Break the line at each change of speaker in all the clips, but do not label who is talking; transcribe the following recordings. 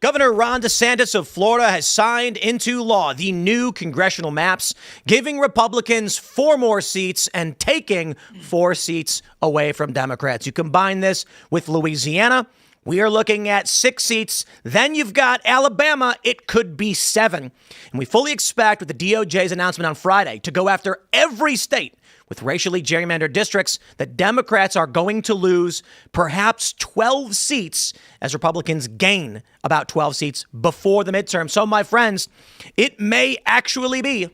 Governor Ron DeSantis of Florida has signed into law the new congressional maps, giving Republicans 4 more seats and taking 4 seats away from Democrats. You combine this with Louisiana, we are looking at 6 seats. Then you've got Alabama. It could be 7. And we fully expect, with the DOJ's announcement on Friday, to go after every state with racially gerrymandered districts, that Democrats are going to lose perhaps 12 seats as Republicans gain about 12 seats before the midterm. So, my friends, it may actually be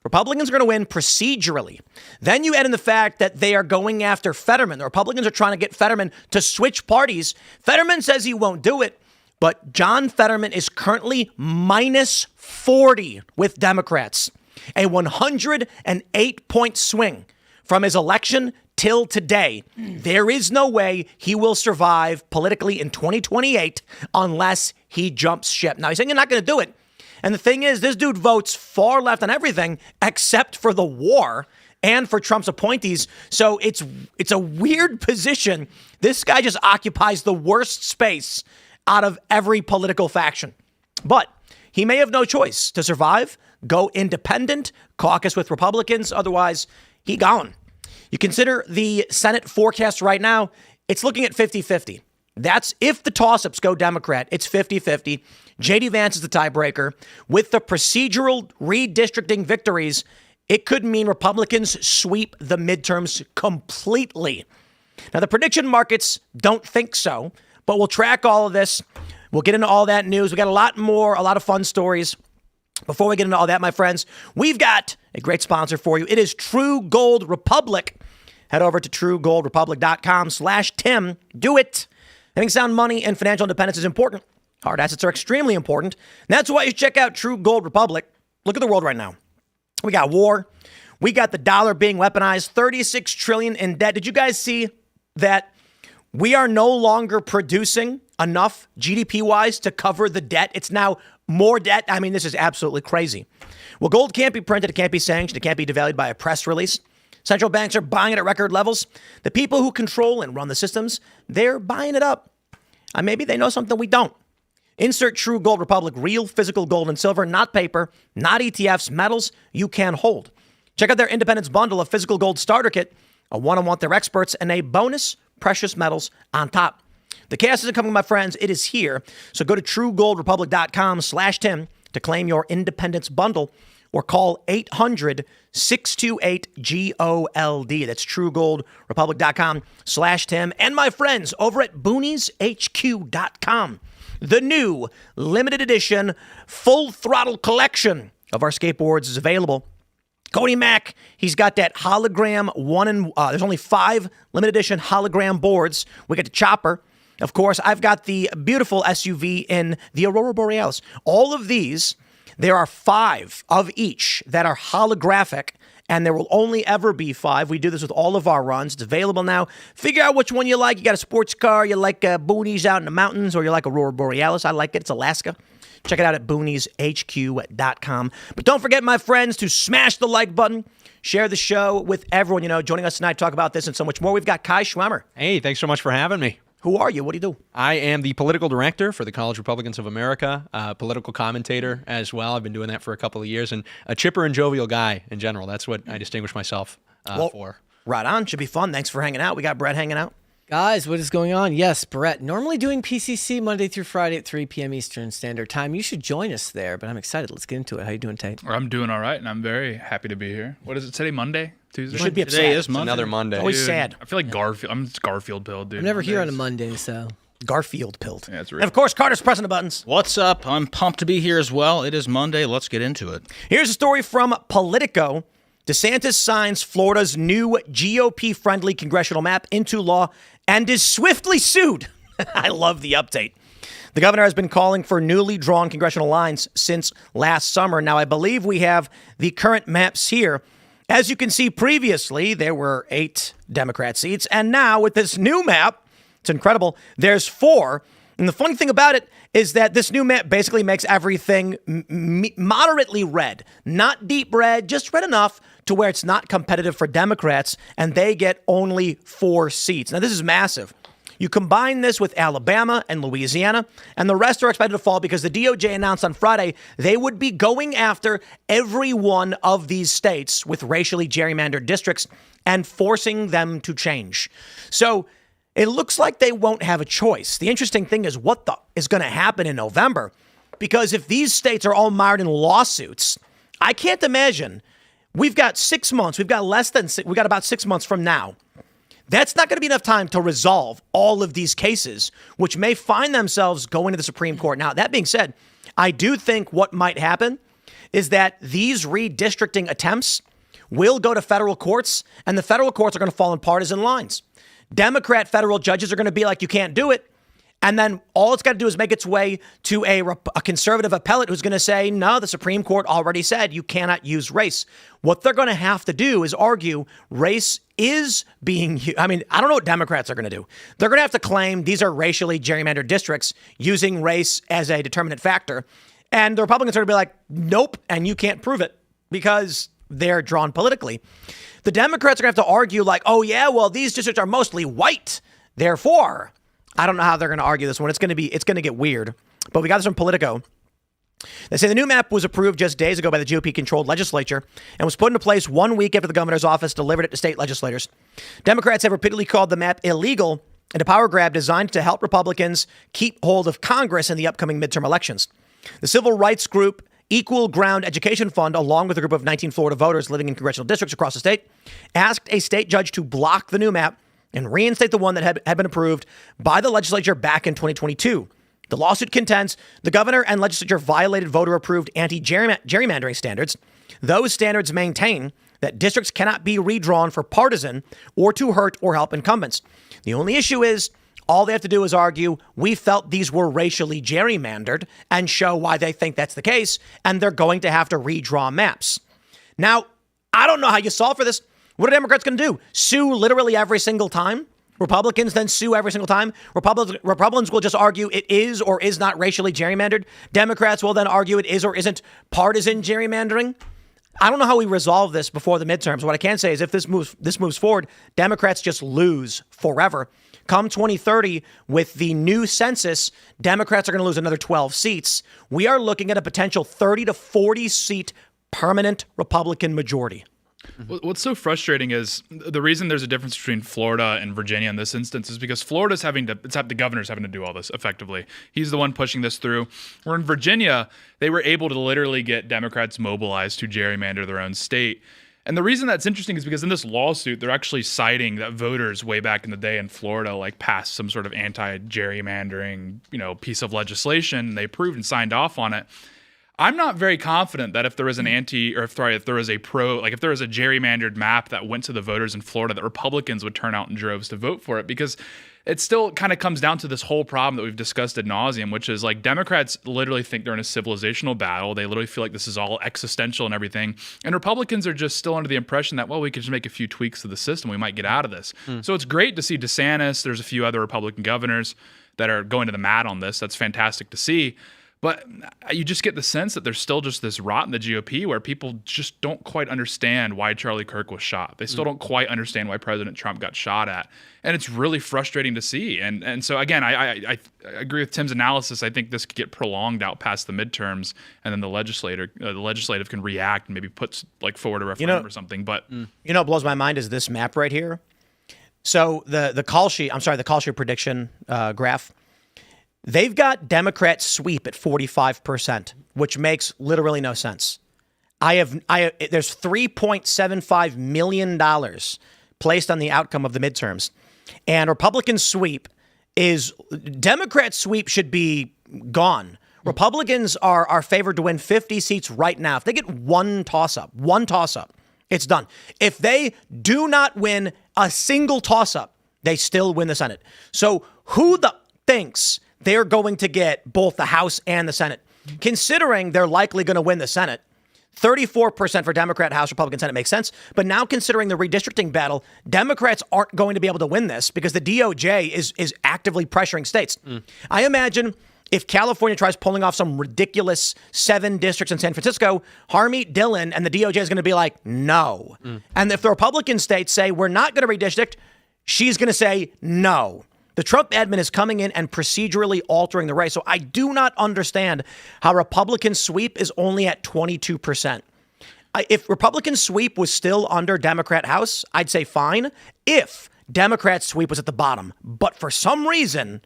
Republicans are going to win procedurally. Then you add in the fact that they are going after Fetterman. The Republicans are trying to get Fetterman to switch parties. Fetterman says he won't do it, but John Fetterman is currently minus 40 with Democrats, a 108-point swing from his election till today. There is no way he will survive politically in 2028 unless he jumps ship. Now, he's saying you're not going to do it. And the thing is, this dude votes far left on everything except for the war and for Trump's appointees. So it's a weird position. This guy just occupies the worst space out of every political faction. But he may have no choice to survive, go independent, caucus with Republicans. Otherwise, he gone. You consider the Senate forecast right now, it's looking at 50-50. That's if the toss-ups go Democrat, it's 50-50. J.D. Vance is the tiebreaker. With the procedural redistricting victories, it could mean Republicans sweep the midterms completely. Now, the prediction markets don't think so, but we'll track all of this. We'll get into all that news. We got a lot more, a lot of fun stories. Before we get into all that, my friends, we've got a great sponsor for you. It is True Gold Republic. Head over to truegoldrepublic.com/Tim. Do it. Having sound money and financial independence is important. Hard assets are extremely important. And that's why you check out True Gold Republic. Look at the world right now. We got war. We got the dollar being weaponized, 36 trillion in debt. Did you guys see that we are no longer producing enough GDP-wise to cover the debt? It's now more debt. I mean, this is absolutely crazy. Well, gold can't be printed. It can't be sanctioned. It can't be devalued by a press release. Central banks are buying it at record levels. The people who control and run the systems, they're buying it up. Maybe they know something we don't. Insert True Gold Republic, real physical gold and silver, not paper, not ETFs, metals you can hold. Check out their Independence Bundle, a physical gold starter kit, a one-on-one with their experts, and a bonus precious metals on top. The chaos isn't coming, my friends. It is here. So go to truegoldrepublic.com/Tim to claim your Independence Bundle or call 800-628-GOLD. That's truegoldrepublic.com/Tim. And my friends over at boonieshq.com. The new limited edition full throttle collection of our skateboards is available. Cody Mack, he's got that hologram there's only 5 limited edition hologram boards. We got the Chopper. Of course, I've got the beautiful SUV in the Aurora Borealis. All of these, there are 5 of each that are holographic, and there will only ever be 5. We do this with all of our runs. It's available now. Figure out which one you like. You got a sports car, you like boonies out in the mountains, or you like Aurora Borealis. I like it. It's Alaska. Check it out at boonieshq.com. But don't forget, my friends, to smash the like button. Share the show with everyone you know. Joining us tonight to talk about this and so much more, we've got Kai Schwemmer.
Hey, thanks so much for having me.
Who are you? What do you do?
I am the political director for the College Republicans of America, political commentator as well. I've been doing that for a couple of years, and a chipper and jovial guy in general. That's what I distinguish myself for.
Right on. Should be fun. Thanks for hanging out. We got Brett hanging out.
Guys, what is going on? Yes, Brett, normally doing PCC Monday through Friday at 3 p.m. Eastern Standard Time. You should join us there, but I'm excited. Let's get into it. How you doing, Tate?
I'm doing all right, and I'm very happy to be here. What is it today, Monday? Tuesday?
You should be upset.
Today is Monday.
Another Monday.
Always sad.
I feel like Garfield. I'm Garfield pilled, dude.
I'm never here on a
Mondays.
Monday, so...
Garfield pilled.
Yeah, it's real.
And of course, Carter's pressing the buttons.
What's up? I'm pumped to be here as well. It is Monday. Let's get into it.
Here's a story from Politico. DeSantis signs Florida's new GOP-friendly congressional map into law and is swiftly sued. I love the update. The governor has been calling for newly drawn congressional lines since last summer. Now, I believe we have the current maps here. As you can see previously, there were 8 Democrat seats. And now with this new map, it's incredible, there's 4. And the funny thing about it is that this new map basically makes everything moderately red. Not deep red, just red enough to where it's not competitive for Democrats, and they get only 4 seats. Now, this is massive. You combine this with Alabama and Louisiana, and the rest are expected to fall because the DOJ announced on Friday they would be going after every one of these states with racially gerrymandered districts and forcing them to change. So it looks like they won't have a choice. The interesting thing is what is going to happen in November, because if these states are all mired in lawsuits, I can't imagine. We've got 6 months. We've got about 6 months from now. That's not going to be enough time to resolve all of these cases, which may find themselves going to the Supreme Court. Now, that being said, I do think what might happen is that these redistricting attempts will go to federal courts, and the federal courts are going to fall in partisan lines. Democrat federal judges are going to be like, you can't do it. And then all it's got to do is make its way to a conservative appellate who's going to say, no, the Supreme Court already said you cannot use race. What they're going to have to do is argue race is being used. I mean, I don't know what Democrats are going to do. They're going to have to claim these are racially gerrymandered districts using race as a determinant factor. And the Republicans are going to be like, nope, and you can't prove it because they're drawn politically. The Democrats are going to have to argue like, oh, yeah, well, these districts are mostly white. Therefore, I don't know how they're going to argue this one. It's going to get weird. But we got this from Politico. They say the new map was approved just days ago by the GOP-controlled legislature and was put into place 1 week after the governor's office delivered it to state legislators. Democrats have repeatedly called the map illegal and a power grab designed to help Republicans keep hold of Congress in the upcoming midterm elections. The civil rights group Equal Ground Education Fund, along with a group of 19 Florida voters living in congressional districts across the state, asked a state judge to block the new map and reinstate the one that had been approved by the legislature back in 2022. The lawsuit contends the governor and legislature violated voter-approved anti-gerrymandering standards. Those standards maintain that districts cannot be redrawn for partisan or to hurt or help incumbents. The only issue is all they have to do is argue, we felt these were racially gerrymandered, and show why they think that's the case, and they're going to have to redraw maps. Now, I don't know how you solve for this. What are Democrats going to do? Sue literally every single time? Republicans then sue every single time? Republicans will just argue it is or is not racially gerrymandered. Democrats will then argue it is or isn't partisan gerrymandering. I don't know how we resolve this before the midterms. What I can say is if this moves forward, Democrats just lose forever. Come 2030, with the new census, Democrats are going to lose another 12 seats. We are looking at a potential 30 to 40 seat permanent Republican majority.
What's so frustrating is the reason there's a difference between Florida and Virginia in this instance is because Florida's the governor's having to do all this effectively. He's the one pushing this through. Where in Virginia, they were able to literally get Democrats mobilized to gerrymander their own state. And the reason that's interesting is because in this lawsuit, they're actually citing that voters way back in the day in Florida, like, passed some sort of anti-gerrymandering, piece of legislation. They approved and signed off on it. I'm not very confident that if there is if there is a gerrymandered map that went to the voters in Florida, that Republicans would turn out in droves to vote for it, because it still kind of comes down to this whole problem that we've discussed ad nauseum, which is like Democrats literally think they're in a civilizational battle. They literally feel like this is all existential and everything. And Republicans are just still under the impression that, well, we can just make a few tweaks to the system. We might get out of this. So it's great to see DeSantis. There's a few other Republican governors that are going to the mat on this. That's fantastic to see. But you just get the sense that there's still just this rot in the GOP where people just don't quite understand why Charlie Kirk was shot. They still don't quite understand why President Trump got shot at. And it's really frustrating to see. And so, again, I agree with Tim's analysis. I think this could get prolonged out past the midterms, and then the legislative can react and maybe put forward a referendum or something. But
what blows my mind is this map right here. So the call sheet prediction graph. They've got Democrats sweep at 45%, which makes literally no sense. There's $3.75 million placed on the outcome of the midterms. And Republican sweep Democrat sweep should be gone. Republicans are favored to win 50 seats right now. If they get one toss-up, it's done. If they do not win a single toss-up, they still win the Senate. So who thinks they're going to get both the House and the Senate? Considering they're likely going to win the Senate, 34% for Democrat House, Republican Senate makes sense. But now considering the redistricting battle, Democrats aren't going to be able to win this because the DOJ is actively pressuring states. I imagine if California tries pulling off some ridiculous 7 districts in San Francisco, Harmeet Dillon and the DOJ is going to be like, no. And if the Republican states say, we're not going to redistrict, she's going to say no. The Trump admin is coming in and procedurally altering the race. So I do not understand how Republican sweep is only at 22%. If Republican sweep was still under Democrat House, I'd say fine. If Democrat sweep was at the bottom. But for some reason,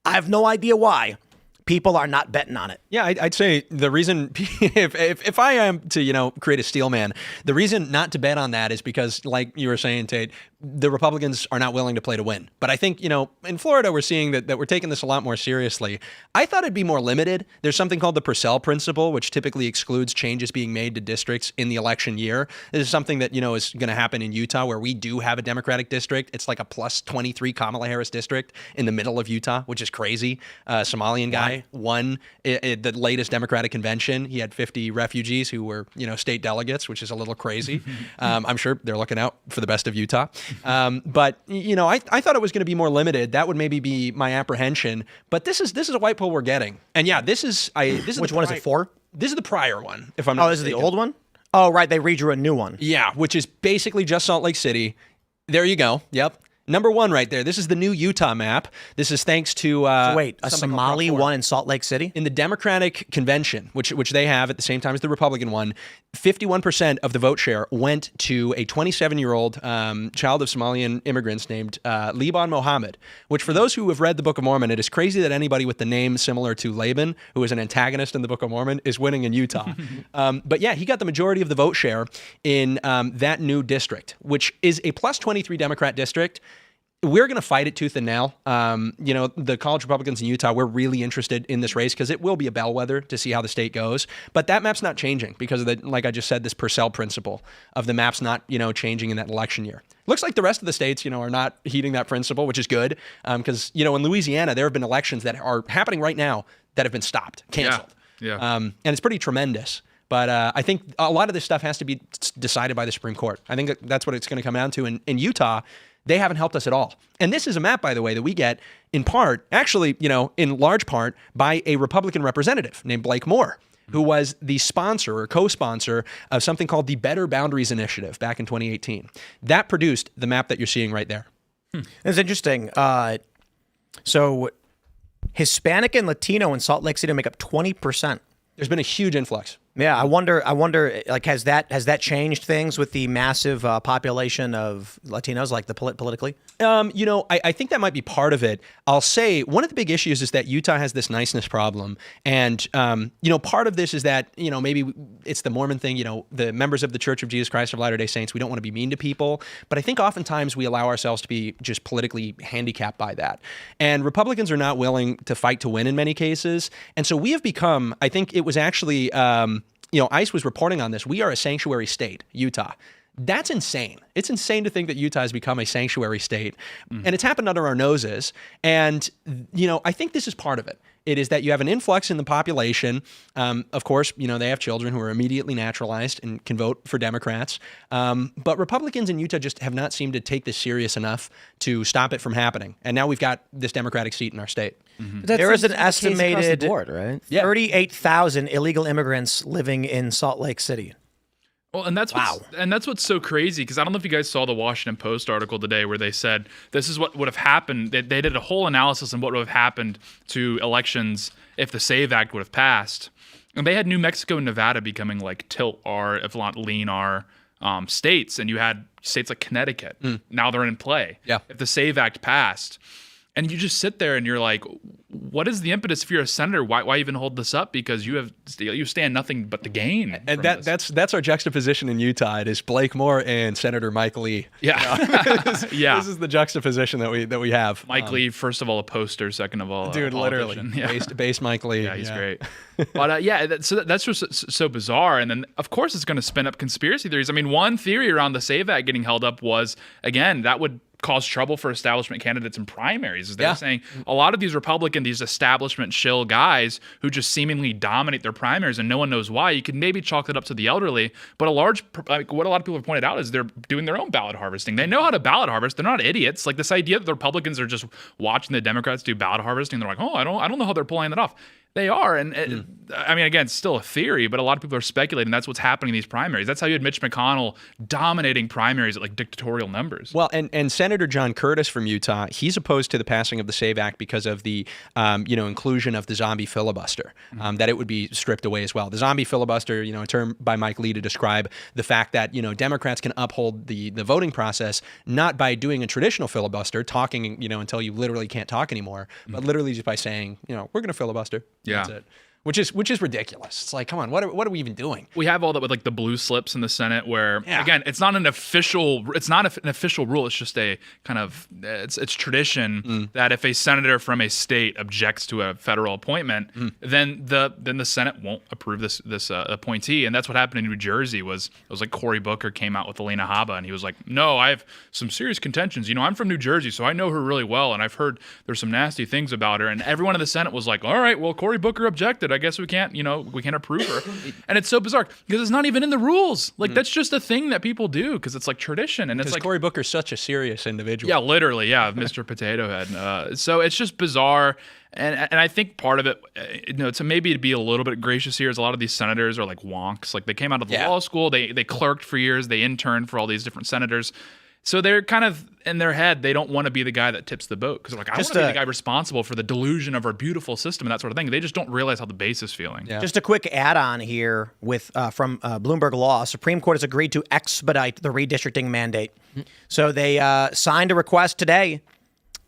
I have no idea why, people are not betting on it.
Yeah, I'd say the reason, if I am to, create a steel man, the reason not to bet on that is because, like you were saying, Tate, the Republicans are not willing to play to win. But I think, in Florida, we're seeing that we're taking this a lot more seriously. I thought it'd be more limited. There's something called the Purcell principle, which typically excludes changes being made to districts in the election year. This is something that, is going to happen in Utah, where we do have a Democratic district. It's like a plus 23 Kamala Harris district in the middle of Utah, which is crazy. Somalian guy won the latest Democratic convention. He had 50 refugees who were, state delegates, which is a little crazy. I'm sure they're looking out for the best of Utah. But I thought it was going to be more limited. That would maybe be my apprehension. But this is a white poll we're getting. And yeah, this is
Which one is it for?
This is the prior one, if I'm not
mistaken. This is the old one? Oh, right. They redrew a new one.
Yeah, which is basically just Salt Lake City. There you go. Yep. Number one right there. This is the new Utah map. This is thanks to
a Somali one in Salt Lake City?
In the Democratic convention, which they have at the same time as the Republican one, 51% of the vote share went to a 27-year-old child of Somalian immigrants named Liban Mohammed, which for those who have read the Book of Mormon, it is crazy that anybody with the name similar to Laban, who is an antagonist in the Book of Mormon, is winning in Utah. But yeah, he got the majority of the vote share in that new district, which is a plus 23 Democrat district. We're going to fight it tooth and nail. The college Republicans in Utah, we're really interested in this race because it will be a bellwether to see how the state goes. But that map's not changing because of like I just said, this Purcell principle of the maps not, changing in that election year. Looks like the rest of the states, are not heeding that principle, which is good. Because, in Louisiana, there have been elections that are happening right now that have been stopped, canceled.
Yeah.
And it's pretty tremendous. But I think a lot of this stuff has to be decided by the Supreme Court. I think that's what it's going to come down to. In Utah, they haven't helped us at all. And this is a map, by the way, that we get in part, actually, in large part, by a Republican representative named Blake Moore, who was the sponsor or co-sponsor of something called the Better Boundaries Initiative back in 2018. That produced the map that you're seeing right there.
It's interesting. So Hispanic and Latino in Salt Lake City make up 20%.
There's been a huge influx.
Yeah, I wonder. Like, has that changed things with the massive population of Latinos, like politically?
I think that might be part of it. I'll say one of the big issues is that Utah has this niceness problem, and part of this is that maybe it's the Mormon thing. The members of the Church of Jesus Christ of Latter-day Saints, we don't want to be mean to people, but I think oftentimes we allow ourselves to be just politically handicapped by that. And Republicans are not willing to fight to win in many cases, and so we have become. I think it was actually. ICE was reporting on this. We are a sanctuary state, Utah. That's insane. It's insane to think that Utah has become a sanctuary state. And it's happened under our noses. And, I think this is part of it. It is that you have an influx in the population. Of course, they have children who are immediately naturalized and can vote for Democrats. But Republicans in Utah just have not seemed to take this serious enough to stop it from happening. And now we've got this Democratic seat in our state.
There is an estimated
board, right?
38,000 illegal immigrants living in Salt Lake City.
Well, and that's what's so crazy, because I don't know if you guys saw the Washington Post article today where they said this is what would have happened. They did a whole analysis on what would have happened to elections if the SAVE Act would have passed. And they had New Mexico and Nevada becoming like tilt R, if not lean R states. And you had states like Connecticut. Now they're in play.
Yeah.
If the SAVE Act passed. And you just sit there and you're like, what is the impetus if you're a senator? Why even hold this up? Because you stand nothing but to gain.
And that's our juxtaposition in Utah. It is Blake Moore and Senator Mike Lee.
Yeah.
Yeah. This is the juxtaposition that we have.
Mike Lee, first of all, a poster. Second of all,
dude, literally.
Yeah.
Base Mike Lee.
Yeah, he's great. But that's just so bizarre. And then, of course, it's going to spin up conspiracy theories. I mean, one theory around the SAVE Act getting held up was, again, that would cause trouble for establishment candidates in primaries. Is they're saying a lot of these these establishment shill guys who just seemingly dominate their primaries and no one knows why. You can maybe chalk it up to the elderly, but what a lot of people have pointed out is they're doing their own ballot harvesting. They know how to ballot harvest. They're not idiots. Like this idea that the Republicans are just watching the Democrats do ballot harvesting. They're like, oh, I don't know how they're pulling that off. They are. And I mean, again, it's still a theory, but a lot of people are speculating that's what's happening in these primaries. That's how you had Mitch McConnell dominating primaries at like dictatorial numbers.
Well, and Senator John Curtis from Utah, he's opposed to the passing of the SAVE Act because of the, inclusion of the zombie filibuster, that it would be stripped away as well. The zombie filibuster, a term by Mike Lee to describe the fact that, Democrats can uphold the voting process, not by doing a traditional filibuster, talking, until you literally can't talk anymore, but literally just by saying, we're going to filibuster.
Yeah.
That's it. Which is ridiculous. It's like, come on, what are we even doing?
We have all that with like the blue slips in the Senate, where again, it's not an official rule. It's just a kind of it's tradition that if a senator from a state objects to a federal appointment, then the Senate won't approve this appointee, and that's what happened in New Jersey. It was like Cory Booker came out with Alina Habba, and he was like, "No, I have some serious contentions. I'm from New Jersey, so I know her really well, and I've heard there's some nasty things about her." And everyone in the Senate was like, "All right, well, Cory Booker objected. I guess we can't approve her." And it's so bizarre because it's not even in the rules. Like that's just a thing that people do because it's like tradition. And it's like
Cory Booker's such a serious individual.
Yeah, literally. Yeah, Mr. Potato Head. So it's just bizarre. And I think part of it, to maybe be a little bit gracious here is a lot of these senators are like wonks. Like they came out of the law school, they clerked for years, they interned for all these different senators. So they're kind of in their head, they don't want to be the guy that tips the boat because they're like, I want to be the guy responsible for the delusion of our beautiful system and that sort of thing. They just don't realize how the base is feeling.
Yeah. Just a quick add-on here with from Bloomberg Law. Supreme Court has agreed to expedite the redistricting mandate. So they signed a request today.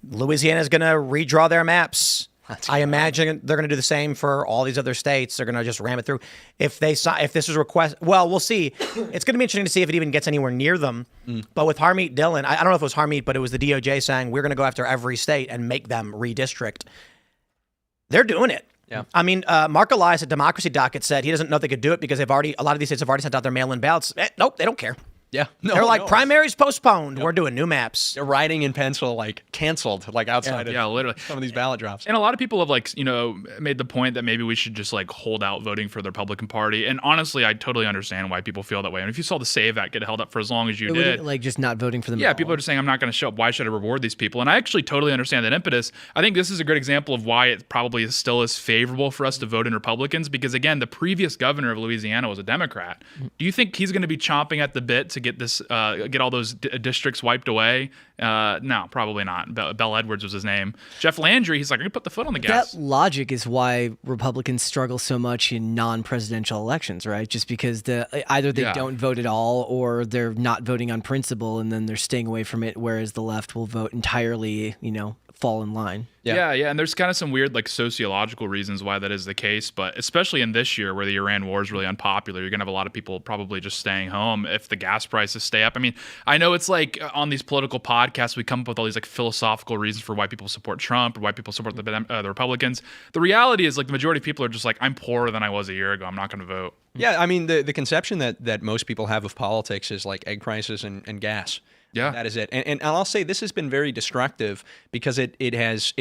Louisiana is going to redraw their maps. I imagine they're going to do the same for all these other states. They're going to just ram it through. If this is a request, well, we'll see. It's going to be interesting to see if it even gets anywhere near them. But with Harmeet Dillon, I don't know if it was Harmeet, but it was the DOJ saying we're going to go after every state and make them redistrict. They're doing it. Yeah. I mean, Mark Elias at Democracy Docket said he doesn't know if they could do it because a lot of these states have already sent out their mail-in ballots. Nope, they don't care.
Yeah.
They're like, primaries postponed. Yep. We're doing new maps.
They're writing in pencil, like canceled, like outside of
literally.
Some of these ballot drops.
And a lot of people have made the point that maybe we should just like hold out voting for the Republican Party. And honestly, I totally understand why people feel that way. And if you saw the SAVE Act get held up for as long as you did.
Like just not voting for them.
Yeah, people are just saying, I'm not going to show up. Why should I reward these people? And I actually totally understand that impetus. I think this is a great example of why it probably still is favorable for us to vote in Republicans. Because again, the previous governor of Louisiana was a Democrat. Do you think he's going to be chomping at the bit to get this get all those districts wiped away? No, probably not. Bell Edwards was his name. Jeff Landry, he's like, I'm going to put the foot on the gas.
That logic is why Republicans struggle so much in non-presidential elections, right? Just because either they don't vote at all or they're not voting on principle and then they're staying away from it, whereas the left will vote entirely, fall in line.
Yeah. And there's kind of some weird sociological reasons why that is the case, but especially in this year where the Iran war is really unpopular, you're going to have a lot of people probably just staying home if the gas prices stay up. I mean, I know it's like on these political podcasts, we come up with all these philosophical reasons for why people support Trump or why people support the Republicans. The reality is the majority of people are just like, I'm poorer than I was a year ago. I'm not going to vote.
Yeah. I mean, the conception that most people have of politics is like egg prices and gas.
Yeah,
that is it. And I'll say this has been very destructive because it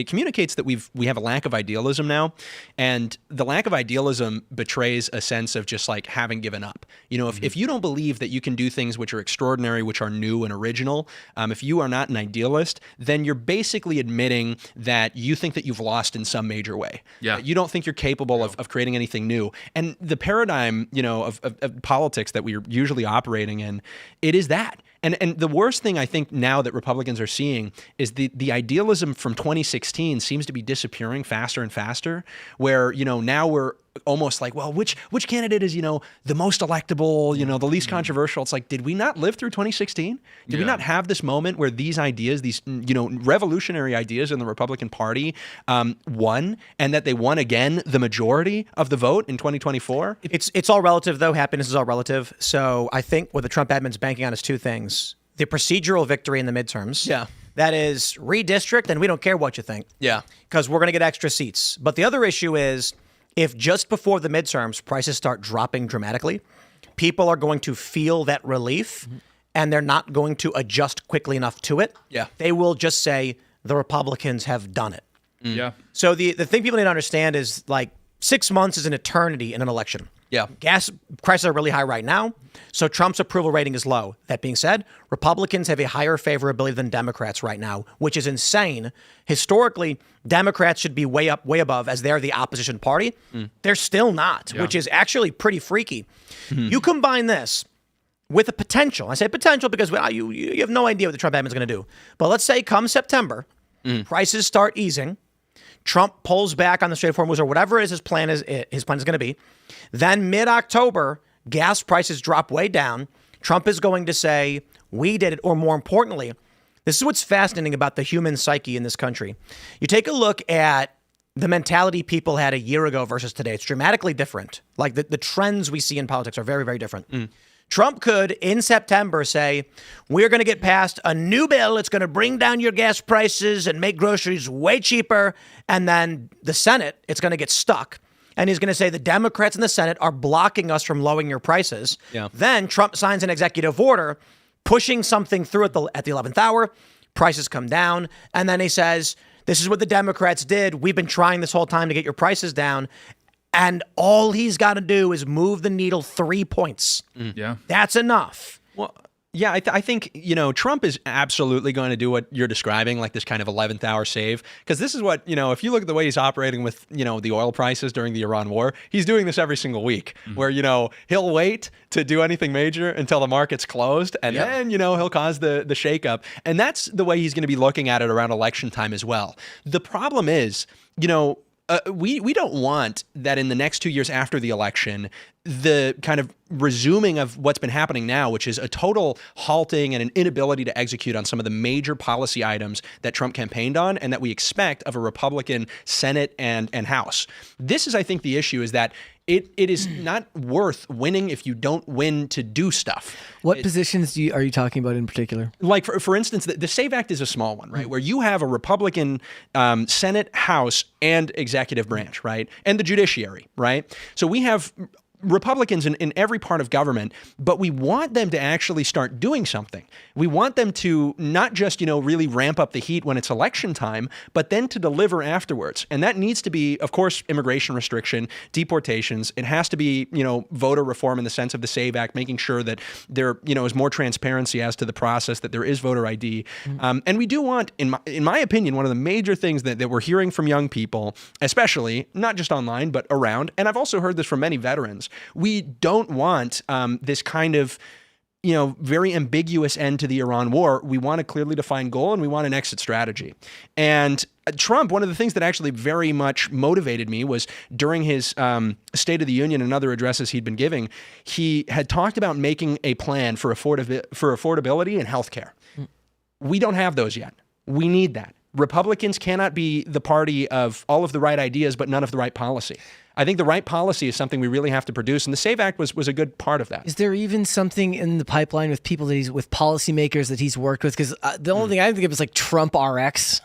communicates that we have a lack of idealism now, and the lack of idealism betrays a sense of just having given up. If you don't believe that you can do things which are extraordinary, which are new and original, if you are not an idealist, then you're basically admitting that you think that you've lost in some major way.
Yeah,
you don't think you're capable of creating anything new. And the paradigm of politics that we're usually operating in, it is that. And the worst thing I think now that Republicans are seeing is the idealism from 2016 seems to be disappearing faster and faster, where, now we're almost like, well, which candidate is, the most electable, the least controversial? It's like, did we not live through 2016? Did we not have this moment where these ideas, these, revolutionary ideas in the Republican Party won, and that they won again the majority of the vote in 2024?
It's all relative, though. Happiness is all relative. So I think what the Trump admin's banking on is two things. The procedural victory in the midterms.
Yeah.
That is redistrict, and we don't care what you think.
Yeah.
Because we're going to get extra seats. But the other issue is if just before the midterms prices start dropping dramatically, people are going to feel that relief, and they're not going to adjust quickly enough to it.
Yeah.
They will just say the Republicans have done it.
Yeah.
So the thing people need to understand is 6 months is an eternity in an election.
Yeah.
Gas prices are really high right now, so Trump's approval rating is low. That being said, Republicans have a higher favorability than Democrats right now, which is insane. Historically, Democrats should be way above as they're the opposition party. They're still not, which is actually pretty freaky. You combine this with a potential. I say potential because you have no idea what the Trump admin is going to do. But let's say come September, prices start easing. Trump pulls back on the straightforward moves or whatever his plan is going to be. Then mid-October, gas prices drop way down. Trump is going to say, we did it. Or more importantly, this is what's fascinating about the human psyche in this country. You take a look at the mentality people had a year ago versus today. It's dramatically different. Like the trends we see in politics are very, very different. Trump could, in September, say, we're going to get passed a new bill. It's going to bring down your gas prices and make groceries way cheaper. And then the Senate, it's going to get stuck. And he's going to say the Democrats in the Senate are blocking us from lowering your prices.
Yeah.
Then Trump signs an executive order pushing something through at the 11th hour. Prices come down. And then he says, this is what the Democrats did. We've been trying this whole time to get your prices down. And all he's got to do is move the needle 3 points.
Yeah.
That's enough.
Well, yeah, I think, Trump is absolutely going to do what you're describing, like this kind of 11th hour save. Because this is what, if you look at the way he's operating with, the oil prices during the Iran war, he's doing this every single week where, he'll wait to do anything major until the market's closed. And then, he'll cause the shakeup. And that's the way he's going to be looking at it around election time as well. The problem is, we don't want that in the next 2 years after the election, the kind of resuming of what's been happening now, which is a total halting and an inability to execute on some of the major policy items that Trump campaigned on and that we expect of a Republican Senate and House. This is, I think, the issue is that it is not worth winning if you don't win to do stuff.
What positions are you talking about in particular?
Like, for instance, the SAVE Act is a small one, right? Where you have a Republican Senate, House, and executive branch, right? And the judiciary, right? So we have Republicans in every part of government, but we want them to actually start doing something. We want them to not just, really ramp up the heat when it's election time, but then to deliver afterwards. And that needs to be, of course, immigration restriction, deportations. It has to be, voter reform in the sense of the SAVE Act, making sure that there, is more transparency as to the process, that there is voter ID. And we do want, in my opinion, one of the major things that we're hearing from young people, especially, not just online, but around, and I've also heard this from many veterans, we don't want this kind of, very ambiguous end to the Iran war. We want a clearly defined goal and we want an exit strategy. And Trump, one of the things that actually very much motivated me was during his State of the Union and other addresses he'd been giving, he had talked about making a plan for affordability and healthcare. We don't have those yet. We need that. Republicans cannot be the party of all of the right ideas, but none of the right policy. I think the right policy is something we really have to produce, and the SAVE Act was a good part of that.
Is there even something in the pipeline with people that with policymakers that he's worked with? Because the only thing I think of is like Trump RX.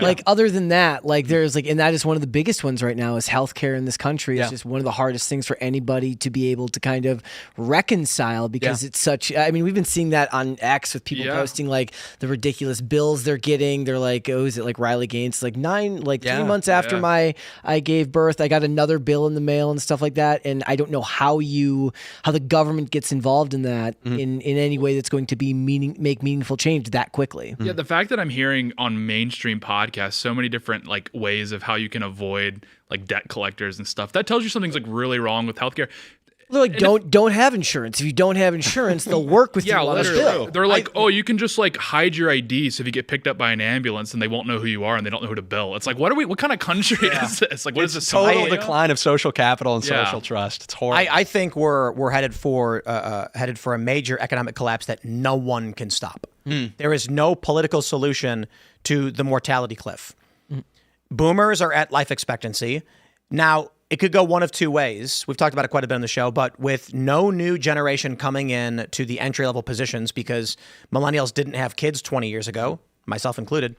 Like other than that, like there's like, and that is one of the biggest ones right now is healthcare in this country. It's just one of the hardest things for anybody to be able to kind of reconcile because it's such. I mean, we've been seeing that on X with people posting like the ridiculous bills they're getting. They're like, oh, is it like Riley Gaines? Like 3 months after I gave birth, I got another bill in the mail and stuff like that, and I don't know how the government gets involved in that in any way that's going to be make meaningful change that quickly.
Yeah, the fact that I'm hearing on mainstream podcasts so many different like ways of how you can avoid like debt collectors and stuff, that tells you something's like really wrong with healthcare.
They're like, don't have insurance. If you don't have insurance, they'll work with you on a bill.
They're like, you can just like hide your ID, so if you get picked up by an ambulance, and they won't know who you are, and they don't know who to bill. It's like, what kind of country is this? Like, what is this?
Total decline of social capital and social trust. It's horrible.
I think we're headed for a major economic collapse that no one can stop. There is no political solution to the mortality cliff. Boomers are at life expectancy now. It could go one of two ways. We've talked about it quite a bit on the show, but with no new generation coming in to the entry-level positions because millennials didn't have kids 20 years ago, myself included,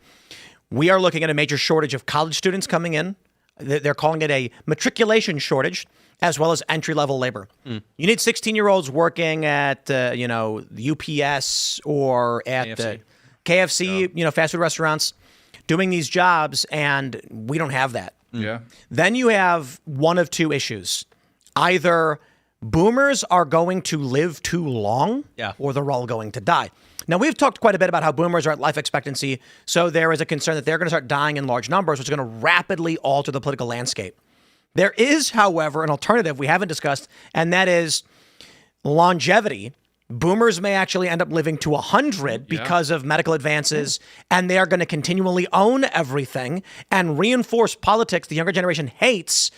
we are looking at a major shortage of college students coming in. They're calling it a matriculation shortage, as well as entry-level labor. You need 16-year-olds working at, UPS or at KFC, fast food restaurants, doing these jobs, and we don't have that.
Yeah.
Then you have one of two issues. Either boomers are going to live too long, or they're all going to die. Now, we've talked quite a bit about how boomers are at life expectancy, so there is a concern that they're going to start dying in large numbers, which is going to rapidly alter the political landscape. There is, however, an alternative we haven't discussed, and that is longevity. Boomers may actually end up living to 100 because of medical advances, and they are going to continually own everything and reinforce politics the younger generation hates.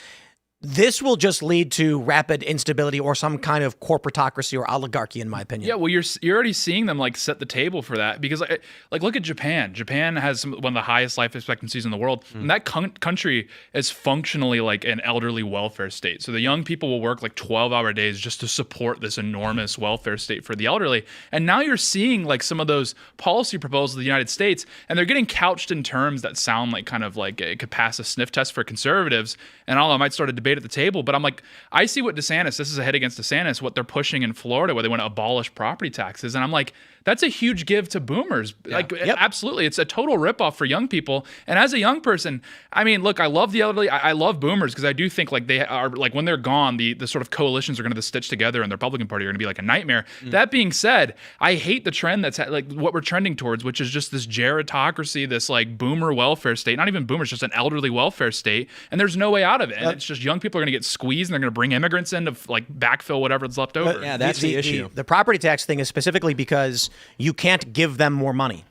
This will just lead to rapid instability or some kind of corporatocracy or oligarchy, in my opinion.
Yeah, well, you're already seeing them like set the table for that because like look at Japan. Japan has one of the highest life expectancies in the world, and that country is functionally like an elderly welfare state. So the young people will work like 12-hour days just to support this enormous welfare state for the elderly. And now you're seeing like some of those policy proposals of the United States, and they're getting couched in terms that sound like kind of like it could pass a sniff test for conservatives. And I might start a debate at the table, but I'm like, I see what DeSantis, this is a hit against DeSantis, what they're pushing in Florida, where they want to abolish property taxes. And I'm like, that's a huge give to boomers. Absolutely. It's a total ripoff for young people. And as a young person, I mean, look, I love the elderly. I love boomers because I do think like they are like when they're gone, the sort of coalitions are going to stitch together in the Republican Party are going to be like a nightmare. That being said, I hate the trend that's like what we're trending towards, which is just this gerontocracy, this like boomer welfare state, not even boomers, just an elderly welfare state. And there's no way out of it. And it's just young people are going to get squeezed and they're going to bring immigrants in to like backfill whatever's left over.
Yeah, that's the issue.
The property tax thing is specifically because you can't give them more money.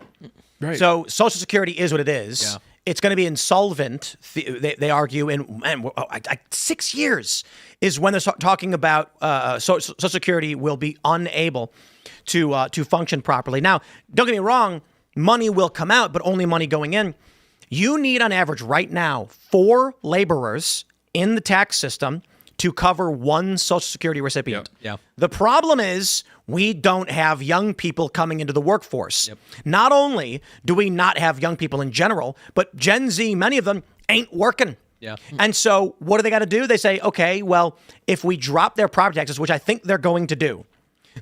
Right.
So Social Security is what it is. Yeah. It's going to be insolvent, they argue, in 6 years is when they're talking about Social Security will be unable to function properly. Now, don't get me wrong, money will come out, but only money going in. You need, on average, right now, 4 laborers in the tax system to cover one Social Security recipient.
Yeah.
The problem is we don't have young people coming into the workforce. Not only do we not have young people in general, but Gen Z, many of them ain't working. And so what do they got to do? They say, okay, well, if we drop their property taxes, which I think they're going to do,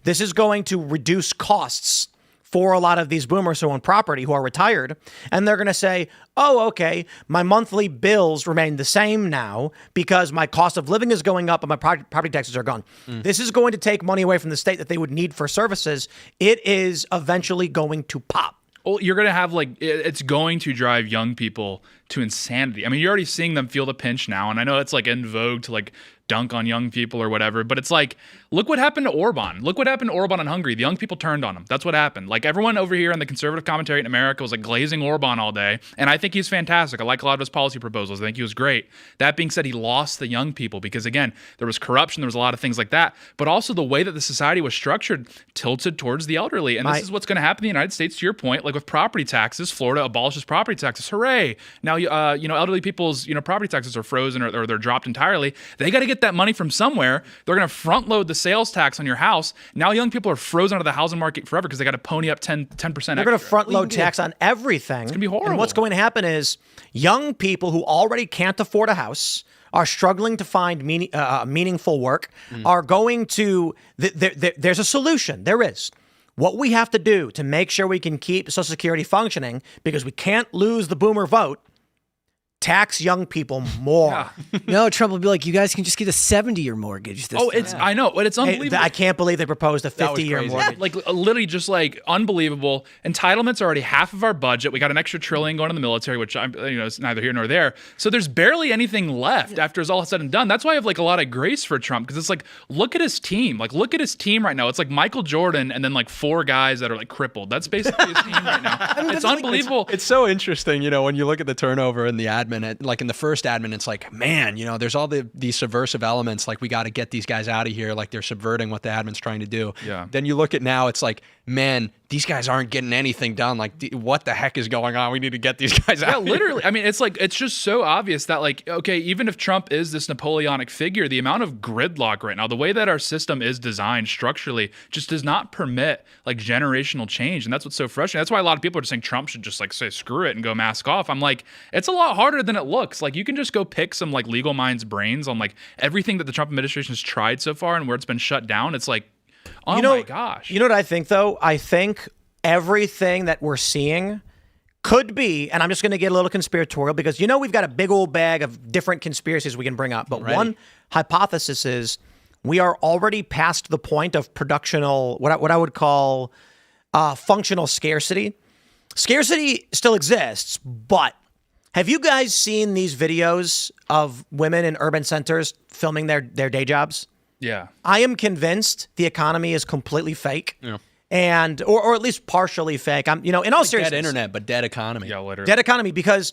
this is going to reduce costs for a lot of these boomers who own property who are retired. And they're going to say, oh, okay, my monthly bills remain the same now because my cost of living is going up and my property taxes are gone. This is going to take money away from the state that they would need for services. It is eventually going to pop.
Well, you're going to have like, it's going to drive young people to insanity. I mean, you're already seeing them feel the pinch now. And I know it's like in vogue to like dunk on young people or whatever, but it's like, look what happened to Orban. Look what happened to Orban in Hungary. The young people turned on him. That's what happened. Like everyone over here in the conservative commentary in America was like glazing Orban all day. And I think he's fantastic. I like a lot of his policy proposals. I think he was great. That being said, he lost the young people because again, there was corruption. There was a lot of things like that, but also the way that the society was structured tilted towards the elderly. And this is what's going to happen in the United States, to your point, like with property taxes. Florida abolishes property taxes. Hooray. Now, elderly people's, property taxes are frozen or they're dropped entirely. They got to get that money from somewhere. They're going to front load the sales tax on your house. Now young people are frozen out of the housing market forever because they got to pony up 10% extra.
They're going to front load tax on everything. It's
going to be horrible.
And what's going to happen is young people who already can't afford a house, are struggling to find meaningful work, are going to, there's a solution. There is. What we have to do to make sure we can keep Social Security functioning, because we can't lose the boomer vote, tax young people more.
Yeah.
No, Trump will be like, you guys can just get a 70-year mortgage this time.
I know, but it's unbelievable.
I can't believe they proposed a 50-year mortgage.
Yeah, like literally just like unbelievable. Entitlements are already half of our budget. We got an extra $1 trillion going to the military, which it's neither here nor there. So there's barely anything left after it's all said and done. That's why I have like a lot of grace for Trump, because it's like, look at his team. Like, look at his team right now. It's like Michael Jordan and then like 4 guys that are like crippled. That's basically his team right now. It's unbelievable.
It's so interesting, when you look at the turnover in the admin, like in the first admin, it's like, man, there's all these subversive elements. Like, we got to get these guys out of here. Like, they're subverting what the admin's trying to do.
Yeah.
Then you look at now, it's like, man, these guys aren't getting anything done. Like, what the heck is going on? We need to get these guys out.
Yeah, literally. I mean, it's like, it's just so obvious that like, okay, even if Trump is this Napoleonic figure, the amount of gridlock right now, the way that our system is designed structurally just does not permit like generational change. And that's what's so frustrating. That's why a lot of people are just saying Trump should just like say, screw it and go mask off. I'm like, it's a lot harder than it looks. Like, you can just go pick some like legal minds' brains on like everything that the Trump administration has tried so far and where it's been shut down. It's like, oh my gosh.
You know what I think, though? I think everything that we're seeing could be, and I'm just going to get a little conspiratorial, because we've got a big old bag of different conspiracies we can bring up. But one hypothesis is we are already past the point of productional, what I would call functional scarcity. Scarcity still exists, but have you guys seen these videos of women in urban centers filming their day jobs?
Yeah.
I am convinced the economy is completely fake.
Yeah.
And or at least partially fake. I'm, in all seriousness,
Dead internet, but dead economy.
Yeah, literally.
dead economy, because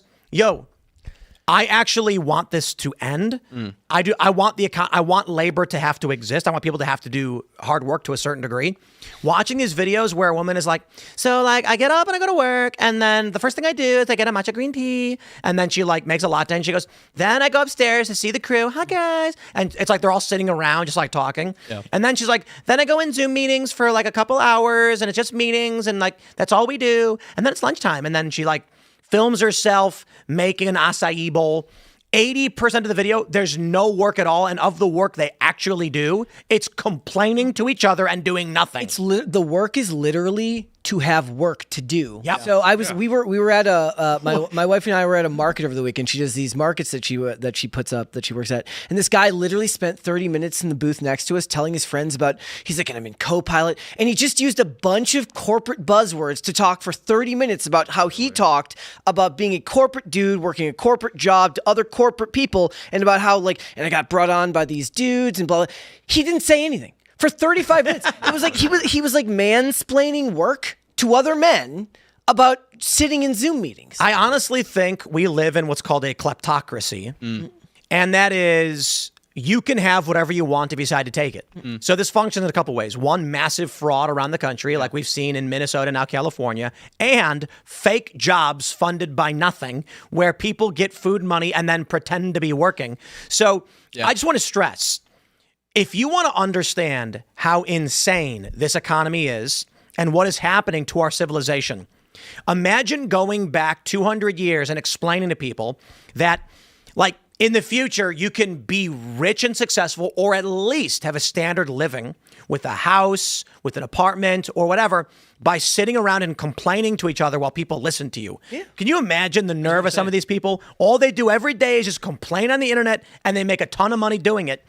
I actually want this to end. I do. I want I want labor to have to exist. I want people to have to do hard work to a certain degree. Watching these videos where a woman is like, so like I get up and I go to work, and then the first thing I do is I get a matcha green tea, and then she like makes a latte and she goes, then I go upstairs to see the crew. Hi guys, and it's like they're all sitting around just like talking.
Yeah.
And then she's like, then I go in Zoom meetings for like a couple hours, and it's just meetings, and like that's all we do. And then it's lunchtime, and then she like films herself making an acai bowl. 80% of the video, there's no work at all. And of the work they actually do, it's complaining to each other and doing nothing.
The work is literally to have work to do.
Yep.
So we were at my wife and I were at a market over the weekend. She does these markets that she puts up, that she works at. And this guy literally spent 30 minutes in the booth next to us telling his friends about, he's like, and I'm in Copilot. And he just used a bunch of corporate buzzwords to talk for 30 minutes about how he talked about being a corporate dude, working a corporate job to other corporate people, and about how and I got brought on by these dudes and blah, blah. He didn't say anything. For 35 minutes, it was like he was like mansplaining work to other men about sitting in Zoom meetings.
I honestly think we live in what's called a kleptocracy. And that is, you can have whatever you want if you decide to take it. So this functions in a couple ways. One, massive fraud around the country, like we've seen in Minnesota, now California, and fake jobs funded by nothing, where people get food money and then pretend to be working. So I just want to stress, if you want to understand how insane this economy is and what is happening to our civilization, imagine going back 200 years and explaining to people that, like, in the future, you can be rich and successful, or at least have a standard living with a house, with an apartment, or whatever, by sitting around and complaining to each other while people listen to you. Yeah. Can you imagine the nerve of some of these people? All they do every day is just complain on the internet, and they make a ton of money doing it.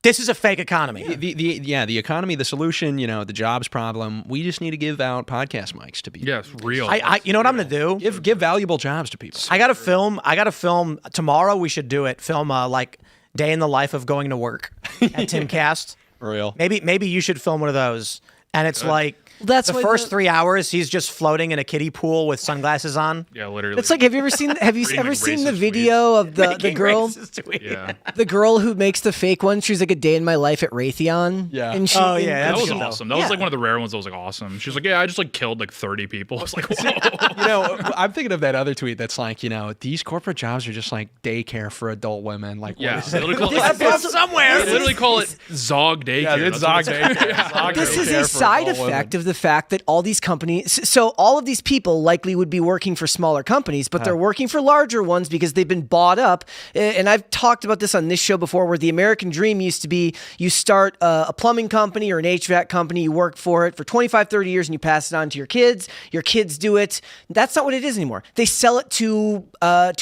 This is a fake economy.
The economy, the solution, the jobs problem. We just need to give out podcast mics to people.
Yeah, it's real.
You know what I'm going to do?
Give valuable jobs to people.
I got to film tomorrow. We should do it. Film like day in the life of going to work at Timcast.
Real.
Maybe you should film one of those. And it's like,
That's
the
why
first 3 hours, he's just floating in a kiddie pool with sunglasses on.
Yeah, literally.
It's like, have you ever seen the video of the girl?
Yeah.
The girl who makes the fake one. She's like, a day in my life at Raytheon.
Yeah.
And she,
Oh, yeah,
That
that's
was
good, though.
awesome. That was like one of the rare ones that was like awesome. She was like, yeah, I just like killed like 30 people. I was like, whoa.
I'm thinking of that other tweet that's like, these corporate jobs are just like daycare for adult women. Like,
Yeah.
what is
They
it?
literally call it,
somewhere.
they literally call it Zog Daycare.
Yeah, it's
That's what
Zog
it's-
Daycare. Zog
This is
daycare
a
for
side
adult women.
effect of the fact that all these companies, so all of these people likely would be working for smaller companies, but they're working for larger ones because they've been bought up. And I've talked about this on this show before, where the American dream used to be, you start a plumbing company or an HVAC company, you work for it for 25, 30 years, and you pass it on to your kids do it. That's not what it is anymore. They sell it to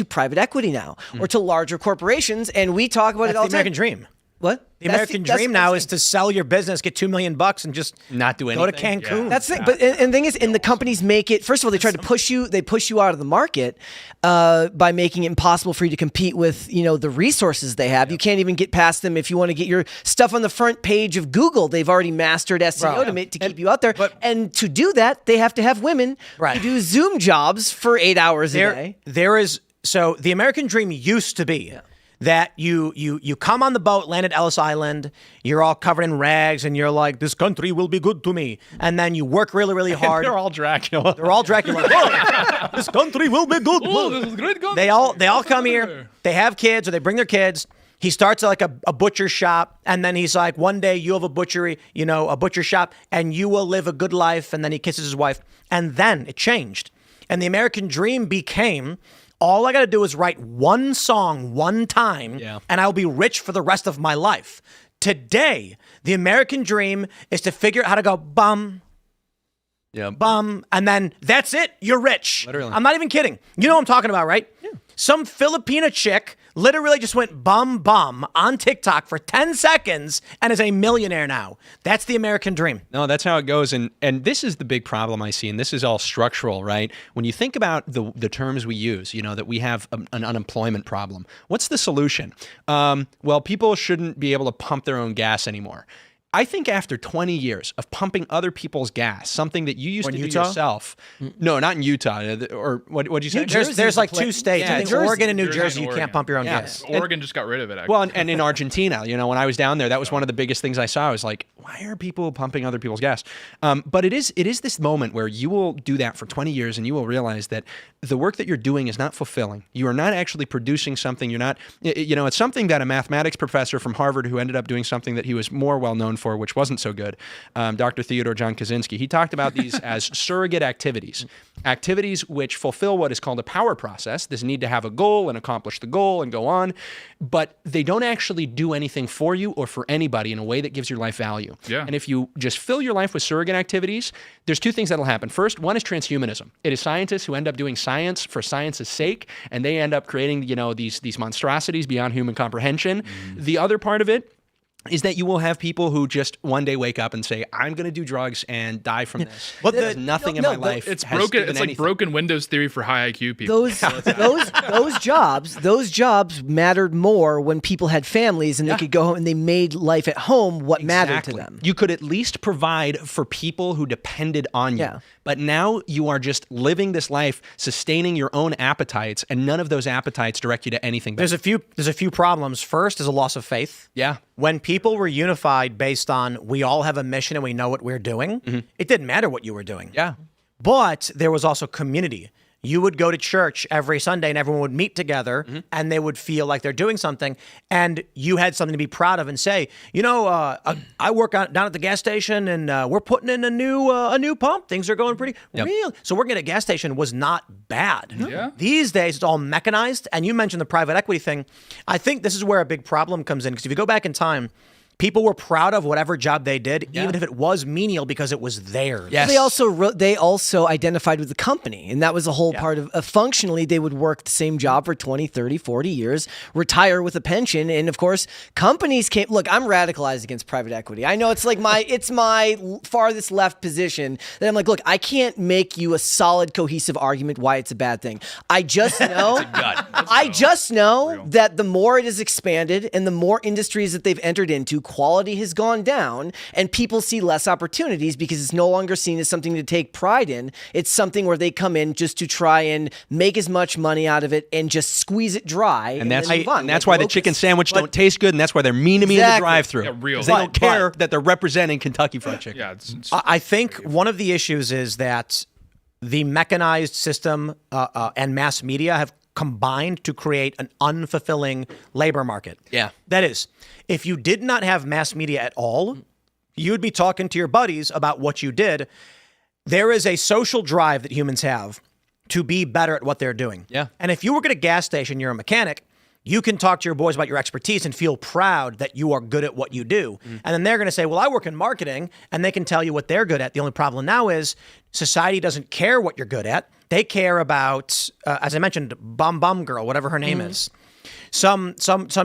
private equity now, or to larger corporations, and we talk about it all
That's
the
the
time.
American dream.
What?
The American dream now is to sell your business, get $2 million, and just
Not do
go to
anything.
Cancun.
Yeah.
That's the thing. But and the thing is, and the companies make it. First of all, they try to push you. They push you out of the market by making it impossible for you to compete with the resources they have. You can't even get past them if you want to get your stuff on the front page of Google. They've already mastered SEO to keep you out there. And to do that, they have to have women who do Zoom jobs for 8 hours a day.
So the American dream used to be that you come on the boat, land at Ellis Island, you're all covered in rags, and you're like, this country will be good to me. And then you work really, really hard.
They're all Dracula.
They're all Dracula. Whoa, this country will be good.
Oh, this is great.
They all come here. They have kids, or they bring their kids. He starts like a butcher shop, and then he's like, one day you have a butchery, a butcher shop, and you will live a good life. And then he kisses his wife. And then it changed. And the American dream became, all I got to do is write one song one time, and I'll be rich for the rest of my life. Today, the American dream is to figure out how to go bum, bum, and then that's it. You're rich.
Literally.
I'm not even kidding. You know what I'm talking about, right? Yeah. Some Filipina chick literally just went bum on TikTok for 10 seconds and is a millionaire now. That's the American dream.
No, that's how it goes. And this is the big problem I see, and this is all structural, right? When you think about the terms we use, that we have an unemployment problem, what's the solution? Well, people shouldn't be able to pump their own gas anymore. I think after 20 years of pumping other people's gas, something that you used to do yourself. No, not in Utah. Or what'd you say?
There's like two states. I think Oregon and New Jersey, you can't pump your own gas.
Oregon just got rid of it, actually.
Well, and in Argentina, when I was down there, that was one of the biggest things I saw. I was like, why are people pumping other people's gas? But it is this moment where you will do that for 20 years and you will realize that the work that you're doing is not fulfilling. You are not actually producing something. You're not, it's something that a mathematics professor from Harvard who ended up doing something that he was more well known for, which wasn't so good, Dr. Theodore John Kaczynski, he talked about these as surrogate activities which fulfill what is called a power process, this need to have a goal and accomplish the goal and go on, but they don't actually do anything for you or for anybody in a way that gives your life value.
Yeah.
And if you just fill your life with surrogate activities, there's two things that'll happen. First, one is transhumanism. It is scientists who end up doing science for science's sake, and they end up creating, these monstrosities beyond human comprehension. The other part of it is that you will have people who just one day wake up and say, I'm going to do drugs and die from this.
But
there's nothing in my life.
It's broken. It's like broken Windows theory for high IQ people.
Those jobs mattered more when people had families and they could go home and they made life at home what mattered to them.
You could at least provide for people who depended on you.
Yeah.
But now you are just living this life, sustaining your own appetites, and none of those appetites direct you to anything better.
There's a few problems. First is a loss of faith.
Yeah.
When people were unified based on we all have a mission and we know what we're doing, it didn't matter what you were doing.
Yeah.
But there was also community. You would go to church every Sunday and everyone would meet together and they would feel like they're doing something and you had something to be proud of and say, I work down at the gas station and we're putting in a new pump. Things are going pretty real. So working at a gas station was not bad.
Yeah.
These days it's all mechanized. And you mentioned the private equity thing. I think this is where a big problem comes in because if you go back in time, people were proud of whatever job they did, even if it was menial because it was theirs.
Yes.
They also identified with the company, and that was a whole part of functionally they would work the same job for 20, 30, 40 years, retire with a pension, and of course, companies came. Look, I'm radicalized against private equity. I know it's like my farthest left position that I'm like, look, I can't make you a solid, cohesive argument why it's a bad thing. I just know that the more it is expanded and the more industries that they've entered into, quality has gone down and people see less opportunities because it's no longer seen as something to take pride in. It's something where they come in just to try and make as much money out of it and just squeeze it dry.
And that's why the chicken sandwich don't taste good, and that's why they're mean to me in the drive-thru.
Yeah, real.
Because they don't care that they're representing Kentucky Fried Chicken.
Yeah,
I think one of the issues is that the mechanized system and mass media have combined to create an unfulfilling labor market.
Yeah.
That is, if you did not have mass media at all, you'd be talking to your buddies about what you did. There is a social drive that humans have to be better at what they're doing.
Yeah.
And if you work at a gas station, you're a mechanic, you can talk to your boys about your expertise and feel proud that you are good at what you do. And then they're going to say, well, I work in marketing, and they can tell you what they're good at. The only problem now is society doesn't care what you're good at. They care about, as I mentioned, bum girl, whatever her name is. Some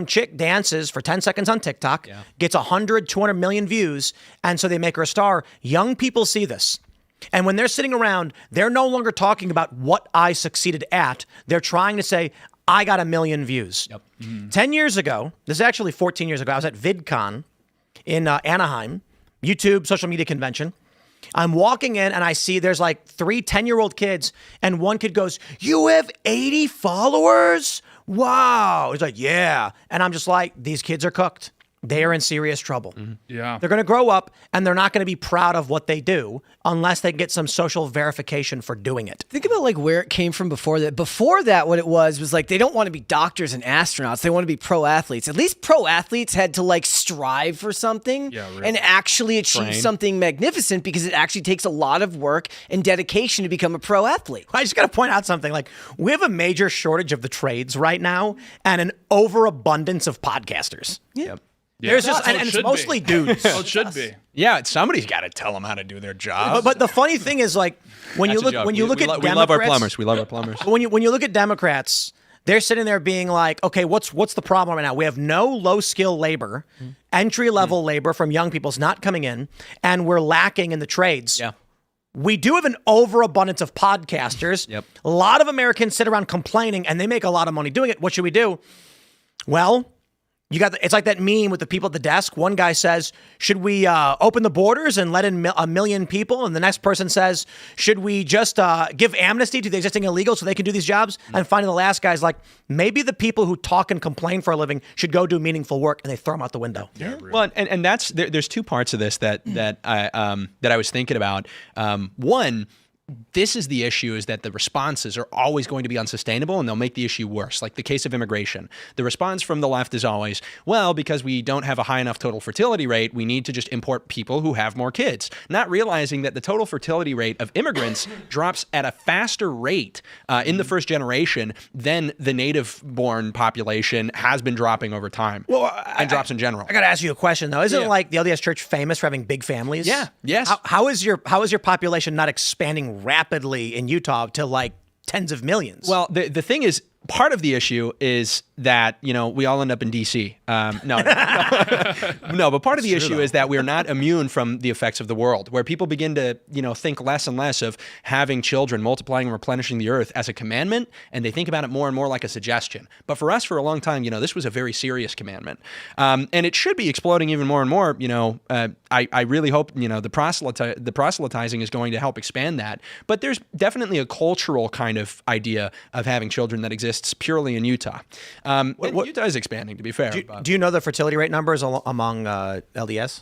chick dances for 10 seconds on TikTok, gets 100, 200 million views, and so they make her a star. Young people see this. And when they're sitting around, they're no longer talking about what I succeeded at. They're trying to say, I got 1 million views. 10 years ago, this is actually 14 years ago, I was at VidCon in Anaheim, YouTube social media convention. I'm walking in and I see there's like 3 10-year-old kids and one kid goes, you have 80 followers? Wow. He's like, yeah. And I'm just like, these kids are cooked. They are in serious trouble.
Yeah.
They're going to grow up and they're not going to be proud of what they do unless they get some social verification for doing it.
Think about like where it came from before that. Before that, what it was like they don't want to be doctors and astronauts. They want to be pro athletes. At least pro athletes had to like strive for something and actually achieve something magnificent because it actually takes a lot of work and dedication to become a pro athlete.
I just got to point out something. Like, we have a major shortage of the trades right now and an overabundance of podcasters.
Yeah.
There's just, and it's mostly dudes.
Well, it should be.
Yeah, somebody's got to tell them how to do their job.
But the funny thing is, like, when you look at Democrats,
we love our plumbers. We love our plumbers.
When you look at Democrats, they're sitting there being like, okay, what's the problem right now? We have no low-skill labor, entry-level labor from young people's not coming in, and we're lacking in the trades.
Yeah.
We do have an overabundance of podcasters.
Yep.
A lot of Americans sit around complaining, and they make a lot of money doing it. What should we do? Well, it's like that meme with the people at the desk. One guy says, should we open the borders and let in a million people? And the next person says, should we just give amnesty to the existing illegals so they can do these jobs? And finally, the last guy's like, maybe the people who talk and complain for a living should go do meaningful work, and they throw them out the window.
Yeah, really.
Well, and that's there's two parts of this that I was thinking about. One, this is the issue, is that the responses are always going to be unsustainable and they'll make the issue worse. Like the case of immigration. The response from the left is always, well, because we don't have a high enough total fertility rate, we need to just import people who have more kids. Not realizing that the total fertility rate of immigrants drops at a faster rate in the first generation than the native-born population has been dropping over time.
Well,
and drops in general.
I got to ask you a question, though. Isn't like the LDS Church famous for having big families?
Yeah. Yes.
How is your population not expanding rapidly in Utah to like tens of millions?
Well, the thing is, part of the issue is that, we all end up in D.C. No, but part of the issue is that we're not immune from the effects of the world, where people begin to, think less and less of having children, multiplying and replenishing the earth as a commandment, and they think about it more and more like a suggestion. But for us, for a long time, this was a very serious commandment. And it should be exploding even more and more. I really hope, the proselytizing is going to help expand that. But there's definitely a cultural kind of idea of having children that exists purely in Utah. Utah is expanding, to be fair.
Do you know the fertility rate numbers among LDS?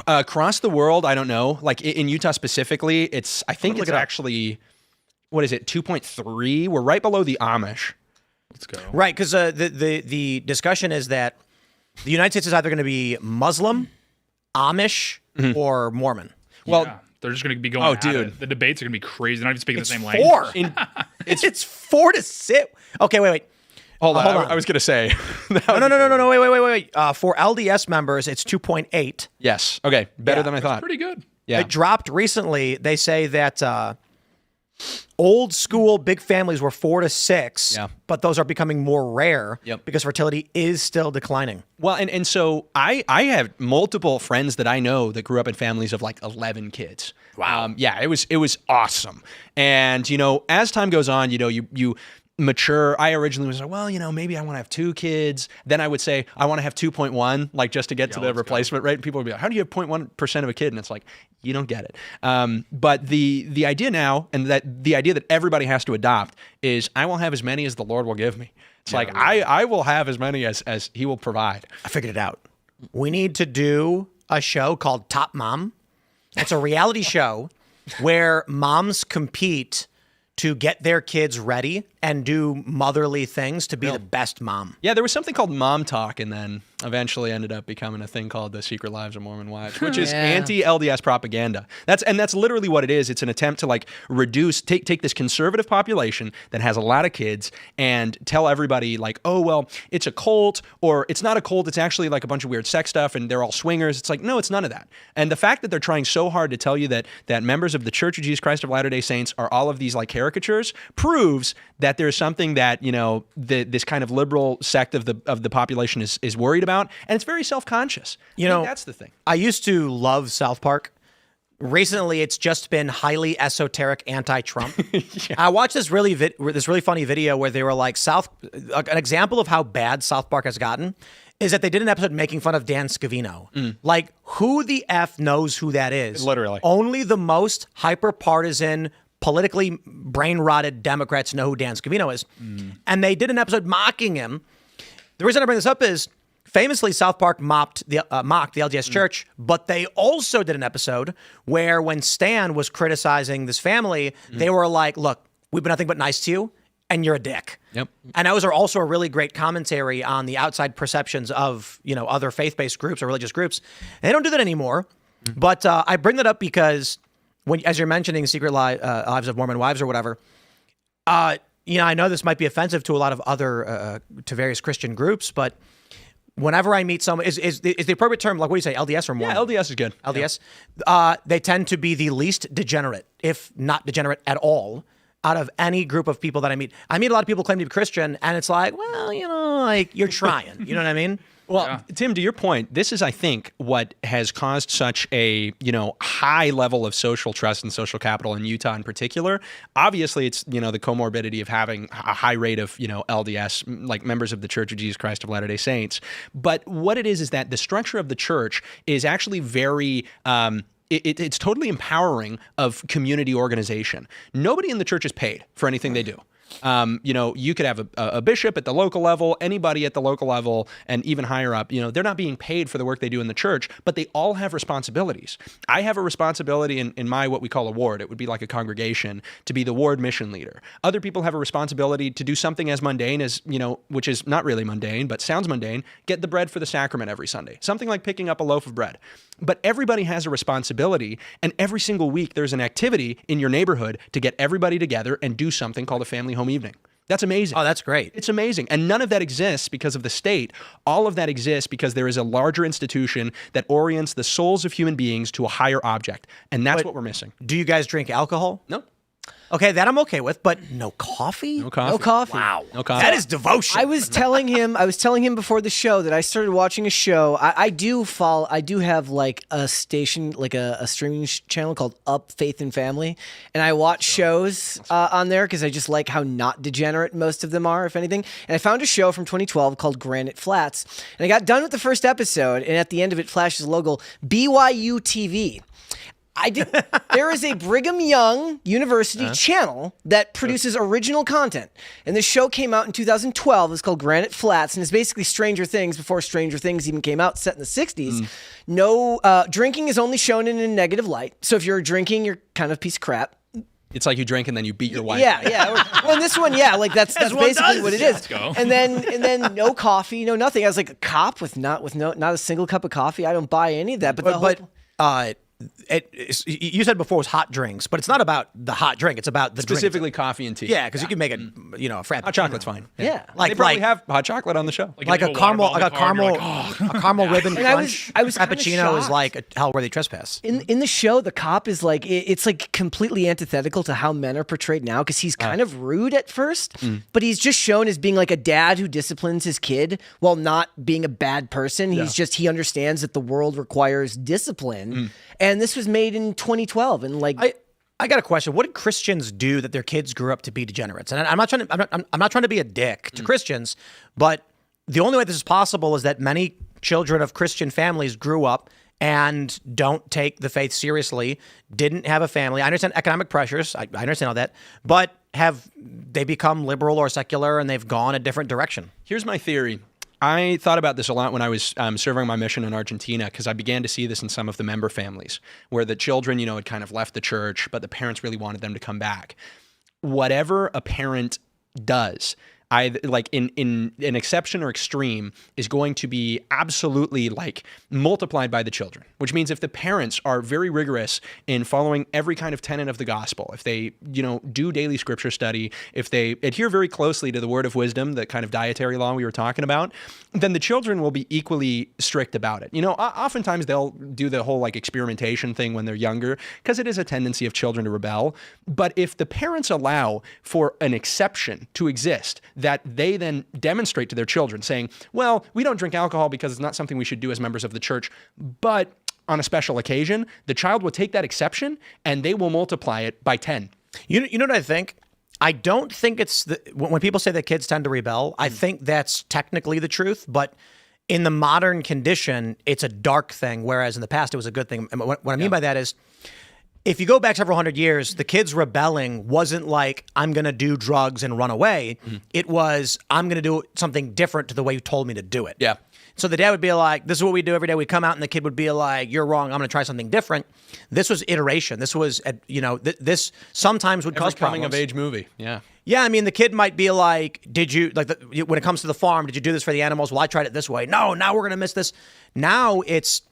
Across the world, I don't know. Like in Utah specifically, I think it's actually, what is it, 2.3? We're right below the Amish.
Let's go.
Right, because the discussion is that the United States is either going to be Muslim, Amish, or Mormon.
Well,
yeah. They're just going to be going.
Oh,
at
dude,
it. The debates are going to be crazy. They're not even speaking the same
four.
language.
It's 4 to 6. Okay, wait.
Hold on. I was going to say.
No. Wait. For LDS members, it's 2.8.
Yes. Okay. Better than I thought.
Pretty good.
Yeah.
It dropped recently. They say that old school big families were 4 to 6.
Yeah.
But those are becoming more rare.
Yep.
Because fertility is still declining.
Well, and so I have multiple friends that I know that grew up in families of like 11 kids.
Wow.
Yeah, it was awesome. And as time goes on, you mature. I originally was like, well, maybe I want to have 2 kids. Then I would say I want to have 2.1, like just to get to the replacement rate. And people would be like, how do you have 0.1% of a kid? And it's like, you don't get it. But the idea now, and that the idea that everybody has to adopt, is I will have as many as the Lord will give me. It's I will have as many as He will provide.
I figured it out. We need to do a show called Top Mom. It's a reality show where moms compete to get their kids ready and do motherly things to be the best mom.
Yeah, there was something called Mom Talk, and then eventually ended up becoming a thing called The Secret Lives of Mormon Wives, which is anti-LDS propaganda. That's literally what it is. It's an attempt to take this conservative population that has a lot of kids and tell everybody like, oh, well, it's a cult, or it's not a cult, it's actually like a bunch of weird sex stuff and they're all swingers. It's like, no, it's none of that. And the fact that they're trying so hard to tell you that members of the Church of Jesus Christ of Latter-day Saints are all of these like caricatures proves that there's something that, this kind of liberal sect of the population is worried about, and it's very self-conscious. I think that's the thing.
I used to love South Park. Recently, it's just been highly esoteric anti-Trump. I watched this really funny video where they were like, an example of how bad South Park has gotten is that they did an episode making fun of Dan Scavino. Like, who the F knows who that is?
Literally.
Only the most hyper-partisan, politically brain-rotted Democrats know who Dan Scavino is. And they did an episode mocking him. The reason I bring this up is, famously, South Park mocked the LDS Church, but they also did an episode where when Stan was criticizing this family, they were like, look, we've been nothing but nice to you, and you're a dick.
Yep.
And that was also a really great commentary on the outside perceptions of, other faith-based groups or religious groups. And they don't do that anymore. But I bring that up because as you're mentioning Secret Lives of Mormon Wives or whatever, I know this might be offensive to a lot of other, to various Christian groups, but whenever I meet someone, is the appropriate term, like, what do you say, LDS or Mormon?
Yeah, LDS is good.
LDS. Yeah. They tend to be the least degenerate, if not degenerate at all. out of any group of people that I meet. I meet a lot of people claim to be Christian, and it's like, well, like you're trying. You know what I mean?
Well, Tim, to your point, this is, I think, what has caused such a, high level of social trust and social capital in Utah in particular. Obviously, it's, the comorbidity of having a high rate of, LDS, like members of the Church of Jesus Christ of Latter-day Saints. But what it is that the structure of the church is actually very... It's totally empowering of community organization. Nobody in the church is paid for anything they do. You could have a bishop at the local level, anybody at the local level, and even higher up, they're not being paid for the work they do in the church, but they all have responsibilities. I have a responsibility in my, what we call a ward. It would be like a congregation, to be the ward mission leader. Other people have a responsibility to do something as mundane as, which is not really mundane, but sounds mundane, get the bread for the sacrament every Sunday. Something like picking up a loaf of bread. But everybody has a responsibility, and every single week there's an activity in your neighborhood to get everybody together and do something called a family home evening. That's amazing.
Oh, that's great.
It's amazing. And none of that exists because of the state. All of that exists because there is a larger institution that orients the souls of human beings to a higher object. And that's what we're missing.
Do you guys drink alcohol?
No.
Okay, that I'm okay with, but no coffee?
No coffee.
No coffee.
Wow.
No coffee.
That is devotion.
I was telling him before the show that I started watching a show. I do have like a station, like a streaming channel called Up Faith and Family. And I watch shows on there because I just like how not degenerate most of them are, if anything. And I found a show from 2012 called Granite Flats. And I got done with the first episode, and at the end of it flashes a logo, BYU TV. There is a Brigham Young University channel that produces original content. And the show came out in 2012. It's called Granite Flats, and it's basically Stranger Things before Stranger Things even came out, set in the 60s. No, drinking is only shown in a negative light. So if you're drinking, you're kind of a piece of crap.
It's like you drink and then you beat your wife.
Yeah. Well, in this one, like that's basically what it is.
Let's go.
And then no coffee, no nothing. I was like a cop with not a single cup of coffee. I don't buy any of that.
You said before it was hot drinks, but it's not about the hot drink. It's about the
Specifically
drink.
coffee and tea.
Yeah, because you can make it, a frappuccino.
Hot chocolate's fine.
Yeah.
They probably have hot chocolate on the show.
Like a caramel ribbon crunch.
I was kinda
frappuccino is
shocked.
like a hell-worthy trespass.
In the show, the cop is like, it's like completely antithetical to how men are portrayed now, because he's kind of rude at first, but he's just shown as being like a dad who disciplines his kid while not being a bad person. He understands that the world requires discipline. And this was made in 2012. And like,
I got a question. What did Christians do that their kids grew up to be degenerates? And I'm not trying to be a dick to Christians, but the only way this is possible is that many children of Christian families grew up and don't take the faith seriously, didn't have a family. I understand economic pressures. I understand all that, but they become liberal or secular and they've gone a different direction?
Here's my theory. I thought about this a lot when I was serving my mission in Argentina, because I began to see this in some of the member families where the children, had kind of left the church, but the parents really wanted them to come back. Whatever a parent does, in an exception or extreme, is going to be absolutely multiplied by the children, which means if the parents are very rigorous in following every kind of tenet of the gospel, if they, do daily scripture study, if they adhere very closely to the word of wisdom, the kind of dietary law we were talking about, then the children will be equally strict about it. Oftentimes they'll do the whole experimentation thing when they're younger, because it is a tendency of children to rebel. But if the parents allow for an exception to exist, that they then demonstrate to their children saying, well, we don't drink alcohol because it's not something we should do as members of the church, but on a special occasion, the child will take that exception and they will multiply it by 10.
You know what I think? I don't think it's when people say that kids tend to rebel, I think that's technically the truth, but in the modern condition, it's a dark thing, whereas in the past it was a good thing. And what I mean by that is, if you go back several hundred years, the kids rebelling wasn't like, I'm going to do drugs and run away. It was, I'm going to do something different to the way you told me to do it.
Yeah.
So the dad would be like, this is what we do every day. We come out and the kid would be like, you're wrong. I'm going to try something different. This was iteration. This was, this sometimes would cause problems.
Coming of age movie. Yeah.
Yeah, I mean, the kid might be like, when it comes to the farm, did you do this for the animals? Well, I tried it this way. No, now we're going to miss this. Now it's,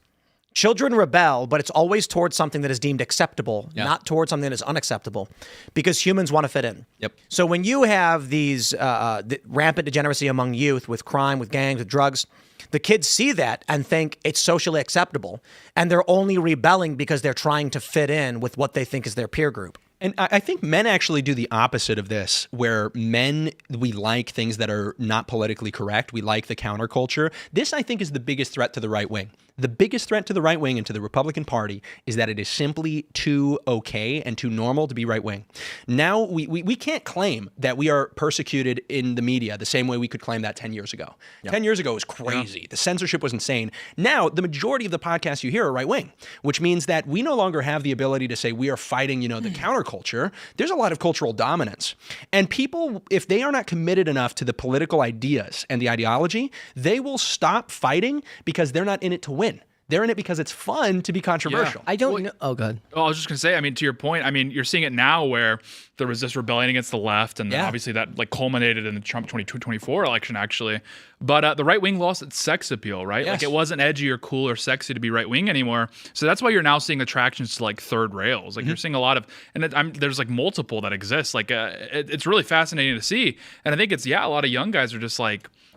children rebel, but it's always towards something that is deemed acceptable, not towards something that is unacceptable, because humans want to fit in.
Yep.
So when you have these rampant degeneracy among youth with crime, with gangs, with drugs, the kids see that and think it's socially acceptable, and they're only rebelling because they're trying to fit in with what they think is their peer group.
And I think men actually do the opposite of this, where men, we like things that are not politically correct. We like the counterculture. This, I think, is the biggest threat to the right wing. The biggest threat to the right wing and to the Republican Party is that it is simply too okay and too normal to be right wing. Now, we can't claim that we are persecuted in the media the same way we could claim that 10 years ago. 10 years ago was crazy. The censorship was insane. Now, the majority of the podcasts you hear are right wing, which means that we no longer have the ability to say we are fighting, the counterculture. There's a lot of cultural dominance. And people, if they are not committed enough to the political ideas and the ideology, they will stop fighting because they're not in it to win. They're in it because it's fun to be controversial.
I don't know. Oh, God.
Oh, I was just going to say, to your point, you're seeing it now where there was this rebellion against the left, and then obviously that culminated in the Trump 2024 election, actually. But the right wing lost its sex appeal, right?
Yes.
It wasn't edgy or cool or sexy to be right wing anymore. So that's why you're now seeing attractions to third rails. You're seeing a lot of, and there's multiple that exist. It's really fascinating to see. And I think it's, a lot of young guys are just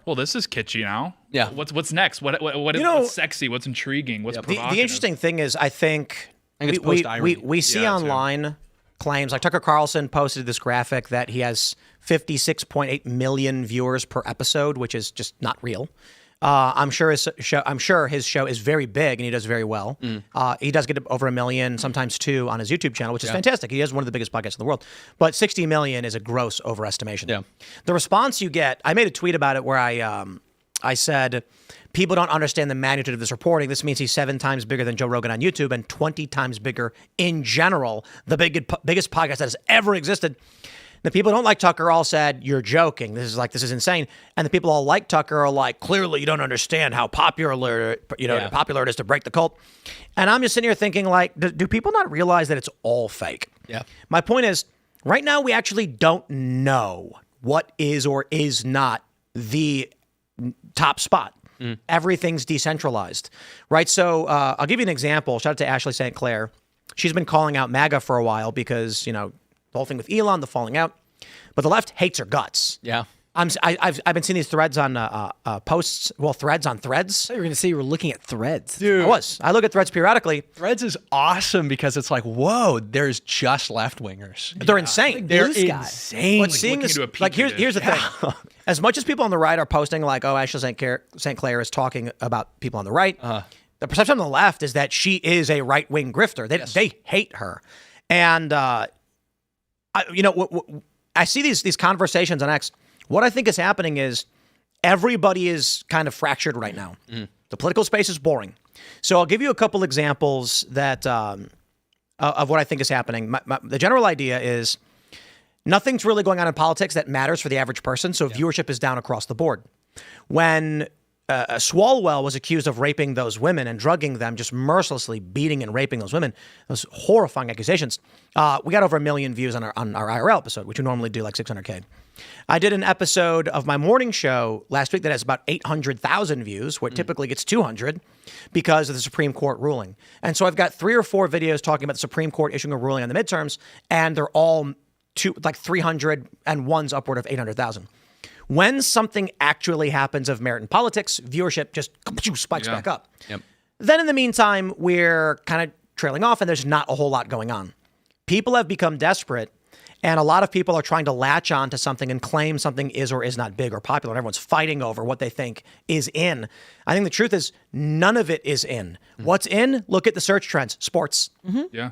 well, this is kitschy now.
Yeah.
What's next? What's sexy? What's intriguing? What's provocative?
The interesting thing is, I think
it's post-irony.
we see online claims like Tucker Carlson posted this graphic that he has 56.8 million viewers per episode, which is just not real. I'm sure his show is very big and he does very well. He does get over 1 million, sometimes 2 on his YouTube channel, which is fantastic. He has one of the biggest podcasts in the world. But 60 million is a gross overestimation.
Yeah.
The response you get, I made a tweet about it where I said, people don't understand the magnitude of this reporting. This means he's 7 times bigger than Joe Rogan on YouTube and 20 times bigger in general, the biggest podcast that has ever existed. The people who don't like Tucker all said, you're joking. This is insane. And the people who all like Tucker are like, clearly you don't understand how popular it is to break the cult. And I'm just sitting here thinking do people not realize that it's all fake?
Yeah.
My point is, right now we actually don't know what is or is not the top spot. Everything's decentralized, right? So I'll give you an example. Shout out to Ashley St. Clair. She's been calling out MAGA for a while because, the whole thing with Elon, the falling out. But the left hates her guts.
Yeah.
I've been seeing these threads on posts, threads on threads.
I thought you were going to say you were looking at Threads.
Dude.
I look at threads periodically.
Threads is awesome because it's whoa, there's just left-wingers.
They're insane.
They're
Blue sky.
insane.
But seeing this,
into a petri
here's the thing. As much as people on the right are posting Ashley St. Clair is talking about people on the right, the perception on the left is that she is a right-wing grifter. They hate her. And, I see these conversations on X. What I think is happening is everybody is kind of fractured right now. The political space is boring. So I'll give you a couple examples that of what I think is happening. The general idea is nothing's really going on in politics that matters for the average person, so viewership is down across the board. When Swalwell was accused of raping those women and drugging them, just mercilessly beating and raping those women, those horrifying accusations, we got over 1 million views on our IRL episode, which we normally do 600K. I did an episode of my morning show last week that has about 800,000 views, where it typically gets 200 because of the Supreme Court ruling. And so I've got 3 or 4 videos talking about the Supreme Court issuing a ruling on the midterms, and they're all 300 and one's upward of 800,000. When something actually happens of merit in politics, viewership just spikes back up.
Yep.
Then in the meantime, we're kind of trailing off and there's not a whole lot going on. People have become desperate, and a lot of people are trying to latch on to something and claim something is or is not big or popular, and everyone's fighting over what they think is in. I think the truth is none of it is in. What's in? Look at the search trends. Sports.
Yeah.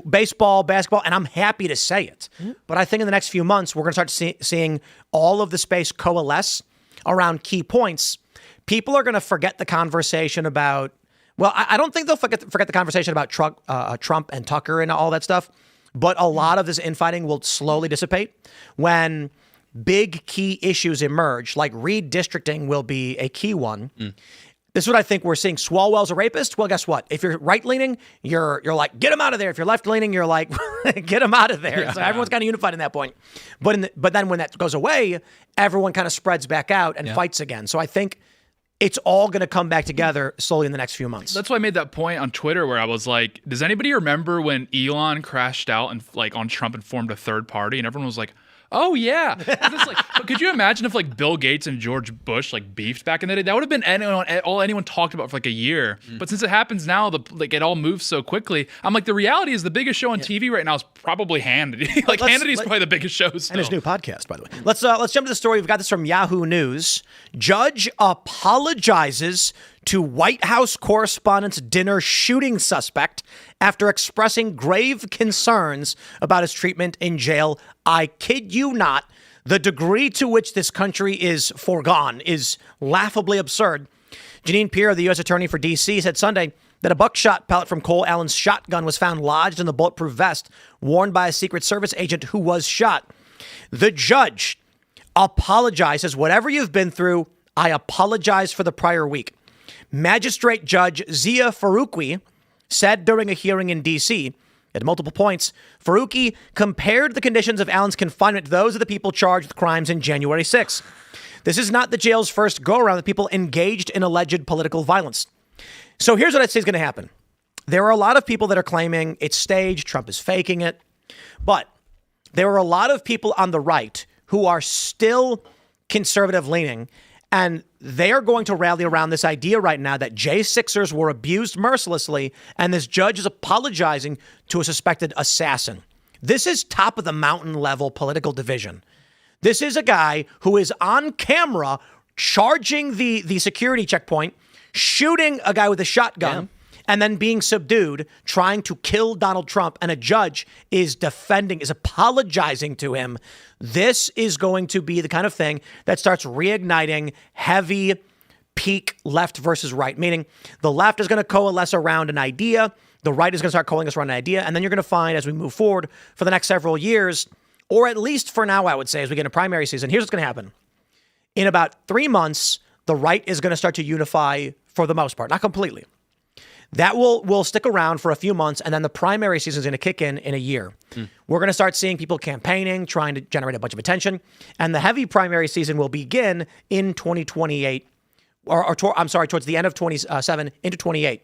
Baseball, basketball, and I'm happy to say it. But I think in the next few months, we're going to start seeing all of the space coalesce around key points. People are going to forget the conversation about, I don't think they'll forget the conversation about Trump and Tucker and all that stuff, but a lot of this infighting will slowly dissipate when big key issues emerge, like redistricting will be a key one. This is what I think we're seeing. Swalwell's a rapist. Well, guess what? If you're right-leaning, you're like, get him out of there. If you're left-leaning, you're like, get him out of there. So everyone's kind of unified in that point. But then when that goes away, everyone kind of spreads back out and fights again. So I think it's all going to come back together slowly in the next few months.
That's why I made that point on Twitter where I was like, does anybody remember when Elon crashed out and on Trump and formed a third party? And everyone was like, Oh yeah. It's like, but could you imagine if like Bill Gates and George Bush like beefed back in the day? That would have been all anyone talked about for like a year. But since it happens now, it all moves so quickly. I'm like, the reality is the biggest show on TV right now is probably Hannity. Like Hannity's probably the biggest show still.
And his new podcast, by the way. Let's jump to the story. We've got this from Yahoo News. Judge apologizes to White House Correspondents' Dinner shooting suspect after expressing grave concerns about his treatment in jail. I kid you not, the degree to which this country is foregone is laughably absurd. Jeanine Pirro, the U.S. Attorney for D.C., said Sunday that a buckshot pellet from Cole Allen's shotgun was found lodged in the bulletproof vest worn by a Secret Service agent who was shot. The judge apologizes. Whatever you've been through, I apologize for the prior week. Magistrate Judge Zia Faruqi said during a hearing in D.C., at multiple points, Faruqi compared the conditions of Allen's confinement to those of the people charged with crimes in January 6. This is not the jail's first go-around with people engaged in alleged political violence. So here's what I'd say is going to happen. There are a lot of people that are claiming it's staged, Trump is faking it, but there are a lot of people on the right who are still conservative-leaning, and they are going to rally around this idea right now that J6ers were abused mercilessly, and this judge is apologizing to a suspected assassin. This is top of the mountain level political division. This is a guy who is on camera charging the security checkpoint, shooting a guy with a shotgun, and then being subdued, trying to kill Donald Trump, and a judge is apologizing to him. This is going to be the kind of thing that starts reigniting heavy peak left versus right, meaning the left is going to coalesce around an idea, the right is going to start coalescing around an idea, and then you're going to find as we move forward for the next several years, or at least for now, I would say, as we get into primary season, here's what's going to happen. In about 3 months, the right is going to start to unify for the most part, not completely. That will stick around for a few months, and then the primary season is going to kick in a year. We're going to start seeing people campaigning, trying to generate a bunch of attention, and the heavy primary season will begin in 2028, towards the end of 27 into 28.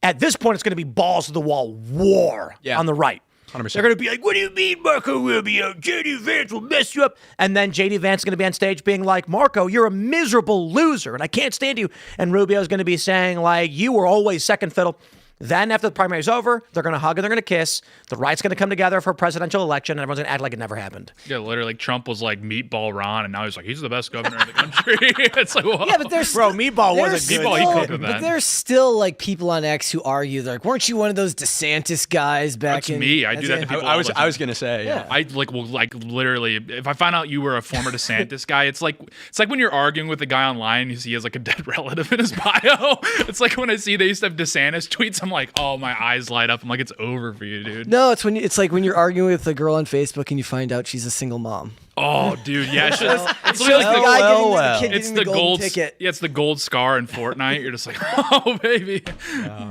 At this point, it's going to be balls to the wall war on the right. 100%. They're going to be like, what do you mean, Marco Rubio? J.D. Vance will mess you up. And then J.D. Vance is going to be on stage being like, Marco, you're a miserable loser, and I can't stand you. And Rubio is going to be saying, like, you were always second fiddle. Then after the primary is over, they're going to hug and they're going to kiss. The right's going to come together for a presidential election, and everyone's going to act like it never happened.
Yeah, literally, Trump was like Meatball Ron, and now he's like, he's the best governor in the country. It's like, whoa.
Yeah, but there's
Meatball wasn't good.
Meatball, he cooked with
but
that.
there's still like people on X who argue, they're like, weren't you one of those DeSantis guys back
That's
in?
me. I do that to people.
I was gonna say, yeah.
I will literally, if I find out you were a former DeSantis guy, it's like when you're arguing with a guy online and you see he has like a dead relative in his bio. It's like when I see they used to have DeSantis tweets, I'm like, oh, my eyes light up. I'm like, it's over for you, dude.
No, it's like when you're arguing with a girl on Facebook and you find out she's a single mom.
Oh, dude, yeah. It's
It's
literally
just the guy getting the kid getting the golden ticket.
Yeah, it's the gold scar in Fortnite. You're just like, oh, baby.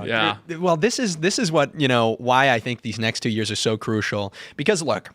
Yeah.
Well, this is what, why I think these next 2 years are so crucial. Because look,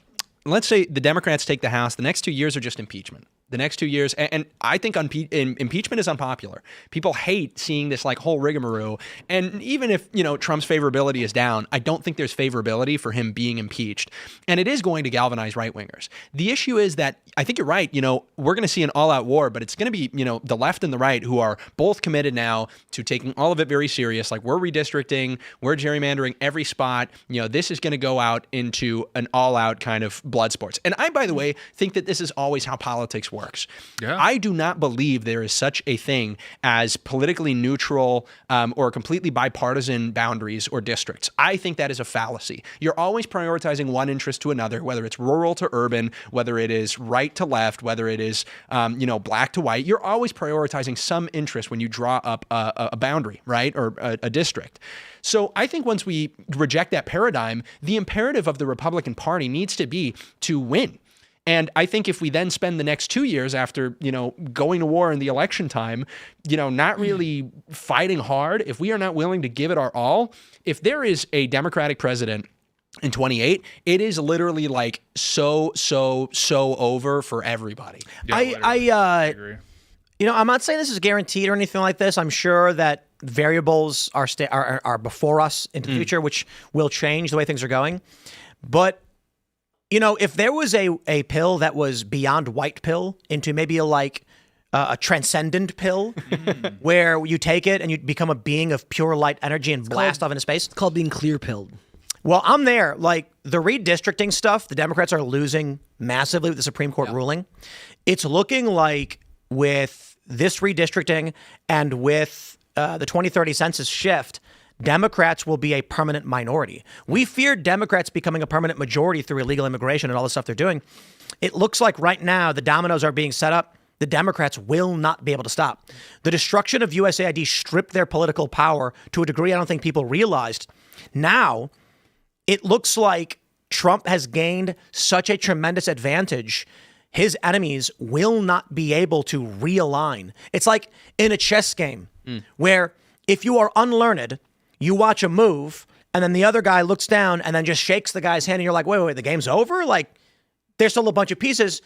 let's say the Democrats take the House. The next 2 years are just impeachment. The next 2 years, and I think impeachment is unpopular. People hate seeing this like whole rigmarole. And even if, Trump's favorability is down, I don't think there's favorability for him being impeached. And it is going to galvanize right-wingers. The issue is that I think you're right. We're going to see an all-out war, but it's going to be, the left and the right who are both committed now to taking all of it very serious. Like, we're redistricting, we're gerrymandering every spot. This is going to go out into an all-out kind of blood sports. And I, by the way, think that this is always how politics works.
Yeah.
I do not believe there is such a thing as politically neutral or completely bipartisan boundaries or districts. I think that is a fallacy. You're always prioritizing one interest to another, whether it's rural to urban, whether it is right to left, whether it is black to white. You're always prioritizing some interest when you draw up a boundary, right, or a district. So I think once we reject that paradigm, the imperative of the Republican Party needs to be to win. And I think if we then spend the next 2 years after, going to war in the election time, not really fighting hard, if we are not willing to give it our all, if there is a Democratic president in 28, it is literally like so over for everybody.
Yeah,
I
agree.
I'm not saying this is guaranteed or anything like this. I'm sure that variables are before us in the future, which will change the way things are going. But if there was a pill that was beyond white pill into maybe a transcendent pill where you take it and you become a being of pure light energy and blast off into space.
It's called being clear pilled.
Well, I'm there. Like the redistricting stuff, the Democrats are losing massively with the Supreme Court ruling. It's looking like with this redistricting and with the 2030 census shift, Democrats will be a permanent minority. We feared Democrats becoming a permanent majority through illegal immigration and all the stuff they're doing. It looks like right now the dominoes are being set up. The Democrats will not be able to stop. The destruction of USAID stripped their political power to a degree I don't think people realized. Now, it looks like Trump has gained such a tremendous advantage. His enemies will not be able to realign. It's like in a chess game where if you are unlearned, you watch a move and then the other guy looks down and then just shakes the guy's hand and you're like, wait, the game's over? Like there's still a bunch of pieces.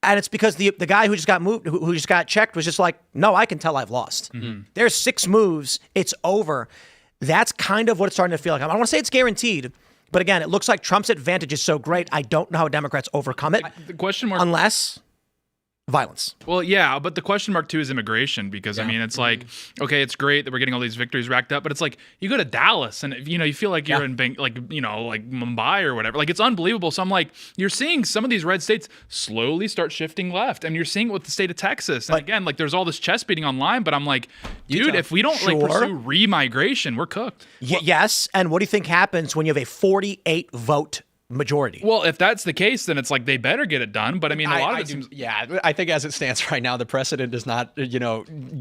And it's because the guy who just got moved, who just got checked was just like, no, I can tell I've lost. There's 6 moves. It's over. That's kind of what it's starting to feel like. I don't want to say it's guaranteed. But again, it looks like Trump's advantage is so great. I don't know how Democrats overcome it.
The question mark,
unless violence.
Well, yeah, but the question mark too is immigration because I mean, it's like, okay, it's great that we're getting all these victories racked up, but it's like you go to Dallas and you feel like you're in like Mumbai or whatever. Like it's unbelievable. So I'm like, you're seeing some of these red states slowly start shifting left, and you're seeing it with the state of Texas. And again, like there's all this chest beating online, but I'm like, dude, if we don't like pursue re-migration, we're cooked.
Yes, and what do you think happens when you have a 48 vote majority?
Well, if that's the case, then it's like they better get it done. But I mean, a lot of it seems.
Yeah, I think as it stands right now, the precedent does not,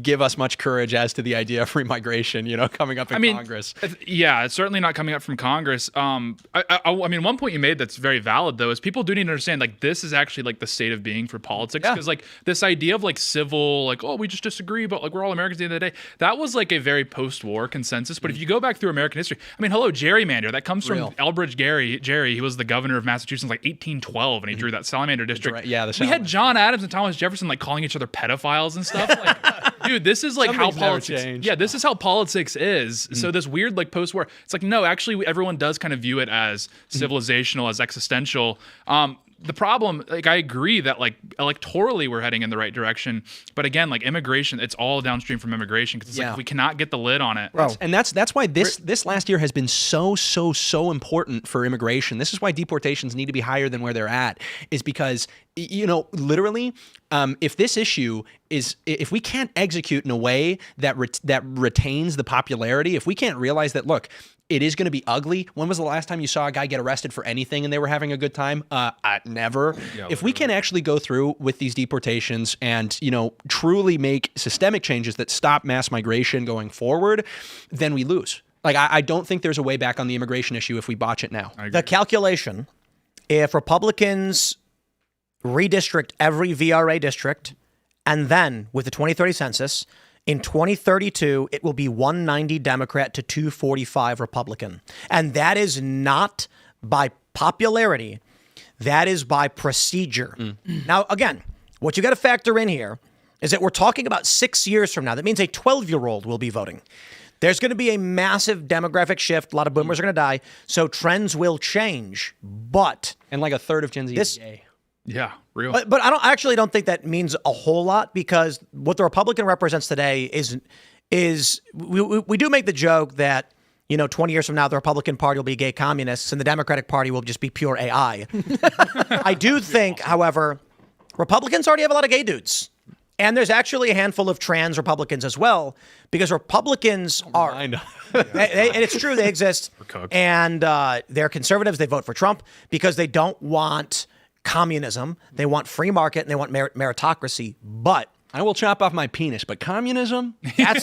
give us much courage as to the idea of free migration, coming up in Congress.
Yeah, it's certainly not coming up from Congress. I mean, one point you made that's very valid though is people do need to understand like this is actually like the state of being for politics because like this idea of like civil, like we just disagree, but like we're all Americans at the end of the day. That was like a very post-war consensus. But if you go back through American history, I mean, gerrymander that comes from Elbridge Gerry. He was the governor of Massachusetts in like 1812, and he drew that salamander district. We had John Adams and Thomas Jefferson like calling each other pedophiles and stuff. Like, dude, this is like how politics. Yeah, this is how politics is. So this weird like post-war. It's like no, actually, everyone does kind of view it as civilizational, as existential. The problem, like I agree that like electorally we're heading in the right direction, but again, like immigration, it's all downstream from immigration because it's like we cannot get the lid on it.
And that's why this last year has been so important for immigration. This is why deportations need to be higher than where they're at, is because literally, if this issue is, if we can't execute in a way that retains the popularity, if we can't realize that, look, it is going to be ugly. When was the last time you saw a guy get arrested for anything and they were having a good time? Never. Yeah, if we can actually go through with these deportations and, truly make systemic changes that stop mass migration going forward, then we lose. Like, I don't think there's a way back on the immigration issue if we botch it now.
The calculation, if Republicans redistrict every VRA district, and then with the 2030 census, in 2032, it will be 190 Democrat to 245 Republican. And that is not by popularity. That is by procedure. Now, again, what you got to factor in here is that we're talking about 6 years from now. That means a 12-year-old will be voting. There's going to be a massive demographic shift. A lot of boomers are going to die. So trends will change.
And like a third of Gen Z is gay.
Yeah, real.
But I actually don't think that means a whole lot, because what the Republican represents today is we do make the joke that 20 years from now the Republican Party will be gay communists and the Democratic Party will just be pure AI. I do think, however, Republicans already have a lot of gay dudes. And there's actually a handful of trans Republicans as well, because Republicans are, and it's true, they exist, and they're conservatives. They vote for Trump because they don't want communism. They want free market and they want meritocracy. But
I will chop off my penis, but communism?
That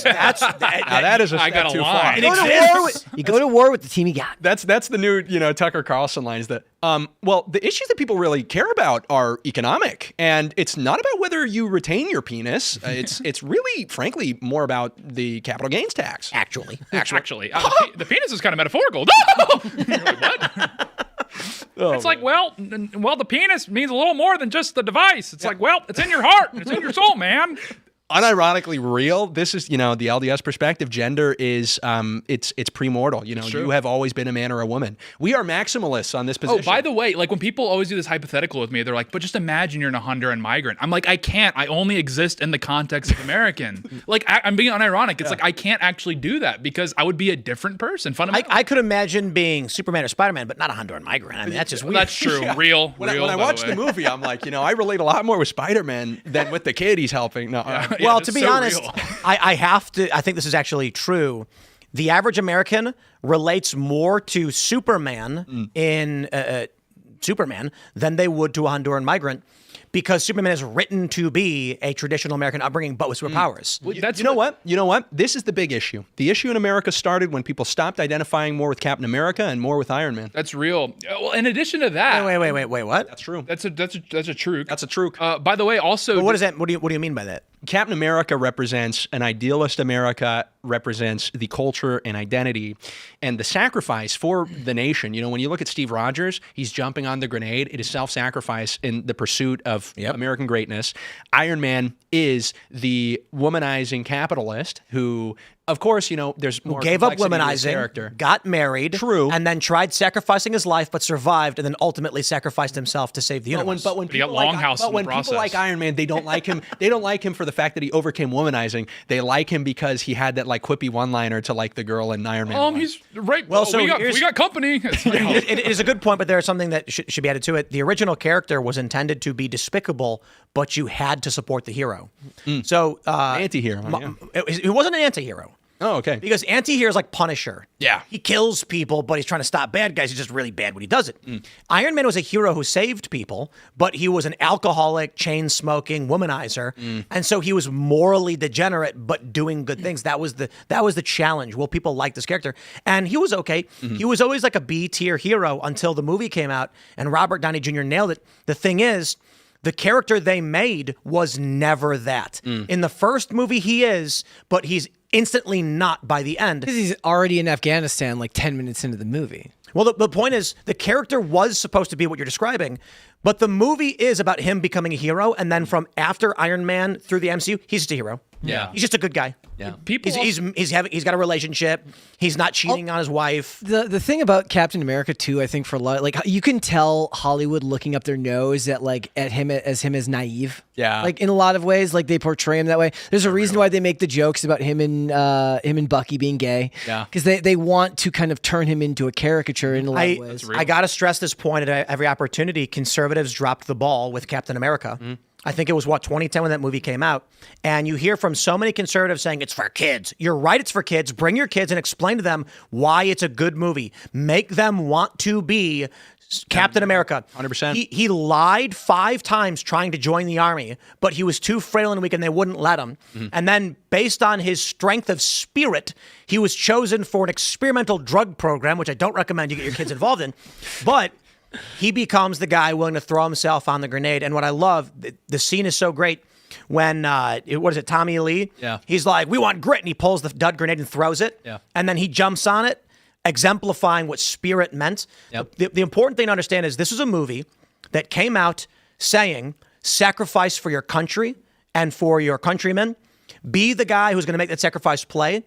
is a step too far.
You go to war with the team you got.
That's the new, Tucker Carlson lines that, well, the issues that people really care about are economic, and it's not about whether you retain your penis. It's really, frankly, more about the capital gains tax.
Actually.
The penis is kind of metaphorical. No! What? It's like, well, the penis means a little more than just the device. It's like, well, it's in your heart. It's in your soul, man.
unironically real. This is, the LDS perspective. Gender is, it's premortal. You have always been a man or a woman. We are maximalists on this position.
Oh, by the way, like when people always do this hypothetical with me, they're like, but just imagine you're a Honduran migrant. I'm like, I can't. I only exist in the context of American. Like, I'm being unironic. It's like, I can't actually do that because I would be a different person, fundamentally.
I could imagine being Superman or Spider-Man, but not a Honduran migrant. I mean, that's just weird.
That's true.
Yeah.
Real.
When I watched the movie, I'm like, I relate a lot more with Spider-Man than with the kid he's helping. No,
well, to be
so
honest,
real.
I think this is actually true. The average American relates more to Superman in Superman than they would to a Honduran migrant, because Superman is written to be a traditional American upbringing, but with superpowers.
Well, You know what? This is the big issue. The issue in America started when people stopped identifying more with Captain America and more with Iron Man.
That's real. Well, in addition to that,
Wait, what?
That's true.
That's a truth.
That's a truth.
By the way, also,
But what is that? What do you mean by that?
Captain America represents an idealist America, represents the culture and identity and the sacrifice for the nation. When you look at Steve Rogers, he's jumping on the grenade. It is self-sacrifice in the pursuit of American greatness. Iron Man is the womanizing capitalist who, of course, there's more
gave up
complexity to his
womanizing,
character.
got married,
True,
and then tried sacrificing his life, but survived, and then ultimately sacrificed himself to save the universe.
But when
But he got
people like,
Longhouse
but
in the
when people
process.
like Iron Man, they don't like him. They don't like him for the fact that he overcame womanizing. They like him because he had that quippy one-liner to like the girl in Iron Man 1.
he's right.
Well,
Well,
so
we
here's-
got company. It's like,
It is a good point, but there's something that should be added to it. The original character was intended to be despicable, but you had to support the hero. So
Anti-hero.
It wasn't an anti-hero.
Oh, okay.
Because anti-hero is like Punisher.
Yeah.
He kills people, but he's trying to stop bad guys. He's just really bad when he does it. Iron Man was a hero who saved people, but he was an alcoholic, chain-smoking womanizer. And so he was morally degenerate, but doing good things. That was the challenge. Will people like this character? And he was okay. He was always like a B-tier hero until the movie came out, and Robert Downey Jr. nailed it. The thing is, the character they made was never that. In the first movie, he is, but he's instantly not by the end.
Because he's already in Afghanistan 10 minutes into the movie.
Well, the point is, the character was supposed to be what you're describing, but the movie is about him becoming a hero, and then from after Iron Man through the MCU, he's just a hero.
Yeah.
He's just a good guy.
Yeah.
people.
He's got a relationship. He's not cheating on his wife.
The thing about Captain America too, I think for a lot, you can tell Hollywood looking up their nose at him as naive.
Yeah.
In a lot of ways, they portray him that way. There's a reason why they make the jokes about him and Bucky being gay.
Yeah.
Because they want to kind of turn him into a caricature in a lot of ways.
I got to stress this point at every opportunity. Conservatives dropped the ball with Captain America. I think it was 2010 when that movie came out. And you hear from so many conservatives saying it's for kids. You're right, it's for kids. Bring your kids and explain to them why it's a good movie. Make them want to be Captain America.
100%.
He lied 5 times trying to join the army, but he was too frail and weak and they wouldn't let him. And then based on his strength of spirit, he was chosen for an experimental drug program, which I don't recommend you get your kids involved in. But he becomes the guy willing to throw himself on the grenade. And what I love, the scene is so great when, Tommy Lee?
Yeah.
He's like, we want grit. And he pulls the dud grenade and throws it.
Yeah.
And then he jumps on it, exemplifying what spirit meant.
Yep.
The important thing to understand is this is a movie that came out saying, sacrifice for your country and for your countrymen. Be the guy who's going to make that sacrifice play.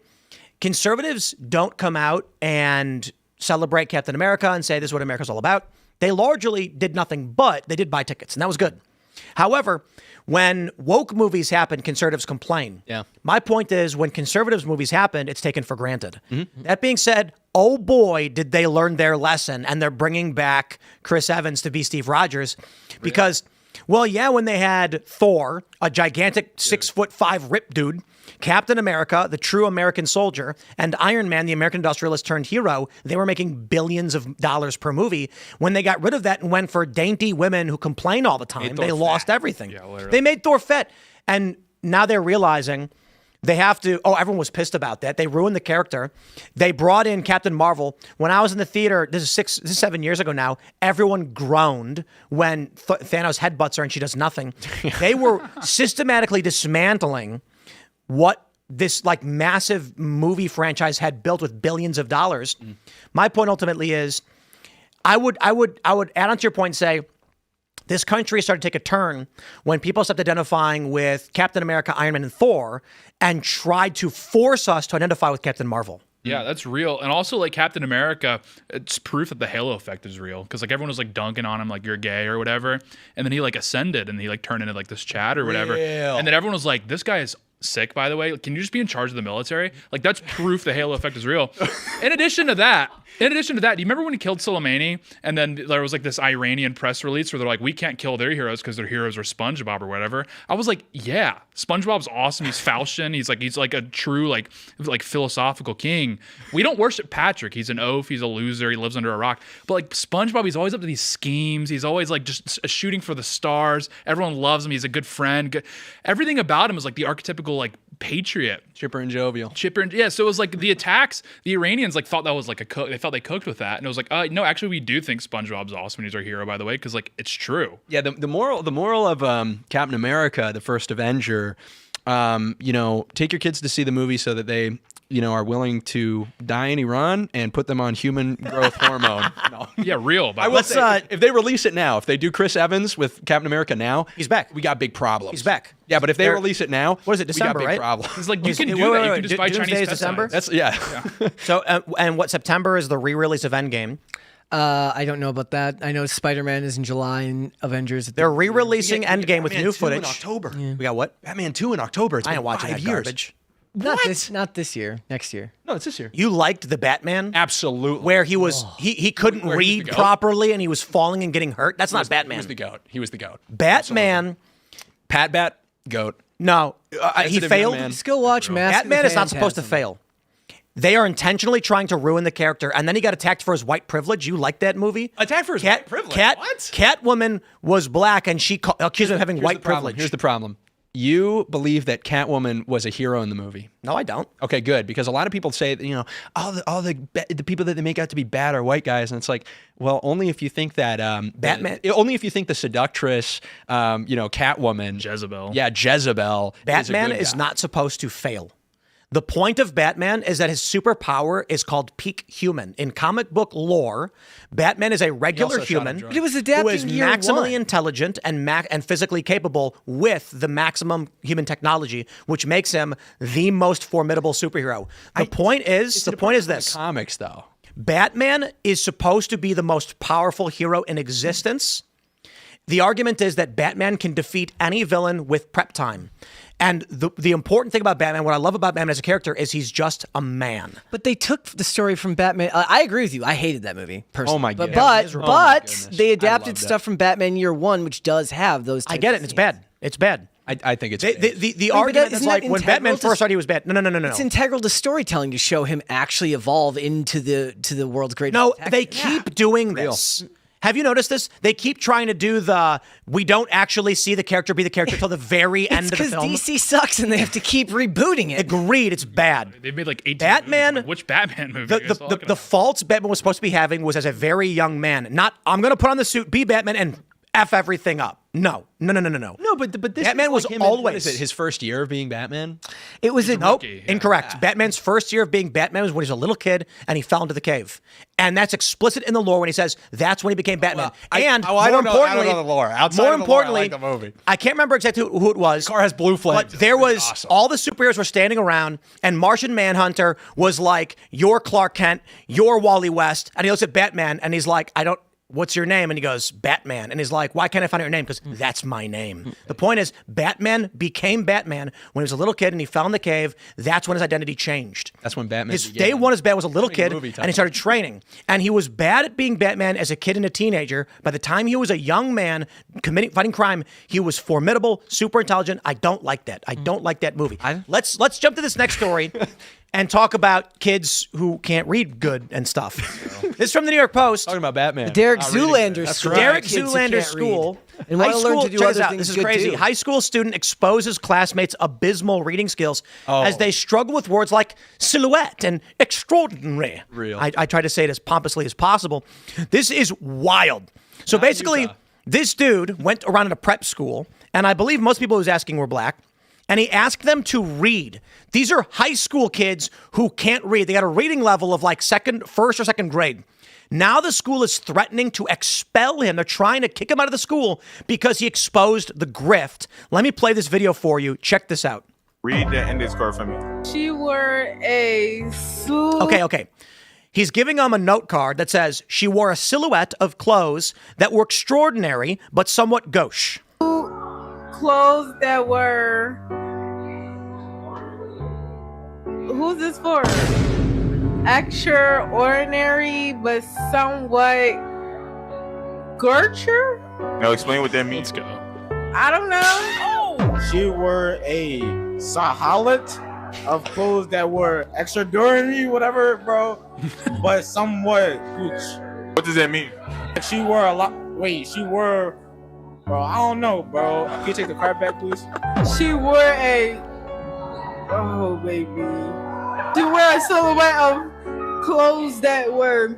Conservatives don't come out and celebrate Captain America and say this is what America's all about. They largely did nothing, but they did buy tickets, and that was good. However, when woke movies happen, conservatives complain.
Yeah.
My point is, when conservatives movies happen, it's taken for granted. That being said, oh boy, did they learn their lesson, and they're bringing back Chris Evans to be Steve Rogers. Because, when they had Thor, a gigantic 6'5" ripped dude, Captain America, the true American soldier, and Iron Man, the American industrialist turned hero, they were making billions of dollars per movie. When they got rid of that and went for dainty women who complain all the time, they lost everything.
Yeah, literally.
They made Thor fat. And now they're realizing they have to, everyone was pissed about that. They ruined the character. They brought in Captain Marvel. When I was in the theater, this is 7 years ago now, everyone groaned when Thanos headbutts her and she does nothing. They were systematically dismantling what this massive movie franchise had built with billions of dollars. My point ultimately is, I would add on to your point and say, This country started to take a turn when people stopped identifying with Captain America, Iron Man, and Thor and tried to force us to identify with Captain Marvel.
Yeah, that's real. And also, like, Captain America, it's proof that the Halo effect is real. Because, like, everyone was, like, dunking on him, like, you're gay or whatever. And then he, like, ascended and he, like, turned into, like, this Chad or whatever.
Real.
And then everyone was like, this guy is sick, by the way. Can you just be in charge of the military? Like, that's proof the Halo effect is real. In addition to that, do you remember when he killed Soleimani? And then there was, like, this Iranian press release where they're like, we can't kill their heroes because their heroes are SpongeBob or whatever. I was like, yeah, SpongeBob's awesome. He's Faustian. He's like a true, like philosophical king. We don't worship Patrick. He's an oaf. He's a loser. He lives under a rock. But, like, SpongeBob, he's always up to these schemes. He's always, like, just shooting for the stars. Everyone loves him. He's a good friend. Everything about him is, like, the archetypical, like, patriot.
Chipper and jovial.
Yeah, so it was like the attacks, the Iranians, like, thought that was like they felt they cooked with that. And it was like, no, actually, we do think SpongeBob's awesome and he's our hero, by the way, because, like, it's true.
Yeah, the moral of Captain America, the first Avenger, take your kids to see the movie so that they, are willing to die in Iran and put them on human growth hormone. No.
Yeah, real.
I will say, if they release it now, if they do Chris Evans with Captain America now,
he's back.
We got big problems.
He's back.
Yeah, but if they release it now,
what is it, December,
we got big
right?
problems.
It's like, you can do that. You can just buy Chinese
December?
pesticides.
That's
So, and what, September is the re-release of Endgame.
I don't know about that. I know Spider-Man is in July and Avengers.
They're re-releasing Endgame with new footage.
In October.
We got what?
Batman 2 in October. It's
I
been
ain't watching
5
that
years.
garbage.
Not this year. Next year.
No, it's this year.
You liked the Batman?
Absolutely.
Where he was he couldn't
Where he was
read
the goat?
properly and he was falling and getting hurt. That's not Batman.
He was the goat.
Batman.
Bat, goat.
No, he
Sensitive
failed.
young man.
Just go watch Mask of the
Batman is not supposed to
Phantasm.
fail. They are intentionally trying to ruin the character, and then he got attacked for his white privilege. You like that movie?
Attacked for his white privilege? What?
Catwoman was black, and she accused him of having white privilege.
Here's the problem. You believe that Catwoman was a hero in the movie.
No, I don't.
Okay, good. Because a lot of people say, that, all the people that they make out to be bad are white guys, and it's like, well, only if you think that
Batman.
only if you think the seductress, Catwoman,
Jezebel.
Yeah, Jezebel.
Batman is not supposed to fail. The point of Batman is that his superpower is called peak human. In comic book lore, Batman is a regular human
But it was adapting
who is
year
maximally
one.
intelligent and physically capable with the maximum human technology, which makes him the most formidable superhero. The point is this.
Comics, though.
Batman is supposed to be the most powerful hero in existence. The argument is that Batman can defeat any villain with prep time. And the important thing about Batman, what I love about Batman as a character, is he's just a man.
But they took the story from Batman. I agree with you. I hated that movie personally.
Oh my goodness.
But they
I
adapted
loved
stuff from Batman Year One, which does have those.
I get it. And it's bad. It's bad.
I think it's
The argument is like when Batman first started, he was bad. No.
It's integral to storytelling to show him actually evolve into the world's greatest.
No,
detective.
they keep doing this. Have you noticed this? They keep trying to do we don't actually see the character be the character till the very end of the
because
film.
DC sucks and they have to keep rebooting it.
Agreed, it's bad.
They've made like 18
Batman.
movies. Like, which Batman movie? are you guys talking
The
about?
faults Batman was supposed to be having was as a very young man. Not, I'm going to put on the suit, be Batman, and F everything up. No.
No, but this
Batman was
like him in, what
always
is it, his first year of being Batman.
It was a
Nope,
rookie, yeah.
incorrect. Batman's first year of being Batman was when he was a little kid and he fell into the cave. And that's explicit in the lore when he says that's when he became Batman.
I
and
don't
more
know
importantly,
the lore. Outside
more
of the lore, I
importantly,
like the movie.
I can't remember exactly who it was.
The car has blue flames.
But there was
Awesome.
all the superheroes were standing around, and Martian Manhunter was like, "You're Clark Kent, you're Wally West," and he looks at Batman and he's like, "What's your name?" And he goes, "Batman." And he's like, "Why can't I find out your name?" Because that's my name. The point is, Batman became Batman when he was a little kid and he fell in the cave. That's when his identity changed.
That's when Batman
His
began.
day one as Batman was a little kid,
movie
and
title.
he started training. And he was bad at being Batman as a kid and a teenager. By the time he was a young man fighting crime, he was formidable, super intelligent. I don't like that. I don't like that movie. Let's jump to this next story and talk about kids who can't read good and stuff. This is from the New York Post.
Talking about Batman.
Derek
Not reading
Zoolander
it. That's
school.
right.
Derek
Kids who
Zoolander
can't
School.
read. And want to learn to do
check
other
this out.
things
This is
good
crazy.
too.
High school student exposes classmates' abysmal reading skills as they struggle with words like silhouette and extraordinary.
Real.
I try to say it as pompously as possible. This is wild. So basically,
Utah.
this dude went around in a prep school, and I believe most people he was asking were black. And he asked them to read. These are high school kids who can't read. They got a reading level of like first or second grade. Now the school is threatening to expel him. They're trying to kick him out of the school because he exposed the grift. Let me play this video for you. Check this out.
Read the index card for me.
She wore a suit.
Okay. He's giving him a note card that says she wore a silhouette of clothes that were extraordinary but somewhat gauche.
Clothes that were. Who's this for? Extraordinary but somewhat Gertrude?
Now explain what that means.
Let's go.
I don't know.
She wore a sahalat of clothes that were extraordinary, whatever, bro, but somewhat gooch.
What does that mean?
She wore a lot. Wait, she wore. Bro, I don't know, bro. Can you take the card back, please?
She wore a. Oh, baby. She wore a silhouette of clothes that were.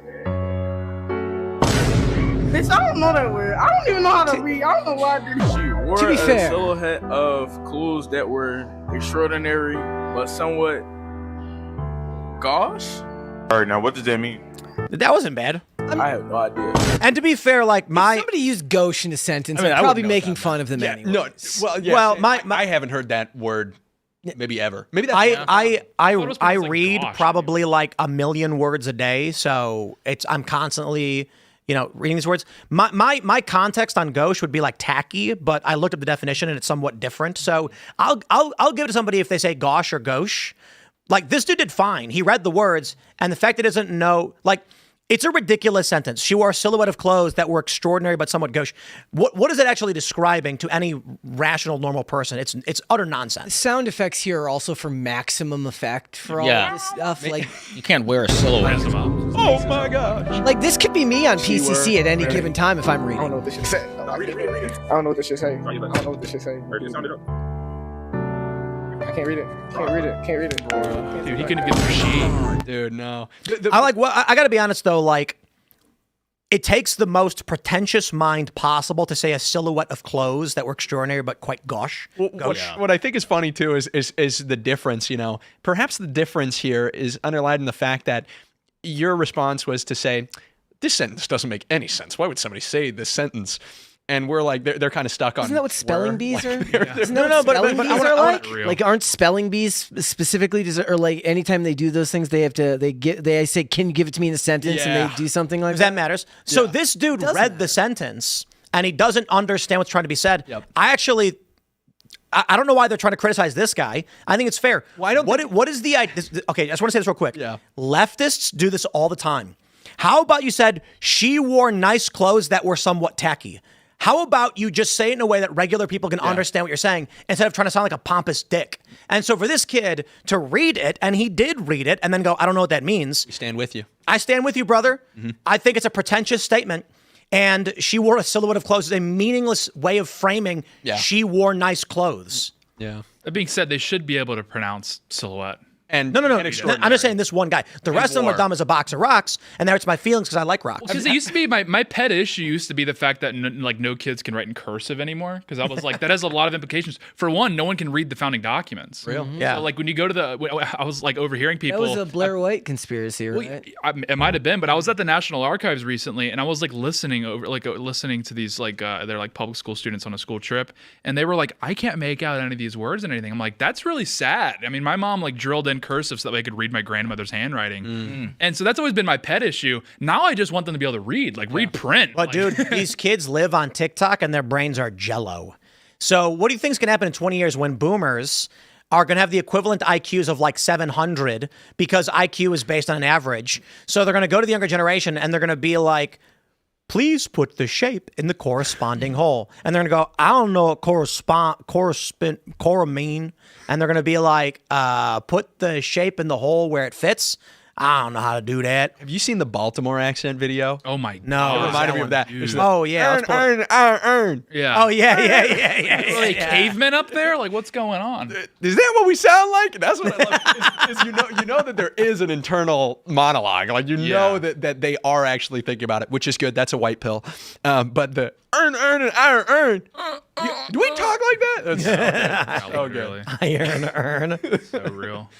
Bitch, I don't know that word. I don't even know how to read. I don't know why I did.
She wore
To be
a
fair.
silhouette of clothes that were extraordinary but somewhat gauche.
All right, now what does that mean?
That wasn't bad.
I have no idea.
And to be fair, like
Somebody used gauche in a sentence.
I mean,
I'm
I
probably
wouldn't know
making
that.
fun of them
Yeah,
anyway.
no, well, yeah,
Well,
I haven't heard that word maybe ever. Maybe that's
I
thought it was like
read
gosh,
probably like 1 million words a day, so I'm constantly reading these words. My context on gauche would be like tacky, but I looked up the definition and it's somewhat different. So I'll give it to somebody if they say gauche or gauche. Like this dude did fine. He read the words, and the fact that he doesn't know, like, it's a ridiculous sentence. She wore a silhouette of clothes that were extraordinary but somewhat gauche. What is it actually describing to any rational, normal person? It's utter nonsense.
Sound effects here are also for maximum effect for all
Yeah.
of this stuff. Like,
You can't wear a silhouette.
Oh my gosh.
like this could be me on PCC at any given time if I'm
I don't
reading.
know what this shit say.
Read it.
I don't know what this shit say. I don't know what this shit say. I can't read it. Can't read it.
Dude, he couldn't get the machine.
Dude, no.
I got to be honest though, like, it takes the most pretentious mind possible to say a silhouette of clothes that were extraordinary but quite gauche.
What I think is funny too is the difference. Perhaps the difference here is underlined in the fact that your response was to say, "This sentence doesn't make any sense. Why would somebody say this sentence?" And we're like, they're kind of stuck on.
Isn't that what spelling
were.
bees are?
They're-
Isn't that what spelling bees are like?
Real.
Like, aren't spelling bees specifically, or like anytime they do those things, they say, "Can you give it to me in a sentence?"
Yeah.
And they do something like
That matters. So this dude
doesn't
read
matter.
the sentence and he doesn't understand what's trying to be said.
Yep.
I don't know why they're trying to criticize this guy. I think it's fair.
Well, I don't
What is the idea? Okay, I just want to say this real quick.
Yeah.
Leftists do this all the time. How about you said she wore nice clothes that were somewhat tacky? How about you just say it in a way that regular people can understand what you're saying instead of trying to sound like a pompous dick? And so for this kid to read it, and he did read it, and then go, I don't know what that means.
We stand with you.
I stand with you, brother. I think it's a pretentious statement. And she wore a silhouette of clothes is a meaningless way of framing she wore nice clothes.
Yeah.
That being said, they should be able to pronounce silhouette.
And
No.
and
I'm
extraordinary.
just saying this one guy. The rest of them are
war.
dumb as a box of rocks, and that hurts my feelings because I like rocks.
Because it used to be my pet issue used to be the fact that no kids can write in cursive anymore. Because I was like, that has a lot of implications. For one, no one can read the founding documents.
Real?
Yeah.
So like when you go to I was like overhearing
that
people.
was a Blair White conspiracy, right?
It might have been, but I was at the National Archives recently, and I was like listening to these they're like public school students on a school trip, and they were like, I can't make out any of these words and anything. I'm like, that's really sad. I mean, my mom like drilled in cursive so that I could read my grandmother's handwriting, and so that's always been my pet issue. Now I just want them to be able to read, read print.
But dude, these kids live on TikTok and their brains are jello. So what do you think is going to happen in 20 years when boomers are going to have the equivalent IQs of like 700 because IQ is based on an average? So they're going to go to the younger generation and they're going to be like, please put the shape in the corresponding hole. And they're going to go, I don't know what cora mean. And they're going to be like, put the shape in the hole where it fits. I don't know how to do that.
Have you seen the Baltimore accent video?
Oh my
No.
god,
It reminded me of that.
dude.
It's the,
Oh, yeah. let's pull it.
earn.
Yeah.
Oh, yeah.
Are they cavemen up there? Like, what's going on?
Is that what we sound like? That's what I love. Is you know that there is an internal monologue. Like know that they are actually thinking about it, which is good. That's a white pill. But the earn and earn. Do we talk like that? That's so good.
Really,
Iron.
so real.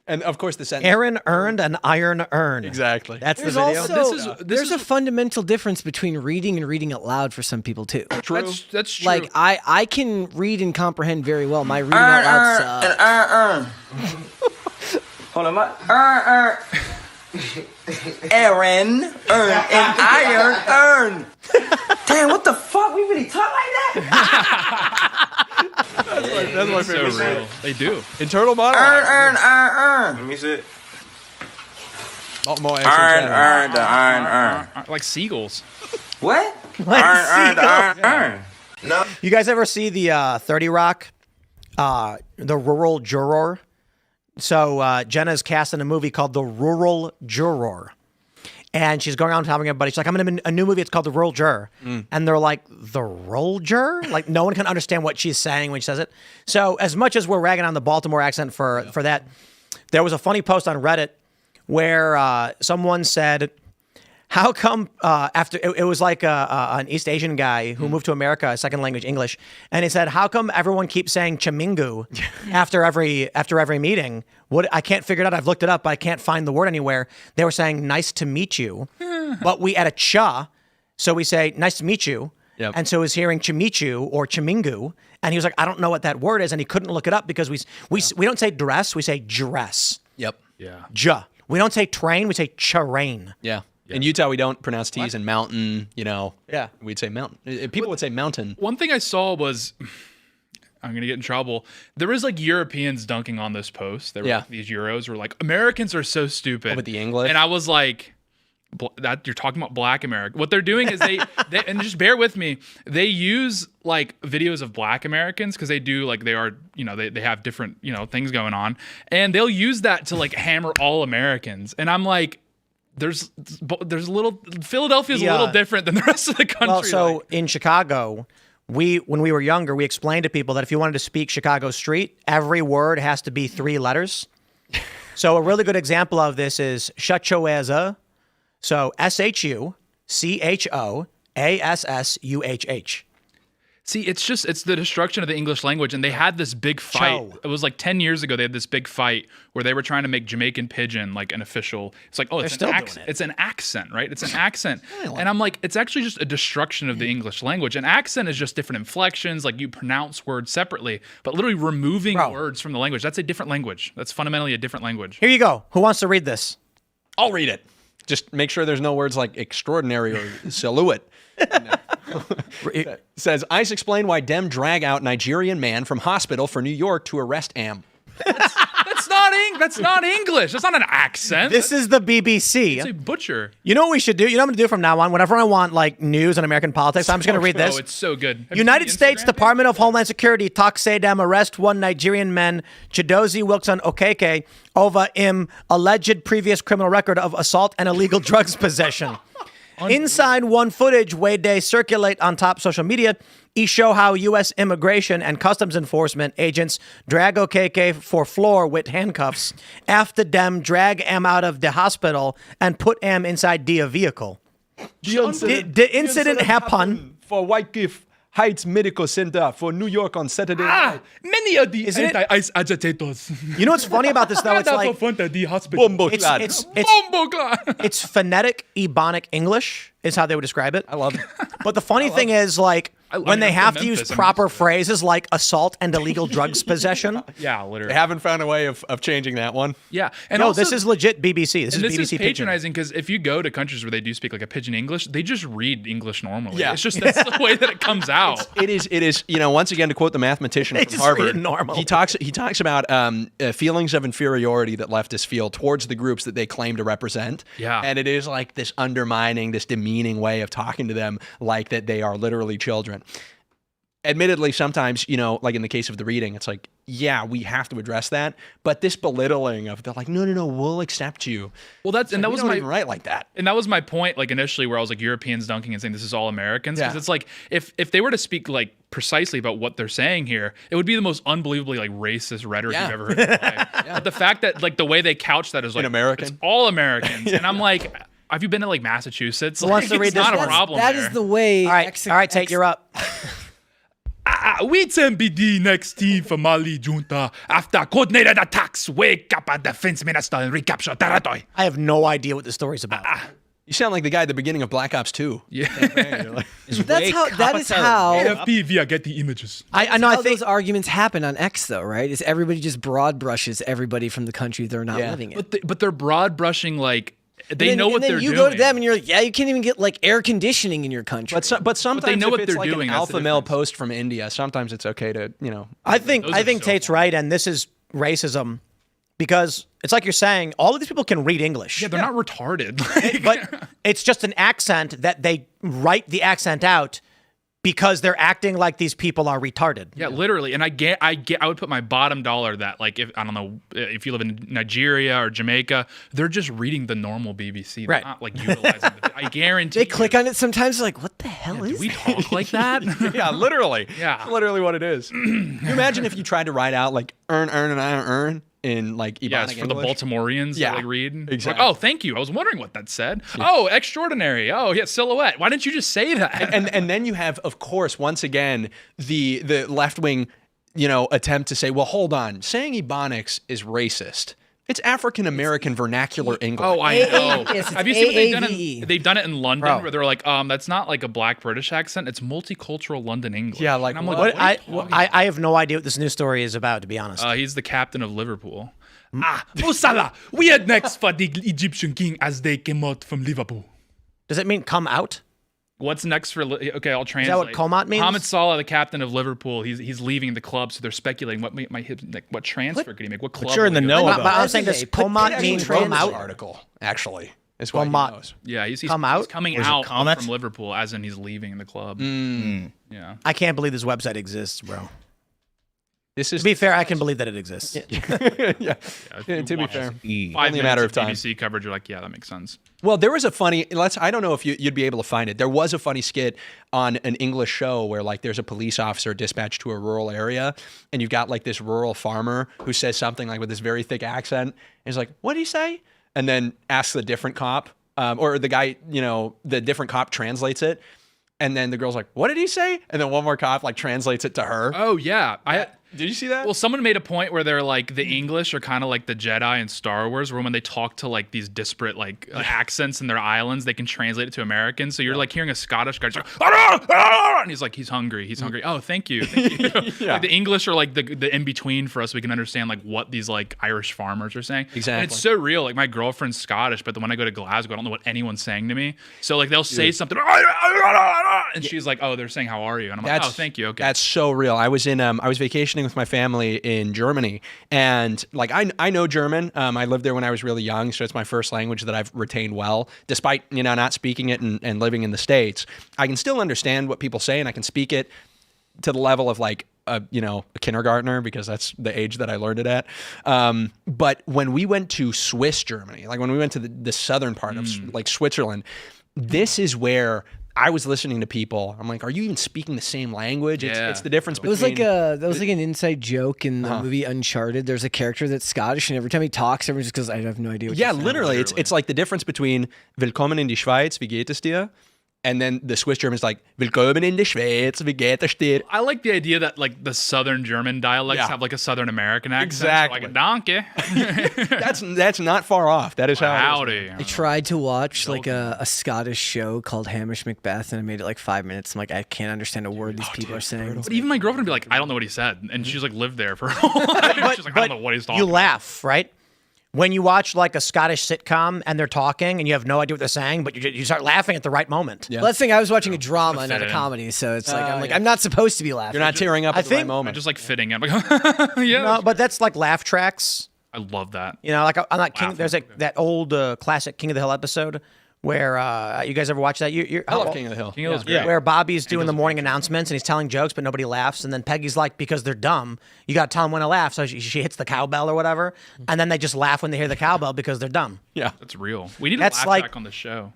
And of course, the sentence.
Aaron earned an iron urn.
Exactly.
That's
There's
the video.
also there's a fundamental difference between reading and reading out loud for some people too.
True.
That's true.
Like I can read and comprehend very well. My reading out loud sucks.
Hold on, Aaron earned an iron urn. Damn, what the fuck? We really talk like that?
That's my favorite.
so real. They do.
Internal monologue.
Earn.
Let me see it.
Oh, more
Iron.
Like seagulls.
What?
Iron.
You guys ever see the 30 Rock, the Rural Juror? So Jenna's cast in a movie called The Rural Juror. And she's going around telling everybody, she's like, I'm in a new movie, it's called The Rural Juror. And they're like, The Rural Juror? Like, no one can understand what she's saying when she says it. So as much as we're ragging on the Baltimore accent for that, there was a funny post on Reddit where someone said, how come after it was like an East Asian guy who moved to America, second language English, and he said, how come everyone keeps saying Chamingu after every meeting? What I can't figure it out. I've looked it up, but I can't find the word anywhere. They were saying nice to meet you, but we add a cha, so we say nice to meet you.
Yep.
And so he's hearing Chimichu or Chamingu, and he was like, I don't know what that word is, and he couldn't look it up because we don't say dress, we say dress.
Yep.
Yeah.
Ja. We don't say train, we say charain.
Yeah. In Utah, we don't pronounce T's and mountain,
Yeah.
We'd say mountain. People would say mountain.
One thing I saw was, I'm going to get in trouble. There was like Europeans dunking on this post. There were these Euros were like, Americans are so stupid.
With the English?
And I was like, that you're talking about Black America. What they're doing is they and just bear with me, they use like videos of Black Americans because they do like they have different, things going on. And they'll use that to like hammer all Americans. And I'm like, there's a little Philadelphia's a little different than the rest of the country.
Well, so in Chicago, when we were younger, we explained to people that if you wanted to speak Chicago street, every word has to be 3 letters. So a really good example of this is Shuchoaza. So SHUCHOASSUHH.
See, it's the destruction of the English language, and they had this big fight.
Cho.
It was like 10 years ago. They had this big fight where they were trying to make Jamaican pidgin like an official. It's like, it's an accent. It's an accent, right? It's an accent, and I'm like, it's actually just a destruction of the English language. An accent is just different inflections, like you pronounce words separately, but literally removing words from the language. That's a different language. That's fundamentally a different language.
Here you go. Who wants to read this?
I'll read it. Just make sure there's no words like extraordinary or silhouette. It says, ICE explain why Dem drag out Nigerian man from hospital for New York to arrest Am.
That's not English. That's not an accent.
This is the BBC.
It's a butcher.
You know what we should do? You know what I'm going to do from now on? Whenever I want like news on American politics, I'm just going to read this.
Oh, it's so good.
United States Department of Homeland Security talks say them arrest 1 Nigerian man, Chidozie Wilson Okeke, over him alleged previous criminal record of assault and illegal drugs possession. Inside one footage where they circulate on top social media, he show how U.S. Immigration and Customs Enforcement agents drag Okeke for floor with handcuffs after them drag him out of the hospital and put him inside the vehicle. The incident happened
for Whitegift Heights Medical Center for New York on Saturday night.
Many of the anti-ICE agitators.
You know what's funny about this though? It's like it's phonetic Ebonic English is how they would describe it.
I love it.
But the funny thing is, like, when they have to use proper phrases like assault and illegal drugs possession.
Yeah, literally.
They haven't found a way of changing that one.
Yeah. And
no,
also,
this is legit BBC. This is BBC Pidgin.
patronizing because if you go to countries where they do speak like a pidgin English, they just read English normally.
Yeah.
It's just that's the way that it comes out.
It is. Once again, to quote the mathematician from Harvard,
normal.
He talks about feelings of inferiority that leftists feel towards the groups that they claim to represent.
Yeah.
And it is like this undermining, this demeaning way of talking to them like that they are literally children. Admittedly, sometimes, like in the case of the reading, it's like, yeah, we have to address that. But this belittling of, they're like, no, we'll accept you.
Well, that was
my right like that.
And that was my point, like initially, where I was like Europeans dunking and saying this is all Americans, because it's like if they were to speak like precisely about what they're saying here, it would be the most unbelievably like racist rhetoric you've ever heard in your life. But the fact that like the way they couch that is like
American?
It's all Americans, and I'm like, have you been to like Massachusetts?
Who wants to read
it's
this
not
one?
a problem.
That
there.
is the way.
All right, Tate, you're up.
we can be the next team for Mali junta after coordinated attacks wake up a defense minister and recapture territory.
I have no idea what the story's about.
You sound like the guy at the beginning of Black Ops 2.
Yeah.
That is how
AFP via get the images.
I know. I think
those arguments happen on X, though, right? Is everybody just broad brushes everybody from the country they're not living in?
But they're broad brushing like they know what they're doing.
You go to them and you're like, yeah, you can't even get like air conditioning in your country.
But sometimes
they know
if
what
it's
they're
like
doing,
an
that's the
alpha male
difference.
post from India, sometimes it's okay to,
I think
Those are so
Tate's right, and this is racism because it's like you're saying all of these people can read English.
Yeah, they're not retarded.
But it's just an accent that they write the accent out because they're acting like these people are retarded.
Yeah, literally. And I would put my bottom dollar that like if I don't know if you live in Nigeria or Jamaica, they're just reading the normal BBC. They're
Right.
not like utilizing I guarantee
they click on it sometimes, they're like, what the hell is
do we
that?
talk like that?
yeah, literally.
Yeah.
That's literally what it is. Can you imagine if you tried to write out like earn, and earn in like Ebonic
Yes, for the
English?
Baltimoreans
Yeah,
to like read.
exactly.
Like, oh, thank you. I was wondering what that said. Oh, extraordinary. Oh, yeah, silhouette. Why didn't you just say that?
And then you have, of course, once again, the left wing, attempt to say, well, hold on, saying Ebonics is racist. It's African American vernacular English.
Oh, I know.
Yes, it's
Have you seen what they've done?
AAVE.
They've done it in London,
Bro.
where they're like, that's not like a black British accent. It's multicultural London English.
Yeah, like,
and I'm
what?
like, what are you talking about?
I have no idea what this news story is about, to be honest.
He's the captain of Liverpool. Mo Salah, we are next for the Egyptian king as they came out from Liverpool.
Does it mean come out?
What's next for? Okay, I'll translate.
that what Comat means?
Mohamed Salah, the captain of Liverpool, he's leaving the club, so they're speculating what transfer could he make? What club?
you're in
will
the
he go
know
to?
But I'm saying, does Comat mean come out?
Article, actually, is what
Comat.
he knows.
Yeah, he's
Come out?
He's coming
Or is it
out
Comet?
from Liverpool, as in he's leaving the club. Yeah.
I can't believe this website exists, bro.
This is
To be fair, I can believe that it exists.
yeah.
If you
To be
watch
fair.
5
Only a
minutes
matter
of
of time.
BBC coverage, you're like, yeah, that makes sense.
Well, there was a funny. I don't know if you'd be able to find it. There was a funny skit on an English show where like there's a police officer dispatched to a rural area, and you've got like this rural farmer who says something like with this very thick accent. And he's like, "What did he say?" And then asks the different cop, or the guy, the different cop translates it, and then the girl's like, "What did he say?" And then one more cop like translates it to her.
Oh yeah,
Did you see that?
Well, someone made a point where they're like the English are kind of like the Jedi in Star Wars, where when they talk to like these disparate like accents in their islands, they can translate it to Americans. So you're like hearing a Scottish guy, just like, and he's like, he's hungry. Oh, thank you. Like, the English are like the in between for us. We can understand like what these like Irish farmers are saying.
Exactly.
And it's so real. Like my girlfriend's Scottish, but then when I go to Glasgow, I don't know what anyone's saying to me. So like they'll say something, and she's like, oh, they're saying how are you? And I'm like, oh, thank you. Okay.
That's so real. I was vacationing with my family in Germany, and like I know German. I lived there when I was really young, so it's my first language that I've retained well, despite not speaking it and living in the States. I can still understand what people say, and I can speak it to the level of like a kindergartner, because that's the age that I learned it at. But when we went to Swiss Germany, like when we went to the southern part of like Switzerland, this is where I was listening to people. I'm like, are you even speaking the same language? It's the difference
It
between.
was like an inside joke in the movie Uncharted. There's a character that's Scottish, and every time he talks, everyone just goes, I have no idea what you're saying.
Literally. It's like the difference between Willkommen in die Schweiz, wie geht es dir? And then the Swiss German is like, Willkommen in die Schweiz, wie geht es dir?
I like the idea that like the Southern German dialects have like a Southern American accent.
Exactly.
So, like a donkey.
That's not far off. That is how
Howdy.
I tried to watch like a Scottish show called Hamish Macbeth, and I made it like 5 minutes. I'm like, I can't understand a word these people are saying.
But even my girlfriend would be like, I don't know what he said. And she's like lived there for a whole life. She's like, I don't know what he's talking
You
about.
laugh, right? When you watch like a Scottish sitcom and they're talking and you have no idea what they're saying, but you start laughing at the right moment.
Well, that's the thing. I was watching a drama,
Fit
not a
in.
comedy, so it's like I'm not supposed to be laughing.
You're not tearing up
I
at the right
think-
moment.
I'm just like fitting in. Like, yeah.
No, but that's like laugh tracks.
I love that.
Like on that King,
Laughing.
there's like that old classic King of the Hill episode where you guys ever watch that?
I love King of the Hill.
King of the Hill's great.
Where Bobby's doing the morning announcements and he's telling jokes, but nobody laughs. And then Peggy's like, because they're dumb, you got to tell them when to laugh. So she hits the cowbell or whatever. And then they just laugh when they hear the cowbell because they're dumb.
Yeah.
That's real. We need
That's
a laugh
like-
track on the show.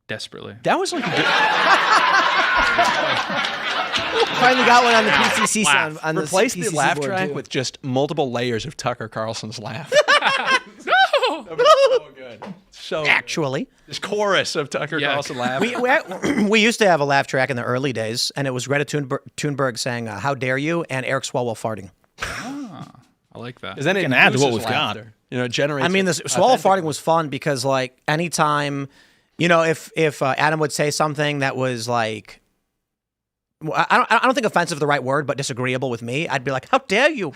Desperately.
That was like
Finally got one on the PCC
Laugh.
sound. On
replace
the
the
PCC
laugh
board,
track
too.
with just multiple layers of Tucker Carlson's laugh.
No!
So good. So
Actually,
this chorus of Tucker Carlson laughing.
we used to have a laugh track in the early days, and it was Greta Thunberg saying, "How dare you?" and Eric Swalwell farting.
I like that.
Because then it
can add to what
induces
we've got.
laughter. You know, it generates.
I mean, the swallow farting was fun because, like, anytime, you know, if Adam would say something that was like, I don't think offensive is the right word, but disagreeable with me, I'd be like, "How dare you?"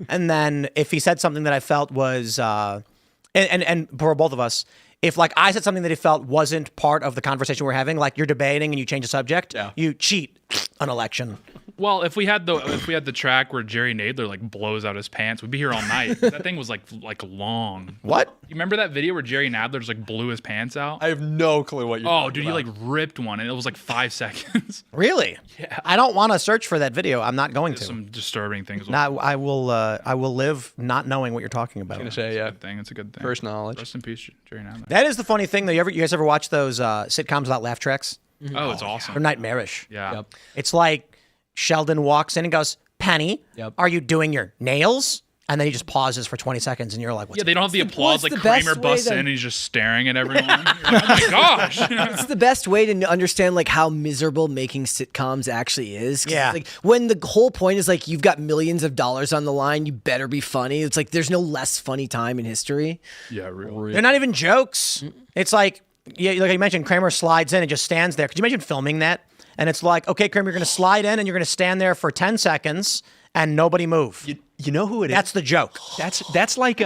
And then if he said something that I felt was, and for both of us, if like I said something that he felt wasn't part of the conversation we're having, like you're debating and you change the subject, you cheat an election.
Well, if we had the track where Jerry Nadler like blows out his pants, we'd be here all night. That thing was like long.
What?
You remember that video where Jerry Nadler just like blew his pants out?
I have no clue what you're talking
dude,
about.
he like ripped one and it was like 5 seconds.
Really?
Yeah.
I don't want to search for that video. I'm not going to.
Some disturbing things.
Not, I will live not knowing what you're talking about.
I was gonna say, yeah.
It's a good thing.
First knowledge.
Rest in peace, Jerry Nadler.
That is the funny thing though. You guys ever watch those sitcoms without laugh tracks?
Oh, it's awesome.
They're nightmarish.
Yeah.
Yep.
It's like Sheldon walks in and goes, "Penny, are you doing your nails?" And then he just pauses for 20 seconds, and you're like, "What's
they don't have the applause. Like
the best
Kramer
way
busts
to-
in and he's just staring at everyone. You're like, oh my gosh.
It's the best way to understand like how miserable making sitcoms actually is. 'Cause
Yeah.
Like when the whole point is like you've got millions of dollars on the line, you better be funny. It's like there's no less funny time in history.
Yeah, real.
They're not even jokes. It's like, like you mentioned, Kramer slides in and just stands there. Could you imagine filming that? And it's like, okay, Kramer, you're going to slide in and you're going to stand there for 10 seconds and nobody move.
You know who it is?
That's the joke.
That's like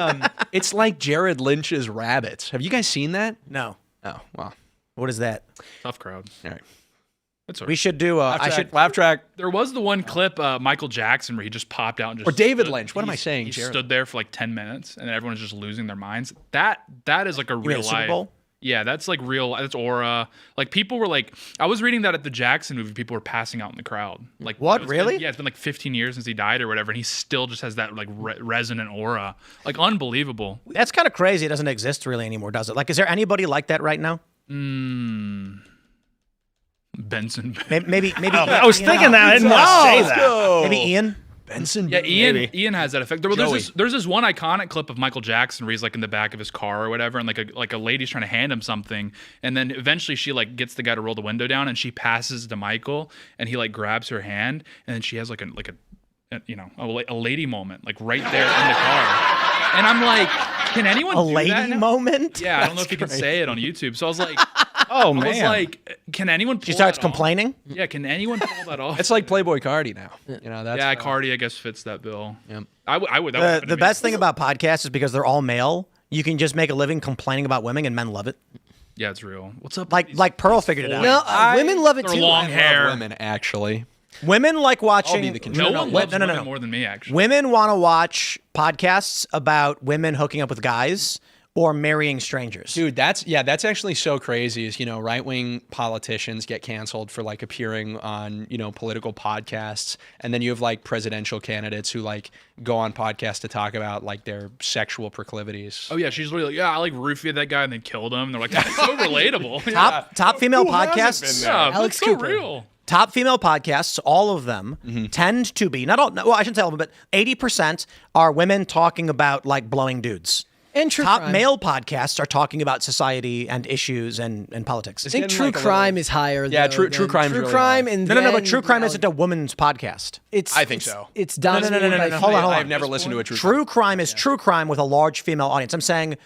it's like Jared Lynch's Rabbits. Have you guys seen that?
No.
Oh, wow.
What is that?
Tough crowd.
All right.
That's all
We
right.
should do.
Laugh track.
There was the one clip, Michael Jackson, where he just popped out and just
Or David
stood-
Lynch. What am I saying,
He
Jared?
stood there for like 10 minutes, and then everyone's just losing their minds. That is like a
mean
real
the Super
life.
Bowl?
Yeah, that's like real. That's aura. Like people were like, I was reading that at the Jackson movie, people were passing out in the crowd. Like
What,
it's
really?
Been, it's been like 15 years since he died or whatever, and he still just has that like resonant aura. Like unbelievable.
That's kind of crazy. It doesn't exist really anymore, does it? Like, is there anybody like that right now?
Benson.
Maybe.
I was thinking that. I didn't want to say that.
Maybe Ian.
Benson.
Yeah, Ian has that effect. There's this one iconic clip of Michael Jackson where he's like in the back of his car or whatever, and like a lady's trying to hand him something, and then eventually she like gets the guy to roll the window down, and she passes to Michael, and he like grabs her hand, and then she has like a lady moment like right there in the car, and I'm like, can anyone
A
do
lady
that now?
moment?
Yeah, I don't know if you can say it on YouTube. So I was like,
Oh
I was
man.
like, can anyone?
She
pull
starts
that off?
complaining.
Yeah, can anyone pull that off?
It's like Playboy Cardi now. You know, that's
yeah, Cardi I guess fits that bill.
Yep.
I would. That would happen
The
to me.
best thing about podcasts is because they're all male. You can just make a living complaining about women, and men love it.
Yeah, it's real. What's up?
Like Pearl figured it out.
No, women love it
Their
too.
long
I love
hair.
women, actually.
Women like watching.
I'll be the
No one loves
no.
women more than me, actually.
Women want to watch podcasts about women hooking up with guys or marrying strangers.
Dude, that's actually so crazy is, right-wing politicians get canceled for like appearing on, political podcasts. And then you have like presidential candidates who like go on podcasts to talk about like their sexual proclivities.
Oh yeah, she's really like, yeah, I like roofied that guy and then killed him. And they're like, that's so relatable.
Top female
Who hasn't
podcasts.
been there?
Yeah,
Alex
that's so
Cooper.
real.
Top female podcasts, all of them tend to be not all. Well, I shouldn't say all of them, but 80% are women talking about like blowing dudes.
And true
Top
crime.
male podcasts are talking about society and issues and politics.
I think
getting
true
like a
crime
little-
is higher.
Yeah,
though,
true
than
crime's
true
really
crime
high.
and
No, but
then
true crime
reality.
isn't a woman's podcast.
I think so.
It's dominated
No.
by
Hold on.
I've never listened to a
True crime is true crime with a large female audience. I'm saying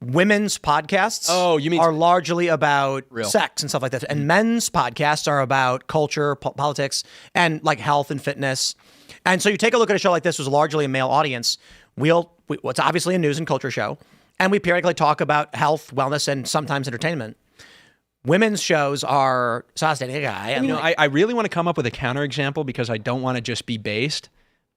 women's podcasts
Oh, you mean-
are largely about
Real.
sex and stuff like that. And men's podcasts are about culture, politics, and like health and fitness. And so you take a look at a show like this, was largely a male audience. It's obviously a news and culture show. And we periodically talk about health, wellness, and sometimes entertainment. Women's shows are, so I was dating a guy. and
I really want to come up with a counterexample because I don't want to just be based,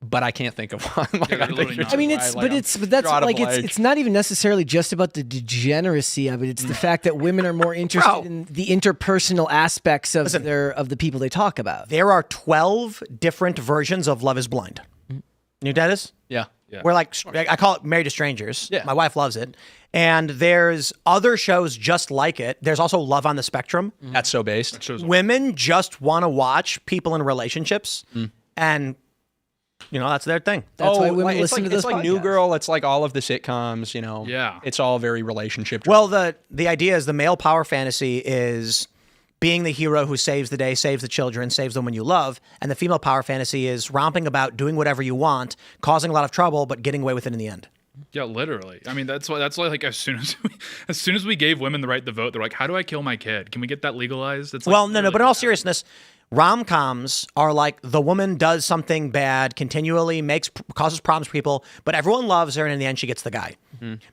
but I can't think of one. Like,
Yeah,
I think
literally
you're
not.
I mean,
just right.
but that's
drawing a
like
blank.
it's not even necessarily just about the degeneracy of it. It's the fact that women are more interested
Bro.
in the interpersonal aspects of of the people they talk about.
there are 12 different versions of Love is Blind. You know what that is?
Yeah.
We're like, I call it Married to Strangers.
Yeah.
My wife loves it. And there's other shows just like it. There's also Love on the Spectrum.
That's so based.
Shows
Women just want to watch people in relationships. And that's their thing.
That's why women
it's
listen to this
It's like New
podcast.
Girl. It's like all of the sitcoms.
Yeah.
It's all very relationship.
Well, the idea is the male power fantasy is being the hero who saves the day, saves the children, saves the woman you love, and the female power fantasy is romping about, doing whatever you want, causing a lot of trouble, but getting away with it in the end.
Yeah, literally. I mean, that's why like as soon as we gave women the right to vote, they're like, how do I kill my kid? Can we get that legalized? It's like,
Well, no, but in all seriousness, rom-coms are like the woman does something bad continually, causes problems for people, but everyone loves her, and in the end, she gets the guy.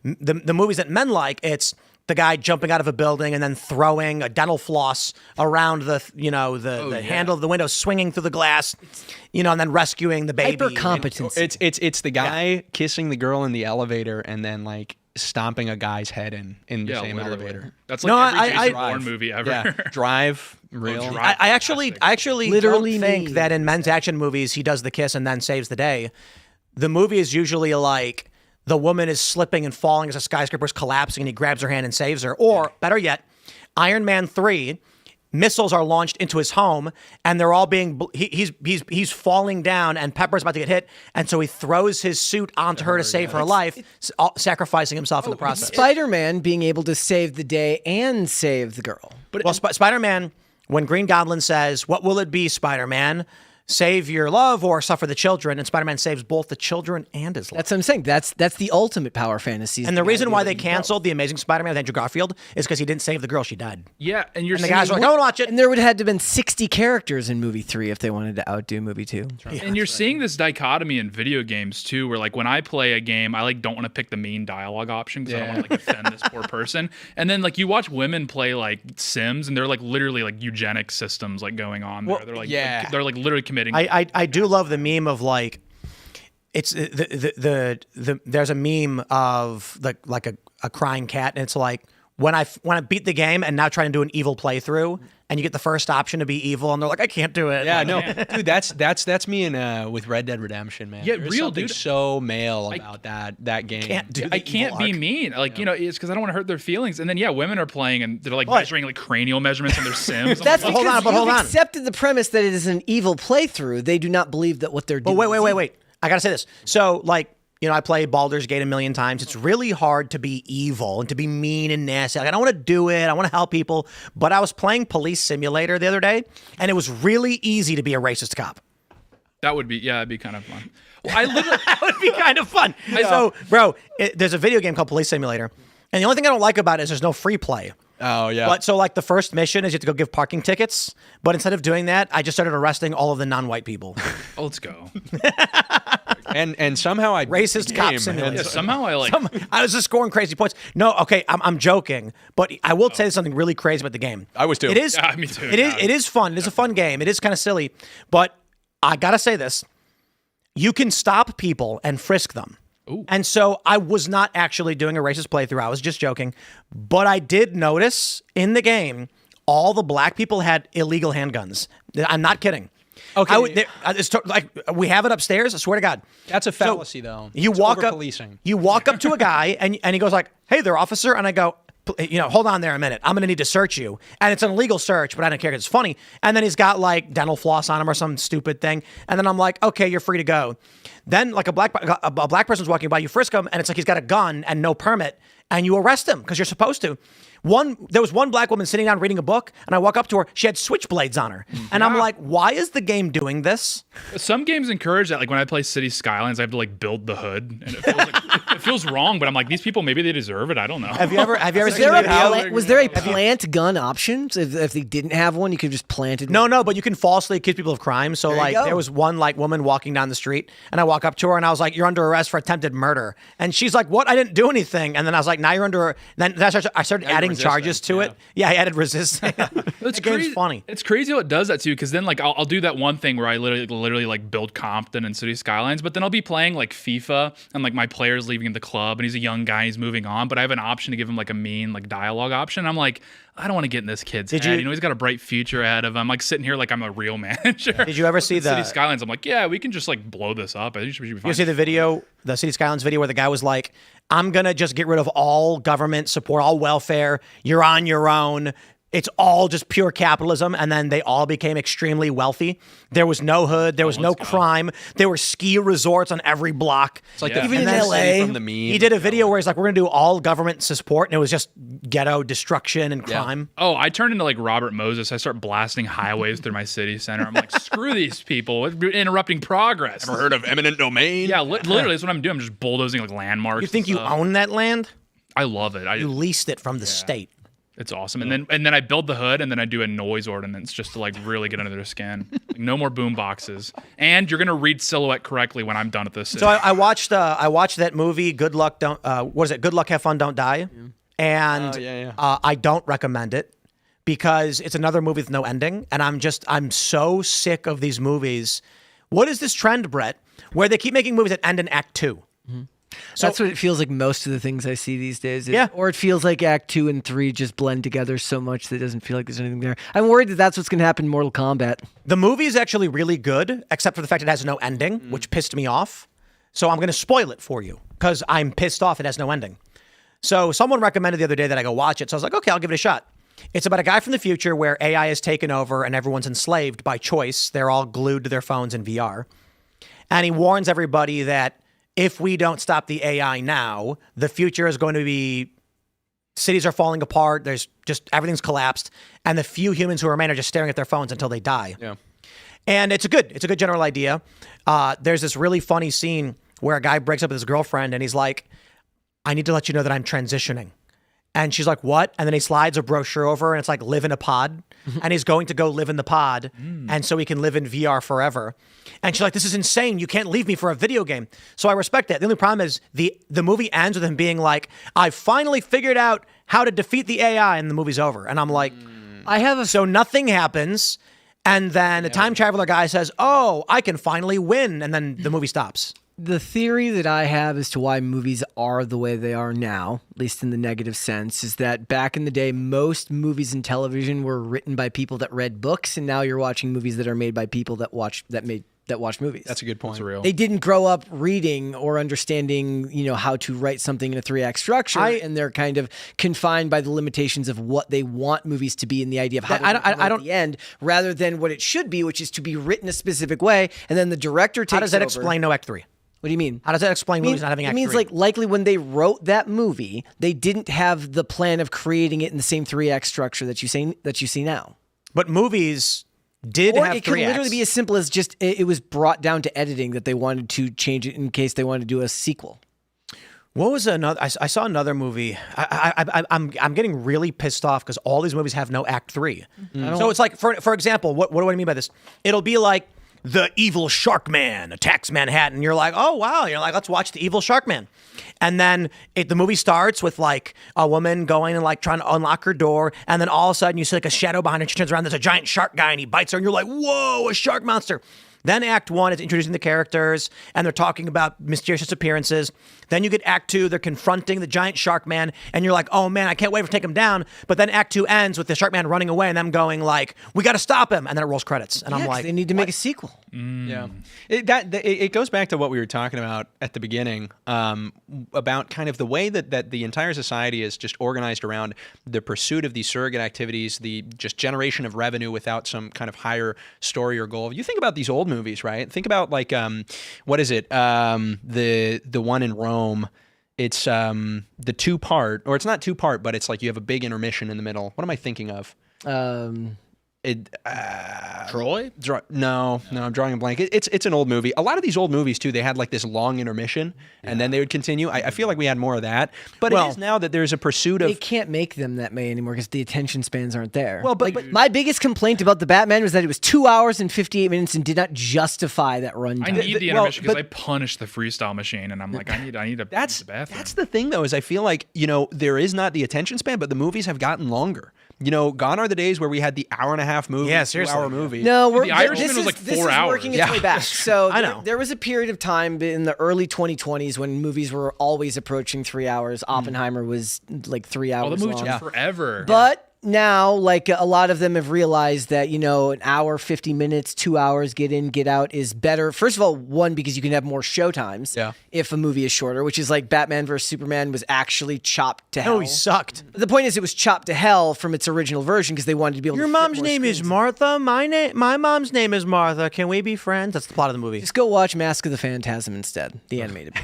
The movies that men like, it's the guy jumping out of a building and then throwing a dental floss around the handle of the window, swinging through the glass, and then rescuing the baby.
Hypercompetence.
It's the guy kissing the girl in the elevator and then like stomping a guy's head in the same
literally.
elevator.
That's like every Jason
Drive.
Bourne movie ever.
Yeah, Drive. Real.
Drive.
I actually
Literally
don't think
me.
that in men's action movies he does the kiss and then saves the day. The movie is usually like the woman is slipping and falling as a skyscraper's collapsing and he grabs her hand and saves her. Or better yet, Iron Man 3, missiles are launched into his home and they're all being he's falling down and Pepper's about to get hit, and so he throws his suit onto her to save her life, sacrificing himself in the process.
Spider-Man being able to save the day and save the girl.
Well, Spider-Man, when Green Goblin says, "What will it be, Spider-Man? Save your love or suffer the children?" and Spider-Man saves both the children and his life.
That's what I'm saying. That's the ultimate power fantasy.
And the reason why they canceled The Amazing Spider-Man with Andrew Garfield is because he didn't save the girl. She died.
Yeah, and
the guys were like, "Don't watch it."
And there would have had to have been 60 characters in movie 3 if they wanted to outdo movie 2.
And you're seeing this dichotomy in video games too, where like when I play a game, I like don't want to pick the mean dialogue option because I don't want to like defend this poor person. And then like you watch women play like Sims, and they're like literally like eugenic systems like going on there. They're like they're like literally committing.
I do love the meme of like, it's there's a meme of like a crying cat, and it's like when I beat the game and now trying to do an evil playthrough, and you get the first option to be evil, and they're like, I can't do it.
Yeah, no, dude, that's me in with Red Dead Redemption, man.
Yeah,
There's
real
something
dude.
So male about that game.
I can't be mean, like it's because I don't want to hurt their feelings. And then women are playing and they're like measuring like cranial measurements on their Sims.
That's
hold
because
on.
you've accepted the premise that it is an evil playthrough. They do not believe that what they're doing.
But wait. I gotta say this. So like, I played Baldur's Gate a million times. It's really hard to be evil and to be mean and nasty. Like, I don't want to do it. I want to help people. But I was playing Police Simulator the other day, and it was really easy to be a racist cop.
That would be it'd be kind of fun. Well, I literally
That would be kind of fun. So, bro, there's a video game called Police Simulator, and the only thing I don't like about it is there's no free play.
Oh yeah.
But so like the first mission is you have to go give parking tickets. But instead of doing that, I just started arresting all of the non-white people.
Let's go.
and somehow I
Racist cop simulator.
Yeah, somehow
I was just scoring crazy points. No, okay, I'm joking, but I will say something really crazy about the game.
I was too.
It is.
Yeah, me too.
It is fun. It is a fun game. It is kind of silly, but I gotta say this: you can stop people and frisk them.
Ooh.
And so I was not actually doing a racist playthrough. I was just joking, but I did notice in the game all the black people had illegal handguns. I'm not kidding.
Okay.
Like we have it upstairs. I swear to God.
That's a fallacy, though.
You
It's
walk up.
over-policing.
You walk up to a guy and he goes like, "Hey there, officer," and I go, hold on there a minute. I'm going to need to search you. And it's an illegal search, but I don't care because it's funny. And then he's got like dental floss on him or some stupid thing. And then I'm like, okay, you're free to go. Then like a black person's walking by, you frisk him, and it's like he's got a gun and no permit, and you arrest him because you're supposed to. There was one black woman sitting down reading a book, and I walk up to her. She had switchblades on her, and I'm like, "Why is the game doing this?"
Some games encourage that. Like when I play City Skylines, I have to like build the hood, and it feels wrong. But I'm like, these people, maybe they deserve it. I don't know.
Have you ever seen the video?
Was there a plant gun option? So if they didn't have one, you could just plant it.
No, but you can falsely accuse people of crime. So there was one like woman walking down the street, and I walk up to her, and I was like, "You're under arrest for attempted murder." And she's like, "What? I didn't do anything." And then I was like, "Now you're under." Then I started adding charges to it. Yeah, I added resistance.
It's
game's funny.
It's crazy how it does that too, because then like I'll do that one thing where I literally like build Compton and City Skylines, but then I'll be playing like FIFA and like my player's leaving the club and he's a young guy, he's moving on, but I have an option to give him like a mean like dialogue option. I'm like, I don't want to get in this kid's head. He's got a bright future ahead of him. I'm like sitting here like I'm a real manager.
Did you ever see the
City Skylines? I'm like, yeah, we can just like blow this up. I think we should be fine.
You see the video, the City Skylines video, where the guy was like, "I'm gonna just get rid of all government support, all welfare. You're on your own. it's all just pure capitalism, and then they all became extremely wealthy. There was no hood, there was no crime. There were ski resorts on every block.
It's like
even in LA.
From the meme.
He did a video where he's like, we're going to do all government support, and it was just ghetto destruction and crime.
Oh, I turned into like Robert Moses. I start blasting highways through my city center. I'm like, screw these people, interrupting progress.
Ever heard of eminent domain?
Yeah, literally, that's what I'm doing. I'm just bulldozing like landmarks.
You think you own that land?
I love it.
You leased it from the state.
It's awesome. And then I build the hood, and then I do a noise ordinance just to like really get under their skin. Like, no more boom boxes. And you're gonna read silhouette correctly when I'm done with this.
So I watched that movie. Good luck, don't. What is it? Good luck, have fun, don't die. And I don't recommend it because it's another movie with no ending, and I'm so sick of these movies. What is this trend, Brett, where they keep making movies that end in Act 2?
So that's what it feels like most of the things I see these days.
Yeah.
Or it feels like Act 2 and 3 just blend together so much that it doesn't feel like there's anything there. I'm worried that that's what's going to happen in Mortal Kombat.
The movie is actually really good, except for the fact it has no ending, which pissed me off. So I'm going to spoil it for you because I'm pissed off it has no ending. So someone recommended the other day that I go watch it. So I was like, okay, I'll give it a shot. It's about a guy from the future where AI is taken over and everyone's enslaved by choice. They're all glued to their phones in VR. And he warns everybody that if we don't stop the AI now, the future is going to be, cities are falling apart. There's just, everything's collapsed. And the few humans who remain are just staring at their phones until they die.
Yeah.
And it's a good general idea. There's this really funny scene where a guy breaks up with his girlfriend and he's like, I need to let you know that I'm transitioning. And she's like, what? And then he slides a brochure over and it's like, live in a pod. And he's going to go live in the pod. And so he can live in VR forever. And she's like, this is insane. You can't leave me for a video game. So I respect that. The only problem is the movie ends with him being like, I finally figured out how to defeat the AI, and the movie's over. And I'm like, so nothing happens. And then the time traveler guy says, oh, I can finally win. And then the movie stops.
The theory that I have as to why movies are the way they are now, at least in the negative sense, is that back in the day, most movies and television were written by people that read books, and now you're watching movies that are made by people that watch movies.
That's a good point.
That's real.
They didn't grow up reading or understanding, how to write something in a 3-act structure, and they're kind of confined by the limitations of what they want movies to be and the idea of how at the end, rather than what it should be, which is to be written a specific way, and then the director takes over.
How does that explain no Act 3?
What do you mean?
How does that explain movies not having Act 3?
It means like likely when they wrote that movie, they didn't have the plan of creating it in the same 3-act structure that you see now.
But movies did have 3 acts.
It could literally be as simple as just it was brought down to editing that they wanted to change it in case they wanted to do a sequel.
What was another? I saw another movie. I'm getting really pissed off because all these movies have no Act 3. So it's like, for example, what do I mean by this? It'll be like, the evil shark man attacks Manhattan. You're like, oh, wow. You're like, let's watch the evil shark man. And then the movie starts with like a woman going and like trying to unlock her door. And then all of a sudden you see like a shadow behind her. She turns around. There's a giant shark guy and he bites her. And you're like, whoa, a shark monster. Then Act 1 is introducing the characters and they're talking about mysterious appearances. Then you get Act 2, they're confronting the giant shark man and you're like, oh man, I can't wait to take him down. But then Act 2 ends with the shark man running away and them going like, we got to stop him. And then it rolls credits. And I'm like,
they need to make a sequel.
Yeah. It goes back to what we were talking about at the beginning, about kind of the way that the entire society is just organized around the pursuit of these surrogate activities, the just generation of revenue without some kind of higher story or goal. You think about these old movies, right? Think about like, what is it? The one in Rome. It's the 2-part, or it's not 2-part, but it's like you have a big intermission in the middle. What am I thinking of?
Troy?
No, I'm drawing a blank. It's an old movie. A lot of these old movies too, they had like this long intermission and then they would continue. I feel like we had more of that, but it is now that there's a pursuit of.
They can't make them that way anymore because the attention spans aren't there.
Well, but
my biggest complaint about the Batman was that it was 2 hours and 58 minutes and did not justify that runtime.
I need the intermission because I punished the freestyle machine and I'm like, I need to
that's
use the bathroom.
That's the thing though, is I feel like, there is not the attention span, but the movies have gotten longer. Gone are the days where we had the hour-and-a-half movie, 2-hour movie.
No,
The Irishman was like 4 hours.
Working its way back. So
I know.
There was a period of time in the early 2020s when movies were always approaching 3 hours. Oppenheimer was like 3 hours
the movie
long.
took forever.
But now, like a lot of them have realized that, an hour, 50 minutes, 2 hours, get in, get out is better. First of all, one, because you can have more show times if a movie is shorter, which is like Batman vs. Superman was actually chopped to hell.
Oh, he sucked.
The point is it was chopped to hell from its original version because they wanted to be able
Your
to fit
mom's
more
name is
screens.
Martha. My mom's name is Martha. Can we be friends? That's the plot of the movie.
Just go watch Mask of the Phantasm instead, the animated.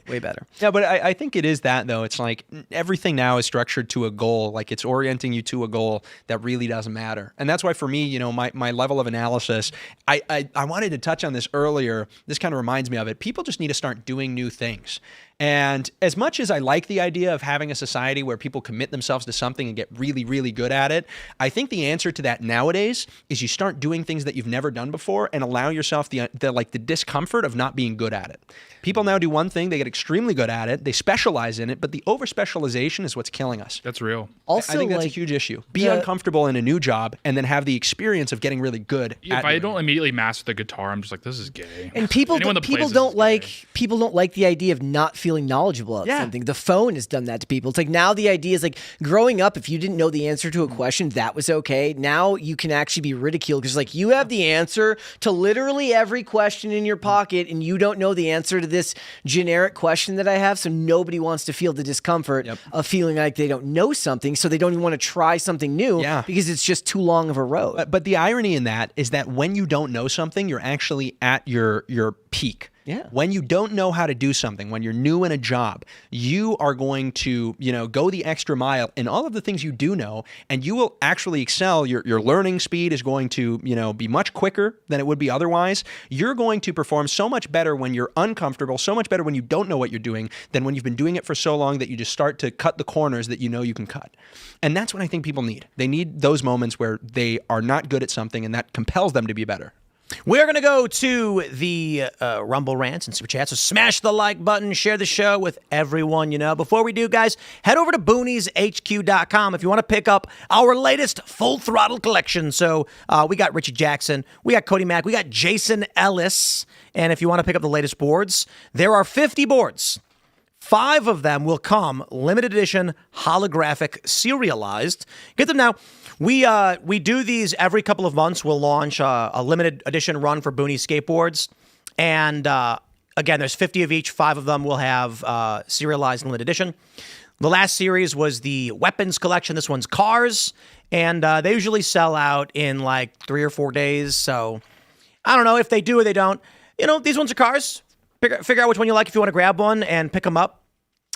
Way better.
Yeah, but I think it is that, though. It's like everything now is structured to a goal. Like it's orienting you to a goal that really doesn't matter. And that's why for me, my level of analysis, I wanted to touch on this earlier. This kind of reminds me of it. People just need to start doing new things. And as much as I like the idea of having a society where people commit themselves to something and get really, really good at it, I think the answer to that nowadays is you start doing things that you've never done before and allow yourself the discomfort of not being good at it. People now do one thing, they get extremely good at it, they specialize in it, but the over-specialization is what's killing us.
That's real.
Also,
I think that's a huge issue. Be uncomfortable in a new job and then have the experience of getting really good.
If I don't immediately master the guitar, I'm just like, this is gay.
And people don't like the idea of not feeling knowledgeable about something. The phone has done that to people. It's like now the idea is like growing up, if you didn't know the answer to a question, that was okay. Now you can actually be ridiculed because like you have the answer to literally every question in your pocket and you don't know the answer to this generic question that I have. So nobody wants to feel the discomfort of feeling like they don't know something. So they don't even want to try something new because it's just too long of a road.
But the irony in that is that when you don't know something, you're actually at your peak.
Yeah.
When you don't know how to do something, when you're new in a job, you are going to, go the extra mile in all of the things you do know, and you will actually excel. Your learning speed is going to, be much quicker than it would be otherwise. You're going to perform so much better when you're uncomfortable, so much better when you don't know what you're doing than when you've been doing it for so long that you just start to cut the corners that you can cut. And that's what I think people need. They need those moments where they are not good at something and that compels them to be better.
We're going to go to the Rumble Rants and Super Chats, so smash the like button, share the show with everyone you know. Before we do, guys, head over to boonieshq.com if you want to pick up our latest Full Throttle collection. So we got Richie Jackson, we got Cody Mack, we got Jason Ellis, and if you want to pick up the latest boards, there are 50 boards. 5 of them will come limited edition, holographic, serialized. Get them now. We do these every couple of months. We'll launch a limited edition run for Booney skateboards. And again, there's 50 of each. 5 of them will have serialized limited edition. The last series was the weapons collection. This one's cars. And they usually sell out in like 3 or 4 days. So I don't know if they do or they don't. These ones are cars. Figure out which one you like if you want to grab one and pick them up.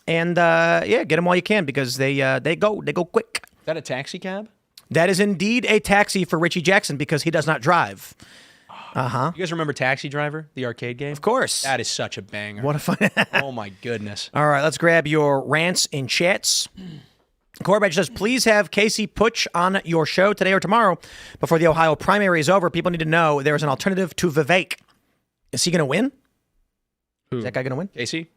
And get them while you can because they go quick.
Is that a taxi cab?
That is indeed a taxi for Richie Jackson because he does not drive.
You guys remember Taxi Driver, the arcade game?
Of course.
That is such a banger.
What a fun.
Oh my goodness.
All right, let's grab your rants and chats. Corbett says, please have Casey Putsch on your show today or tomorrow before the Ohio primary is over. People need to know there is an alternative to Vivek. Is he going to win?
Who?
Is that guy going to win?
Casey?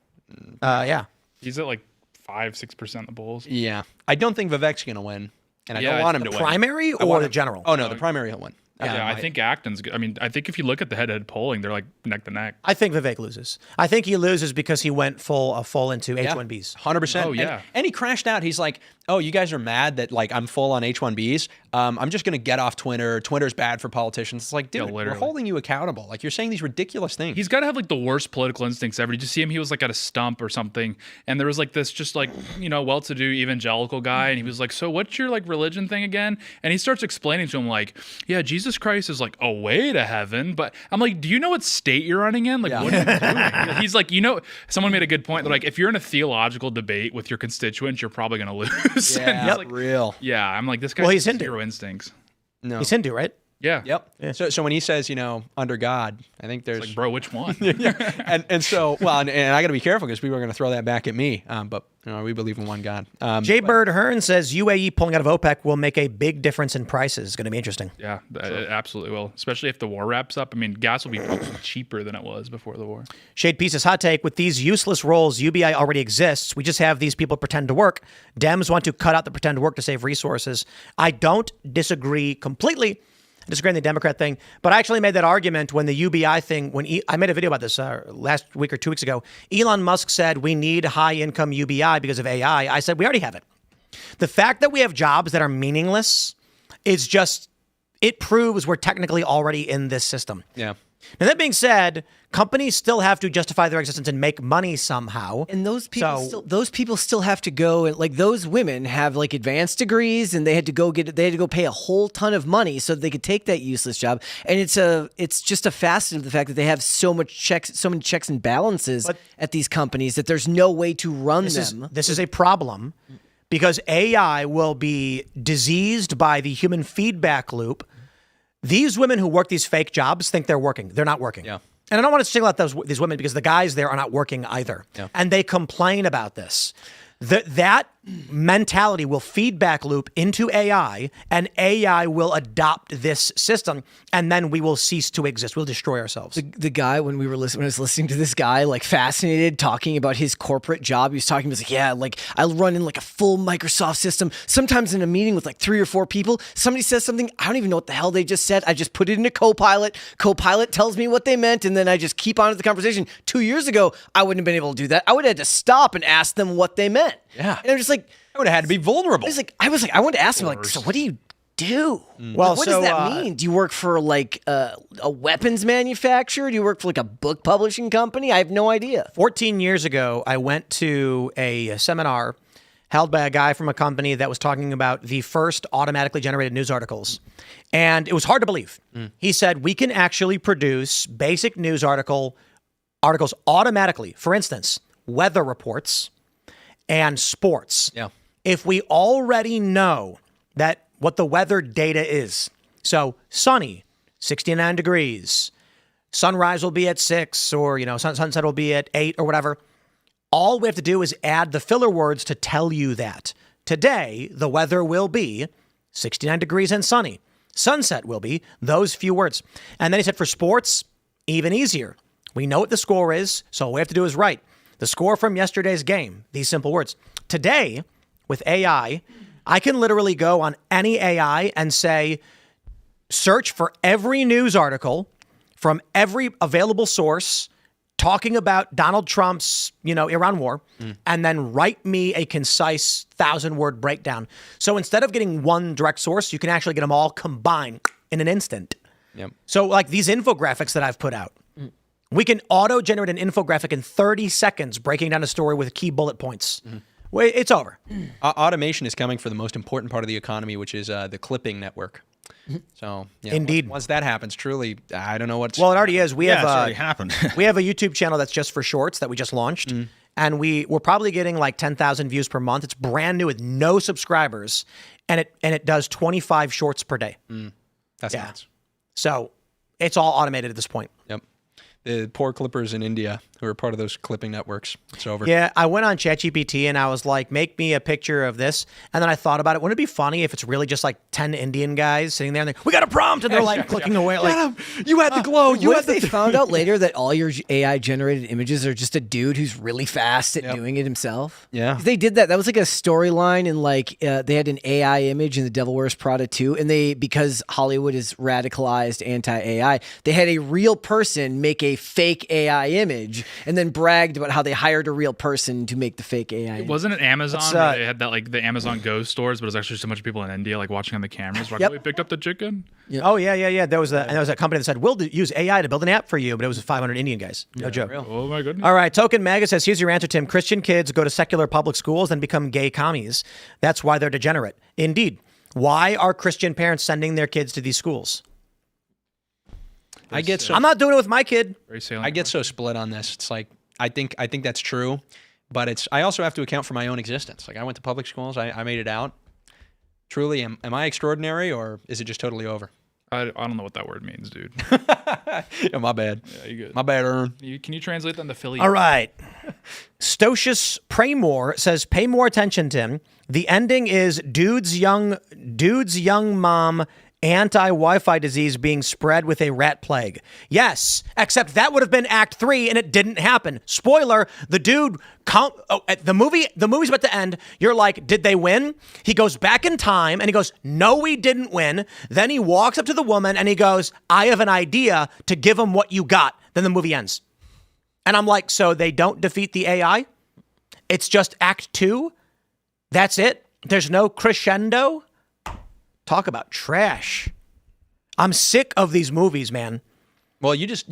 Yeah.
He's at like 5-6% of the polls.
Yeah. I don't think Vivek's going to win. And I don't want him to win.
Primary or the general?
Oh, no, the primary he'll win.
Yeah, I think Acton's good. I mean, I think if you look at the head-to-head polling, they're like neck to neck.
I think Vivek loses. I think he loses because he went full into H-1Bs.
100%.
Oh, yeah.
And he crashed out. He's like, oh, you guys are mad that like I'm full on H-1Bs. I'm just going to get off Twitter. Twitter's bad for politicians. It's like, dude, we're holding you accountable. Like you're saying these ridiculous things.
He's got to have like the worst political instincts ever. Did you see him? He was like at a stump or something. And there was like this just like, well-to-do evangelical guy. And he was like, so what's your like religion thing again? And he starts explaining to him like, yeah, Jesus Christ is like a way to heaven. But I'm like, do you know what state you're running in? Like, what are you doing? He's like, someone made a good point. They're like, if you're in a theological debate with your constituents, you're probably going to lose.
Yeah,
like,
real.
Yeah, I'm like, this guy has zero instincts.
No.
He's Hindu, right?
Yeah.
Yep. Yeah. So when he says, under God, I think there's
like, bro, which one?
and so, well, and I got to be careful because people are going to throw that back at me. But we believe in one God.
Jay Bird Hearn says UAE pulling out of OPEC will make a big difference in prices. It's going to be interesting.
Yeah, it absolutely will. Especially if the war wraps up. I mean, gas will be probably cheaper than it was before the war.
Shade Pieces hot take: with these useless roles, UBI already exists. We just have these people pretend to work. Dems want to cut out the pretend to work to save resources. I don't disagree completely. I disagree on the Democrat thing, but I actually made that argument when the UBI thing, I made a video about this last week or 2 weeks ago. Elon Musk said we need high income UBI because of AI. I said we already have it. The fact that we have jobs that are meaningless is just, it proves we're technically already in this system.
Yeah.
Now, that being said, companies still have to justify their existence and make money somehow.
And those people still have to go, and like those women have like advanced degrees, and they had to go pay a whole ton of money so that they could take that useless job. And it's just a facet of the fact that they have so many checks and balances at these companies that there's no way to run them.
This is a problem because AI will be diseased by the human feedback loop. These women who work these fake jobs think they're working. They're not working.
Yeah.
And I don't want to single out these women because the guys there are not working either.
Yeah.
And they complain about this. That mentality will feedback loop into AI, and AI will adopt this system, and then we will cease to exist. We'll destroy ourselves.
The guy, when I was listening to this guy, like fascinated, talking about his corporate job, he was talking, he was like, yeah, like I run in like a full Microsoft system. Sometimes in a meeting with like 3 or 4 people, somebody says something, I don't even know what the hell they just said. I just put it into Copilot. Copilot tells me what they meant, and then I just keep on with the conversation. 2 years ago, I wouldn't have been able to do that. I would have had to stop and ask them what they meant.
Yeah.
And I'm just like,
I would have had to be vulnerable.
I wanted to ask him, like, so what do you do?
Well,
like, what does that mean? Do you work for like a weapons manufacturer? Do you work for like a book publishing company? I have no idea.
14 years ago, I went to a seminar held by a guy from a company that was talking about the first automatically generated news articles. And it was hard to believe. He said, we can actually produce basic news articles automatically. For instance, weather reports and sports.
Yeah.
If we already know that what the weather data is, so sunny, 69 degrees, sunrise will be at 6, or sunset will be at 8 or whatever. All we have to do is add the filler words to tell you that today the weather will be 69 degrees and sunny. Sunset will be those few words. And then he said for sports, even easier. We know what the score is, so all we have to do is write the score from yesterday's game, these simple words. Today, with AI, I can literally go on any AI and say, search for every news article from every available source talking about Donald Trump's, Iran war, and then write me a concise 1,000-word breakdown. So instead of getting one direct source, you can actually get them all combined in an instant.
Yep.
So like these infographics that I've put out, we can auto-generate an infographic in 30 seconds, breaking down a story with key bullet points. Well, it's over.
Automation is coming for the most important part of the economy, which is the clipping network. So, yeah,
Indeed.
Once that happens, truly, I don't know what's...
Well, it already is.
It's already happened.
We have a YouTube channel that's just for shorts that we just launched. And we're probably getting like 10,000 views per month. It's brand new with no subscribers. And it does 25 shorts per day.
That's nuts.
So it's all automated at this point.
Yep. The poor clippers in India who are part of those clipping networks. It's over.
Yeah, I went on ChatGPT and I was like, make me a picture of this. And then I thought about it. Wouldn't it be funny if it's really just like 10 Indian guys sitting there and we got a prompt, and they're like clicking away. Like,
you had the glow.
What if they found out later that all your AI generated images are just a dude who's really fast at doing it himself?
Yeah.
They did that. That was like a storyline, and like they had an AI image in The Devil Wears Prada 2, and because Hollywood is radicalized anti-AI, they had a real person make a fake AI image and then bragged about how they hired a real person to make the fake AI image.
Wasn't it Amazon where they had that, like the Amazon Go stores, but it was actually so much people in India like watching on the cameras. Like, we picked up the chicken.
Yep. Oh yeah. There was a company that said we'll use AI to build an app for you, but it was 500 Indian guys. No joke.
Oh my goodness.
All right, Token Maga says, here's your answer, Tim. Christian kids go to secular public schools and become gay commies. That's why they're degenerate. Indeed. Why are Christian parents sending their kids to these schools? I'm not doing it with my kid.
I get so split on this. It's like I think that's true, but I also have to account for my own existence. Like I went to public schools, I made it out. Truly, am I extraordinary, or is it just totally over?
I don't know what that word means, dude.
Yeah, my bad.
Yeah, you good.
My bad, Ern.
Can you translate that into Philly?
All right. Stocious Praymore says, pay more attention, Tim. The ending is dude's young mom anti-Wi-Fi disease being spread with a rat plague. Yes, except that would have been Act 3 and it didn't happen. Spoiler, the dude, the movie's about to end. You're like, did they win? He goes back in time and he goes, no, we didn't win. Then he walks up to the woman and he goes, I have an idea to give him what you got. Then the movie ends. And I'm like, so they don't defeat the AI? It's just Act 2? That's it? There's no crescendo. Talk about trash. I'm sick of these movies, man.
Well, you just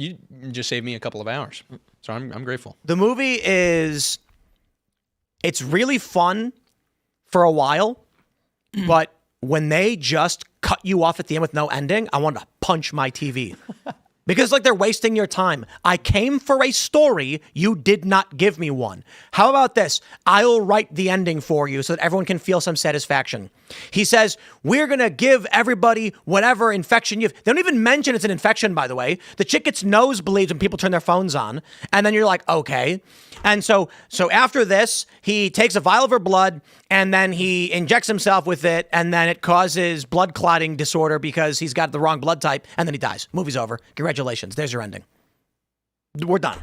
saved me a couple of hours, so I'm grateful.
The movie it's really fun for a while, but when they just cut you off at the end with no ending, I want to punch my TV. Because like they're wasting your time. I came for a story. You did not give me one. How about this? I'll write the ending for you so that everyone can feel some satisfaction. He says, we're going to give everybody whatever infection you've... They don't even mention it's an infection, by the way. The chick gets nosebleeds when people turn their phones on. And then you're like, okay. And so after this, he takes a vial of her blood and then he injects himself with it. And then it causes blood clotting disorder because he's got the wrong blood type. And then he dies. Movie's over. Congratulations. There's your ending. We're done.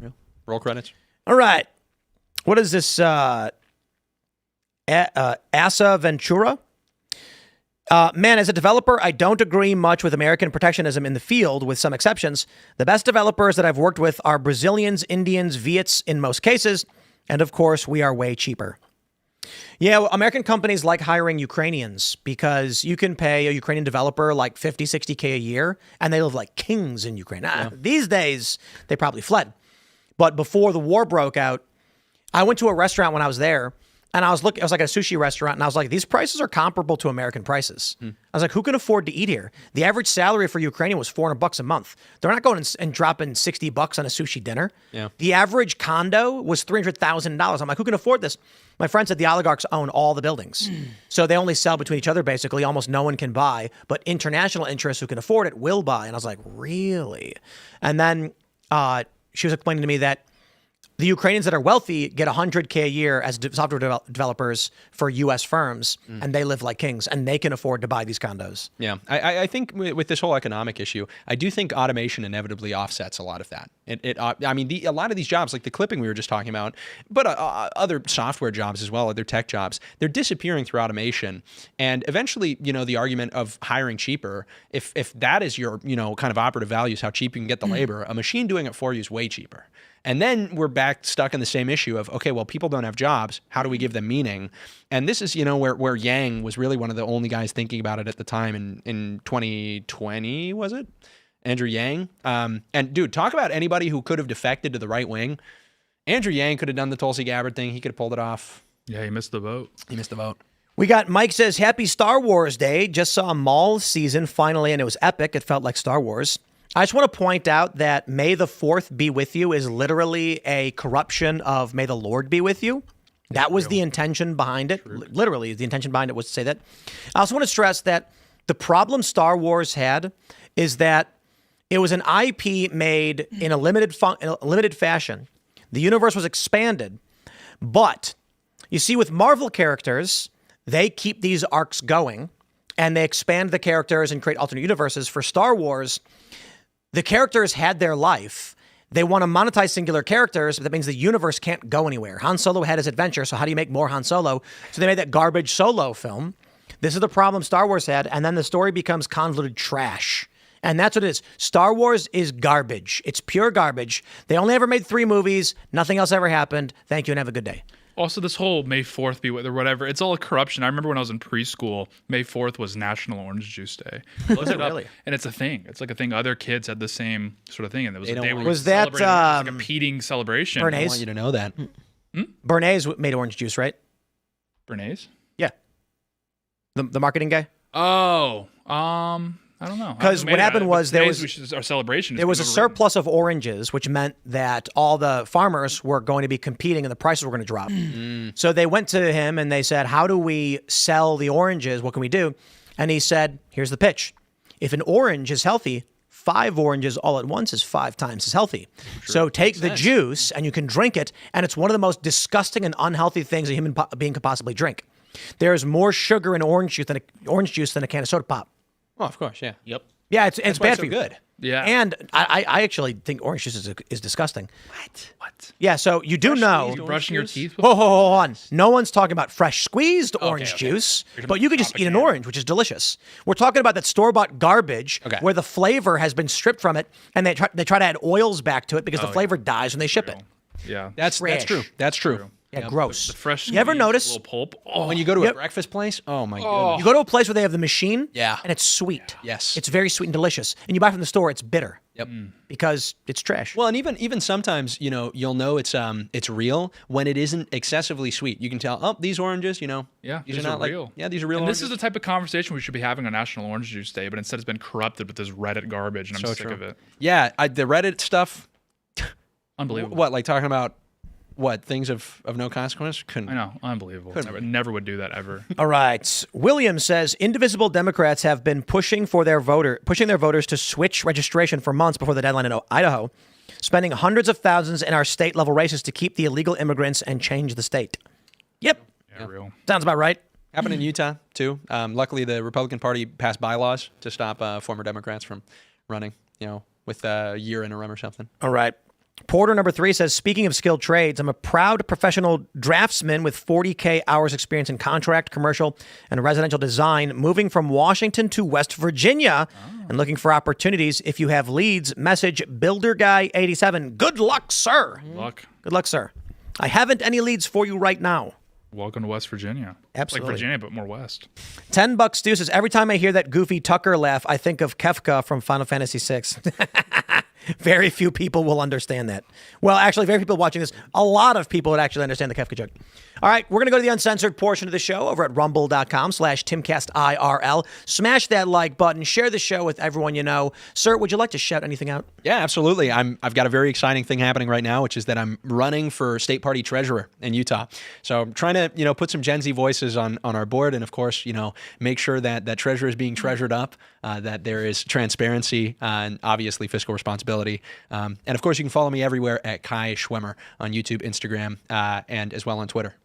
Yeah. Roll credits.
All right. What is this? Asa Ventura. Man, as a developer, I don't agree much with American protectionism in the field, with some exceptions. The best developers that I've worked with are Brazilians, Indians, Viets in most cases. And of course, we are way cheaper. Yeah, well, American companies like hiring Ukrainians because you can pay a Ukrainian developer like 50, 60K a year, and they live like kings in Ukraine. These days, they probably fled. But before the war broke out, I went to a restaurant when I was there, and I was like at a sushi restaurant, and I was like, these prices are comparable to American prices. I was like, who can afford to eat here? The average salary for Ukrainian was $400 a month. They're not going and dropping $60 on a sushi dinner.
Yeah.
The average condo was $300,000. I'm like, who can afford this? My friend said the oligarchs own all the buildings. So they only sell between each other, basically. Almost no one can buy, but international interests who can afford it will buy. And I was like, really? And then she was explaining to me that the Ukrainians that are wealthy get $100K a year as software developers for U.S. firms, and they live like kings, and they can afford to buy these condos.
Yeah, I think with this whole economic issue, I do think automation inevitably offsets a lot of that. I mean, a lot of these jobs, like the clipping we were just talking about, but other software jobs as well, other tech jobs, they're disappearing through automation. And eventually, the argument of hiring cheaper, if that is your, kind of operative values, how cheap you can get the labor, a machine doing it for you is way cheaper. And then we're back stuck in the same issue of, okay, well, people don't have jobs. How do we give them meaning? And this is, where Yang was really one of the only guys thinking about it at the time in 2020, was it? Andrew Yang. And dude, talk about anybody who could have defected to the right wing. Andrew Yang could have done the Tulsi Gabbard thing. He could have pulled it off.
Yeah, he missed the vote.
We got Mike says, happy Star Wars Day. Just saw Maul season finally, and it was epic. It felt like Star Wars. I just want to point out that May the 4th be with you is literally a corruption of May the Lord be with you. That was the intention behind it. Literally, the intention behind it was to say that. I also want to stress that the problem Star Wars had is that it was an IP made in a limited fashion. The universe was expanded. But you see, with Marvel characters, they keep these arcs going, and they expand the characters and create alternate universes. For Star Wars, the characters had their life. They want to monetize singular characters, but that means the universe can't go anywhere. Han Solo had his adventure, so how do you make more Han Solo? So they made that garbage Solo film. This is the problem Star Wars had, and then the story becomes convoluted trash. And that's what it is. Star Wars is garbage. It's pure garbage. They only ever made 3 movies. Nothing else ever happened. Thank you and have a good day.
Also, this whole May 4th be with or whatever, it's all a corruption. I remember when I was in preschool, May 4th was National Orange Juice Day. Look it up, and it's a thing. It's like a thing. Other kids had the same sort of thing, and it was a day where
was that
like a competing celebration.
I want you to know that.
Bernays made orange juice, right?
Bernays?
Yeah. The marketing guy?
Oh, I don't know.
Because what happened was there was
our celebration.
There was a surplus of oranges, which meant that all the farmers were going to be competing and the prices were going to drop. So they went to him and they said, how do we sell the oranges? What can we do? And he said, here's the pitch. If an orange is healthy, 5 oranges all at once is 5 times as healthy. So take the juice and you can drink it. And it's one of the most disgusting and unhealthy things a human being could possibly drink. There's more sugar in orange juice than a can of soda pop.
Oh, of course, yeah.
Yep.
Yeah, it's bad for you.
Good.
Yeah.
And I actually think orange juice is disgusting.
What?
Yeah, so you do know.
You're brushing your teeth with
Hold on. No one's talking about fresh squeezed orange juice, but you could just eat an orange, which is delicious. We're talking about that store-bought garbage where the flavor has been stripped from it, and they try to add oils back to it because the flavor dies when they ship it.
Yeah.
That's true. That's true.
Yeah, gross.
The fresh.
You ever
squeezed
notice
little pulp? Oh,
When you go to a breakfast place, oh my goodness.
you go to a place where they have the machine,
Yeah.
and it's sweet.
Yes.
It's very sweet and delicious. And you buy from the store, it's bitter.
Yep.
Because it's trash.
Well, and even sometimes, you'll know it's real when it isn't excessively sweet. You can tell, oh, these oranges,
yeah,
these
are
not
real.
Like, yeah, these are real.
And
oranges.
this is the type of conversation we should be having on National Orange Juice Day, but instead it's been corrupted with this Reddit garbage, and I'm
So
sick
true.
of it.
Yeah, the Reddit stuff.
Unbelievable.
What, like talking about things of no consequence?
I know, unbelievable. Never would do that ever.
All right. William says indivisible Democrats have been pushing their voters to switch registration for months before the deadline in Idaho, spending hundreds of thousands in our state level races to keep the illegal immigrants and change the state. Yep.
Yeah, real.
Sounds about right.
Happened in Utah too. Luckily, the Republican Party passed bylaws to stop former Democrats from running. With a year interim or something.
All right. Porter number 3 says, speaking of skilled trades, I'm a proud professional draftsman with 40K hours experience in contract, commercial, and residential design, moving from Washington to West Virginia and looking for opportunities. If you have leads, message BuilderGuy87. Good luck, sir. Good luck, sir. I haven't any leads for you right now.
Welcome to West Virginia.
Absolutely.
Like Virginia, but more west.
$10 Stu says, every time I hear that goofy Tucker laugh, I think of Kefka from Final Fantasy VI. Very few people will understand that. Well, actually, very few people watching this. A lot of people would actually understand the Kefka joke. All right, we're going to go to the uncensored portion of the show over at rumble.com/Timcast IRL. Smash that like button. Share the show with everyone you know. Sir, would you like to shout anything out?
Yeah, absolutely. I've got a very exciting thing happening right now, which is that I'm running for state party treasurer in Utah. So I'm trying to, put some Gen Z voices on our board, and of course, make sure that treasure is being treasured up, that there is transparency and obviously fiscal responsibility. And of course, you can follow me everywhere at Kai Schwemmer on YouTube, Instagram, and as well on Twitter.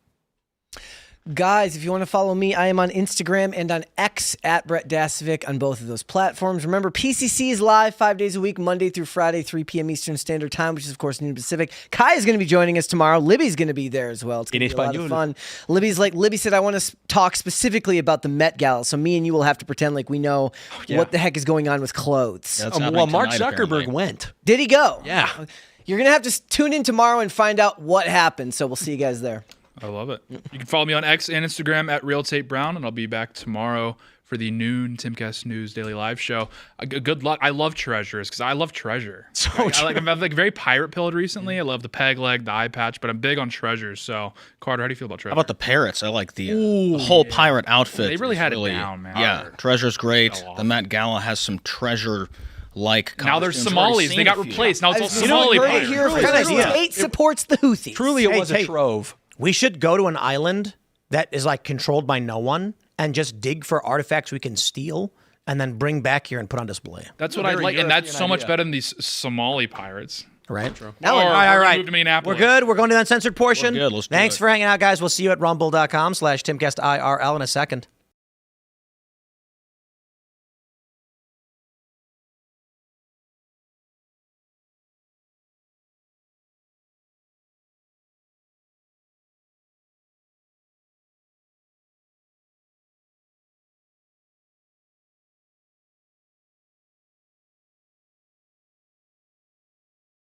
Guys, if you want to follow me, I am on Instagram and on X at Brett Dasovic on both of those platforms. Remember, PCC is live 5 days a week, Monday through Friday, 3 p.m. Eastern Standard Time, which is, of course, noon Pacific. Kai is going to be joining us tomorrow. Libby's going to be there as well. It's going to be a lot of fun. Libby said, I want to talk specifically about the Met Gala, so me and you will have to pretend like we know what the heck is going on with clothes.
Yeah, well, Mark Zuckerberg went.
Did he go?
Yeah.
You're going to have to tune in tomorrow and find out what happened, so we'll see you guys there.
I love it. You can follow me on X and Instagram at RealTateBrown, and I'll be back tomorrow for the noon Timcast News Daily Live show. Good luck. I love treasures because I love treasure. I'm very pirate pilled recently. I love the peg leg, the eye patch, but I'm big on treasures. So, Carter, how do you feel about treasure?
How about the parrots? I like the whole pirate outfit.
They really had it down, man.
Yeah, treasure's great. The Met Gala has some treasure. Now
there's Somalis. They got replaced. Now it's all Somali pirates.
Tate supports the Houthis.
Truly, it was a trove.
We should go to an island that is controlled by no one and just dig for artifacts we can steal and then bring back here and put on display.
That's what I like, and that's so much better than these Somali pirates.
Right?
All
right.
Move to Minneapolis.
We're good. We're going to the uncensored portion.
We're good. Let's do
Thanks
it.
for hanging out, guys. We'll see you at rumble.com/Timcast IRL in a second.